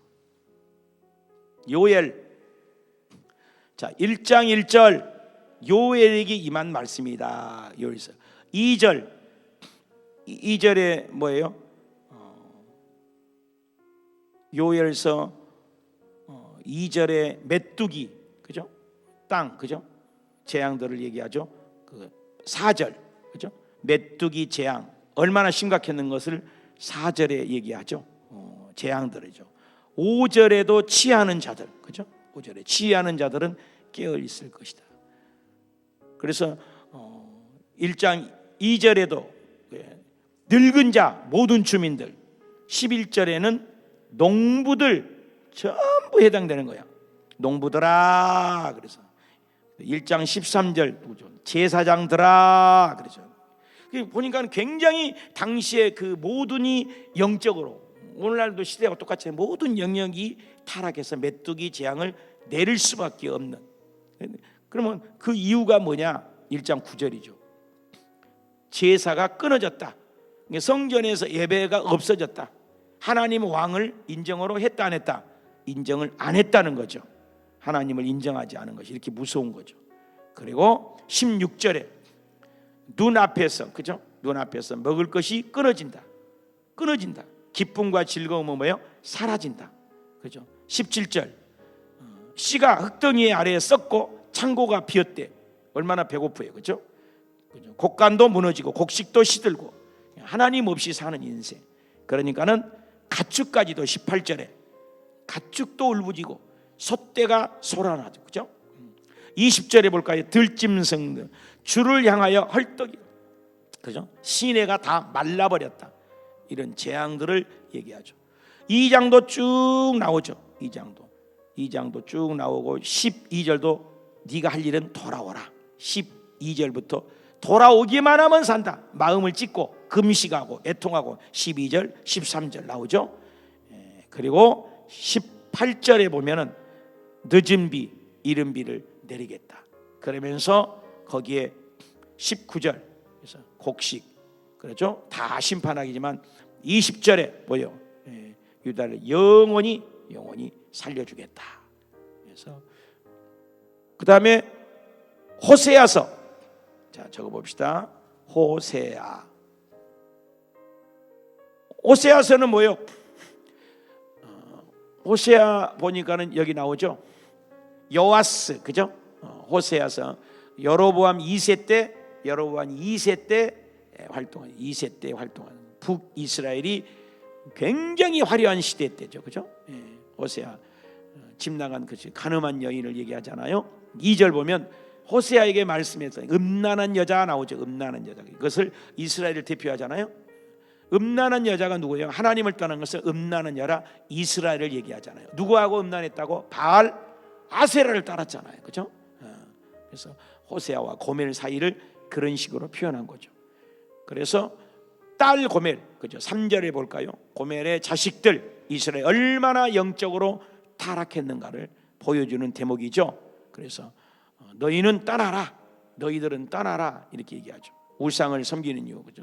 A: 요엘. 자, 1장 1절 요엘에게 임한 말씀이다. 요엘서. 2절에 뭐예요? 요엘서 2절에 메뚜기, 그죠? 땅, 그죠? 재앙들을 얘기하죠. 그 4절, 그죠? 메뚜기 재앙 얼마나 심각했는 것을 4절에 얘기하죠. 재앙들이죠. 5절에도 취하는 자들, 그죠? 5절에 취하는 자들은 깨어 있을 것이다. 그래서 1장 2절에도 늙은 자 모든 주민들, 11절에는 농부들 전부 해당되는 거야. 농부들아, 그래서 1장 13절 제사장들아, 그러죠. 보니까 굉장히 당시에 그 모든이 영적으로, 오늘날도 시대와 똑같이 모든 영역이 타락해서 메뚜기 재앙을 내릴 수밖에 없는. 그러면 그 이유가 뭐냐? 1장 9절이죠. 제사가 끊어졌다. 성전에서 예배가 없어졌다. 하나님 왕을 인정으로 했다 안 했다? 인정을 안 했다는 거죠. 하나님을 인정하지 않은 것이 이렇게 무서운 거죠. 그리고 16절에 눈앞에서, 그죠? 눈앞에서 먹을 것이 끊어진다. 끊어진다. 기쁨과 즐거움은 뭐예요? 사라진다. 그죠? 17절 씨가 흙덩이 아래에 썩고 창고가 비었대. 얼마나 배고프요, 그죠? 곡간도 무너지고 곡식도 시들고 하나님 없이 사는 인생. 그러니까는 가축까지도 18절에 가축도 울부짖고 소떼가 소란하죠, 그죠? 20절에 볼까요? 들짐승들 주를 향하여 헐떡이, 그죠? 시내가 다 말라버렸다. 이런 재앙들을 얘기하죠. 2장도 쭉 나오죠. 2장도 쭉 나오고 12절도 네가 할 일은 돌아오라. 12절부터 돌아오기만 하면 산다. 마음을 찢고 금식하고 애통하고 12절 13절 나오죠. 그리고 18절에 보면은 늦은 비 이른 비를 내리겠다. 그러면서 거기에 19절 그래서 곡식, 그렇죠? 다 심판하기지만 20절에 뭐요? 유다를 영원히 살려주겠다. 그래서 그 다음에 호세아서, 자 적어봅시다. 호세아서는 뭐요? 호세아 보니까는 여기 나오죠. 요아스, 그죠? 호세아서 여로보암 2세 때 활동한 2세 때 활동한 북이스라엘이 굉장히 화려한 시대 때죠, 그죠? 호세아 집 나간 그 가늠한 여인을 얘기하잖아요. 2절 보면 호세아에게 말씀해서 음란한 여자 나오죠. 음란한 여자. 이것을 이스라엘을 대표하잖아요. 음란한 여자가 누구예요? 하나님을 떠난 것을 음란한 여라 이스라엘을 얘기하잖아요. 누구하고 음란했다고? 바알 아세라를 따랐잖아요, 그죠? 그래서 호세아와 고멜 사이를 그런 식으로 표현한 거죠. 그래서 딸 고멜, 그죠? 3절에 볼까요? 고멜의 자식들 이스라엘 얼마나 영적으로 타락했는가를 보여주는 대목이죠. 그래서 너희는 떠나라, 너희들은 떠나라 이렇게 얘기하죠. 우상을 섬기는 이유, 그죠?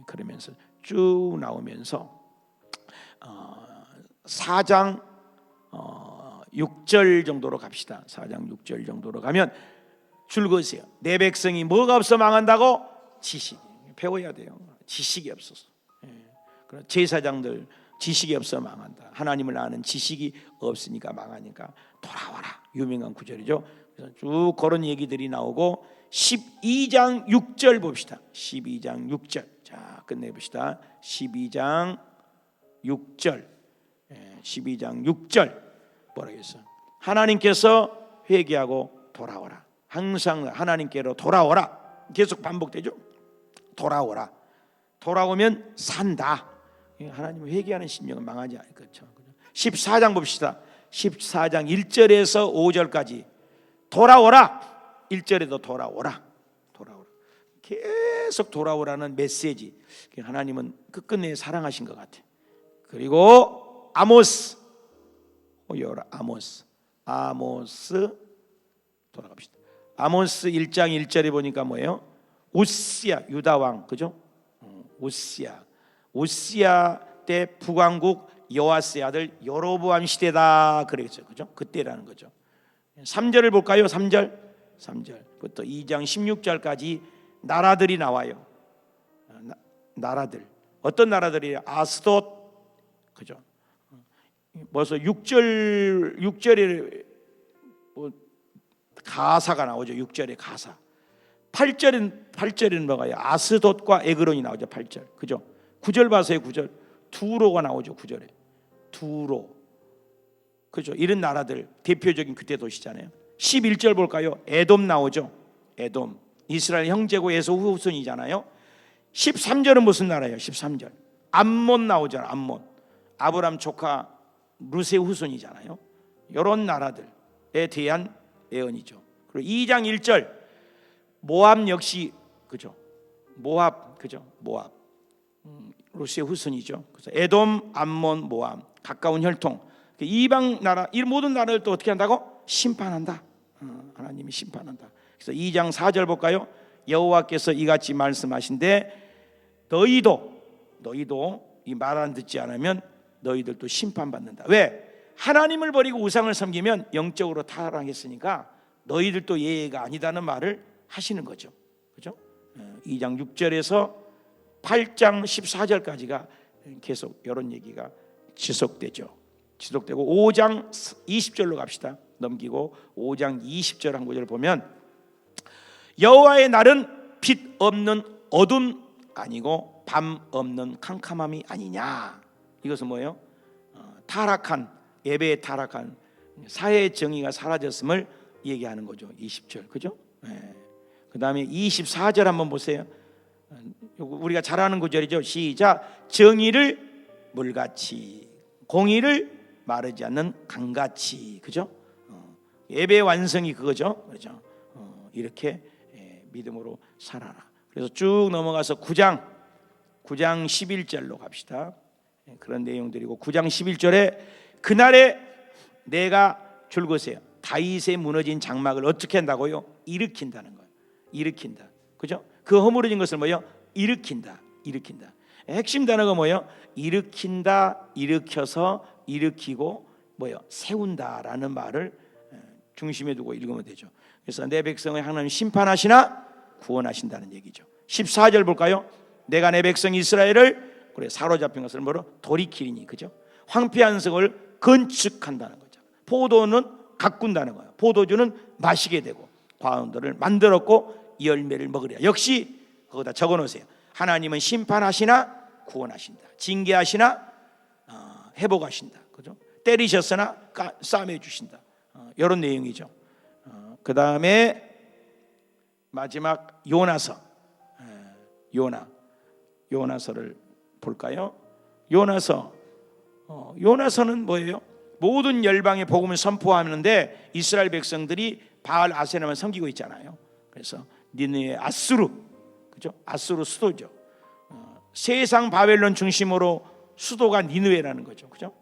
A: 그러면서 쭉 나오면서 4장 6절 정도로 갑시다. 4장 6절 정도로 가면 줄거세요. 내 백성이 뭐가 없어 망한다고? 지식. 배워야 돼요. 지식이 없어서. 그런 제사장들 지식이 없어 망한다. 하나님을 아는 지식이 없으니까 망하니까 돌아와라. 유명한 구절이죠. 그래서 쭉 그런 얘기들이 나오고 12장 6절 봅시다. 12장 6절. 자, 끝내봅시다. 12장 6절. 12장 6절 뭐라고 했어? 하나님께서 회개하고 돌아오라. 항상 하나님께로 돌아오라. 계속 반복되죠. 돌아오라. 돌아오면 산다. 하나님은 회개하는 심령은 망하지 않을 거죠. 14장 봅시다. 14장 1절에서 5절까지 돌아오라. 1절에도 돌아오라. 돌아오라. 계속 돌아오라는 메시지. 하나님은 끝끝내 사랑하신 것 같아. 그리고 아모스. 아모스 돌아갑시다. 아모스 1장 1절에 보니까 뭐예요? 우시야 유다 왕, 그죠? 우시야 때 북왕국 여호아스의 아들 여로보암 시대다 그랬죠, 그죠? 그때라는 거죠. 3절을 볼까요? 3절부터 2장 16절까지 나라들이 나와요. 나라들 어떤 나라들이에요? 아스돗, 그죠? 벌써 6절에 가사가 나오죠. 6절에 가사. 8절에는 뭐가요? 아스돗과 에그론이 나오죠. 8절. 그죠? 9절 봐서요. 9절. 두로가 나오죠. 9절에. 두로. 그죠? 이런 나라들 대표적인 그때 도시잖아요. 11절 볼까요? 에돔 나오죠. 에돔. 이스라엘 형제고 에서 후손이잖아요. 13절은 무슨 나라예요? 13절. 암몬 나오잖아요. 암몬. 아브람 조카 루세 후손이잖아요. 이런 나라들에 대한 예언이죠. 그리고 2장 1절 모압 역시 그죠? 모압 그죠? 모압 루세 후손이죠. 그래서 에돔, 암몬, 모압 가까운 혈통. 이방 나라 이 모든 나라를 또 어떻게 한다고? 심판한다. 하나님이 심판한다. 그래서 2장 4절 볼까요? 여호와께서 이같이 말씀하신데 너희도 이 말 안 듣지 않으면 너희들도 심판받는다. 왜? 하나님을 버리고 우상을 섬기면 영적으로 타락했으니까 너희들도 예의가 아니다는 말을 하시는 거죠. 그죠? 2장 6절에서 8장 14절까지가 계속 이런 얘기가 지속되죠. 지속되고 5장 20절로 갑시다. 넘기고 5장 20절 한 구절 보면 여호와의 날은 빛 없는 어둠 아니고 밤 없는 캄캄함이 아니냐. 이것은 뭐예요? 타락한 예배에 타락한 사회의 정의가 사라졌음을 얘기하는 거죠. 20절 그죠? 그 다음에 24절 한번 보세요. 우리가 잘 아는 구절이죠. 시작. 정의를 물같이 공의를 마르지 않는 강같이. 그죠? 예배의 완성이 그거죠. 그렇죠? 이렇게 믿음으로 살아라. 그래서 쭉 넘어가서 9장 11절로 갑시다. 그런 내용들이고 9장 11절에 그날에 내가 줄거세요. 다윗의 무너진 장막을 어떻게 한다고요? 일으킨다는 거예요. 일으킨다. 그죠? 그 허물어진 것을 뭐예요? 일으킨다. 핵심 단어가 뭐예요? 일으킨다, 일으켜서 일으키고 뭐예요? 세운다라는 말을 중심에 두고 읽으면 되죠. 그래서 내 백성을 하나님 심판하시나 구원하신다는 얘기죠. 14절 볼까요? 내가 내 백성 이스라엘을 그래 사로잡힌 것을 뭐로 돌이키리니. 그죠? 황폐한 성을 건축한다는 거죠. 포도는 가꾼다는 거예요. 포도주는 마시게 되고 과원들을 만들었고 열매를 먹으리라. 역시 거기다 적어놓으세요. 하나님은 심판하시나 구원하신다. 징계하시나 회복하신다. 그죠? 때리셨으나 싸매 주신다. 이런 내용이죠. 그 다음에 마지막 요나서. 요나서를 볼까요? 요나서는 뭐예요? 모든 열방의 복음을 선포하는데 이스라엘 백성들이 바알 아세라만 섬기고 있잖아요. 그래서 니느웨 아수르, 그죠? 아수르 수도죠. 세상 바벨론 중심으로 수도가 니느웨라는 거죠, 그죠?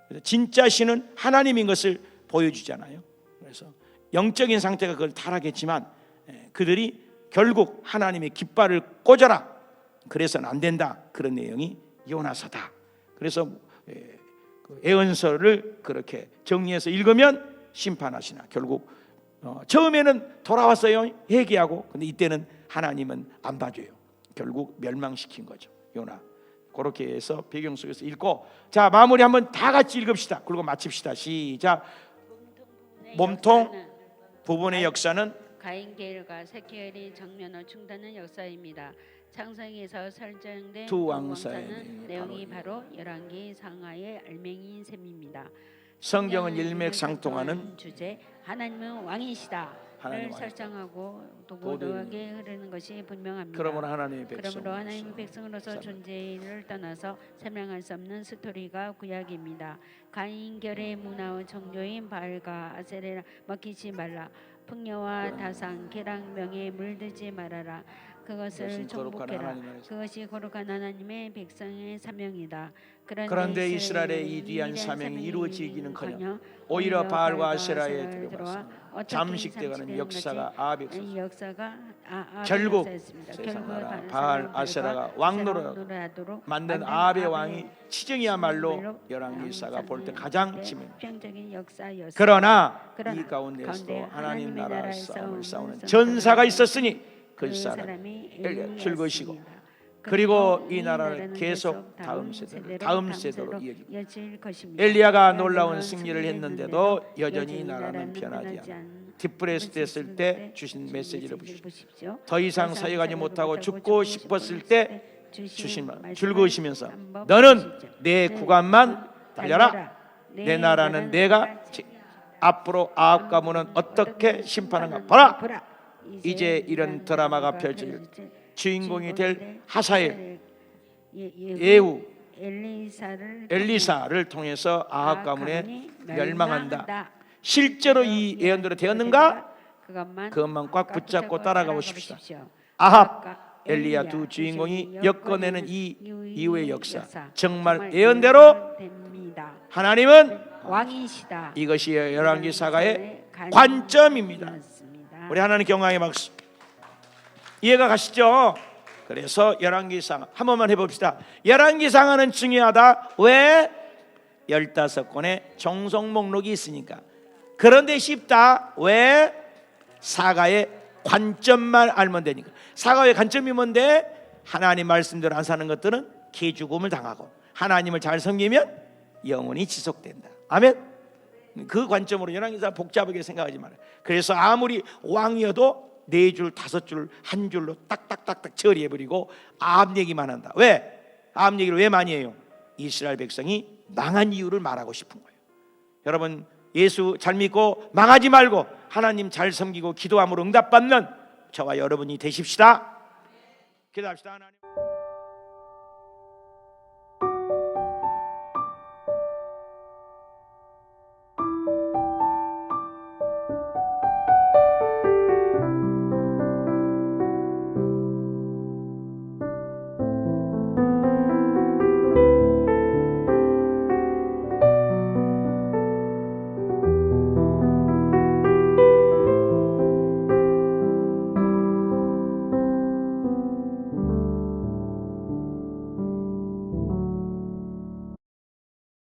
A: 그래서 진짜 신은 하나님인 것을 보여주잖아요. 그래서 영적인 상태가 그걸 타락했지만 그들이 결국 하나님의 깃발을 꽂아라, 그래서는 안 된다, 그런 내용이 요나서다. 그래서 예언서를 그렇게 정리해서 읽으면 심판하시나 결국 처음에는 돌아왔어요, 회개하고. 근데 이때는 하나님은 안 봐줘요. 결국 멸망시킨 거죠, 요나. 그렇게 해서 배경 속에서 읽고, 자 마무리 한번 다 같이 읽읍시다. 그리고 마칩시다. 시작. 몸통 부분의 역사는
B: 가인계일과 세케엘이 정면으로 충돌하는 역사입니다. 창세기에서 설정된
A: 두
B: 왕사는
A: 왕사의
B: 내용이 바로 열왕기 상하의 알맹이인 셈입니다.
A: 성경은 일맥상통하는
B: 주제 하나님은 왕이시다를
A: 하나님 왕이시다.
B: 설정하고 도도하게 흐르는 것이 분명합니다.
A: 그러므로 하나님의 백성,
B: 그러므로 하나님의 백성으로서 존재를 떠나서 설명할 수 없는 스토리가 구약입니다. 가인결의 문화의 종교인 바알과 아세레라 먹히지 말라. 풍요와 다상, 계랑, 명예에 물들지 말아라. 그것을 정복해라. 그것이 거룩한 하나님의 백성의 사명이다.
A: 그런데 이스라엘의 이 귀한 사명이 이루어지기는커녕 오히려 바알과 아세라에 들어와서 잠식되어가는 역사가 아합의 결국 바알 아세라가 왕노릇 만든 아합의 왕이 치정이야말로 열왕기사가 볼 때 가장 치명입니다. 그러나 이 가운데서도 하나님 나라 싸움을 싸우는 전사가 있었으니 그 사람이 줄 것이고, 그리고 이 나라를 계속 다음 세대로 이어질 것입니다. 엘리야가 놀라운 승리를 했는데도 여전히 나라는 변하지 않아. 디프레스 됐을 때 주신 메시지를 보십시오. 더 이상 사역하지 못하고 죽고 싶었을 때 주신 줄거시면서 너는 내 구간만 달려라. 내 나라는 내가 앞으로 아합 가문은 어떻게 심판하는가 보라. 이제 이런 드라마가 펼쳐질 주인공이 될 하사엘, 예후, 엘리사를 통해서 아합 가문에 멸망한다. 실제로 이 예언대로 되었는가? 그것만 꽉 붙잡고 따라가 보십시다. 아합, 엘리야 두 주인공이 엮어내는 이 이후의 역사, 정말 예언대로 하나님은 왕이시다. 이것이 열왕기 사가의 관점입니다. 우리 하나님께 영광의 박수. 이해가 가시죠? 그래서 열왕기상 한 번만 해봅시다. 열왕기상은 중요하다. 왜? 15권의 종속 목록이 있으니까. 그런데 쉽다. 왜? 사가의 관점만 알면 되니까. 사가의 관점이 뭔데? 하나님 말씀대로 안 사는 것들은 개죽음을 당하고, 하나님을 잘 섬기면 영원히 지속된다. 아멘. 그 관점으로 열왕기사 복잡하게 생각하지 말아요. 그래서 아무리 왕이어도 4줄, 5줄, 한 줄로 딱딱딱딱 처리해버리고 아합 얘기만 한다. 왜? 아합 얘기를 왜 많이 해요? 이스라엘 백성이 망한 이유를 말하고 싶은 거예요. 여러분, 예수 잘 믿고 망하지 말고 하나님 잘 섬기고 기도함으로 응답받는 저와 여러분이 되십시다. 기도합시다. 하나님.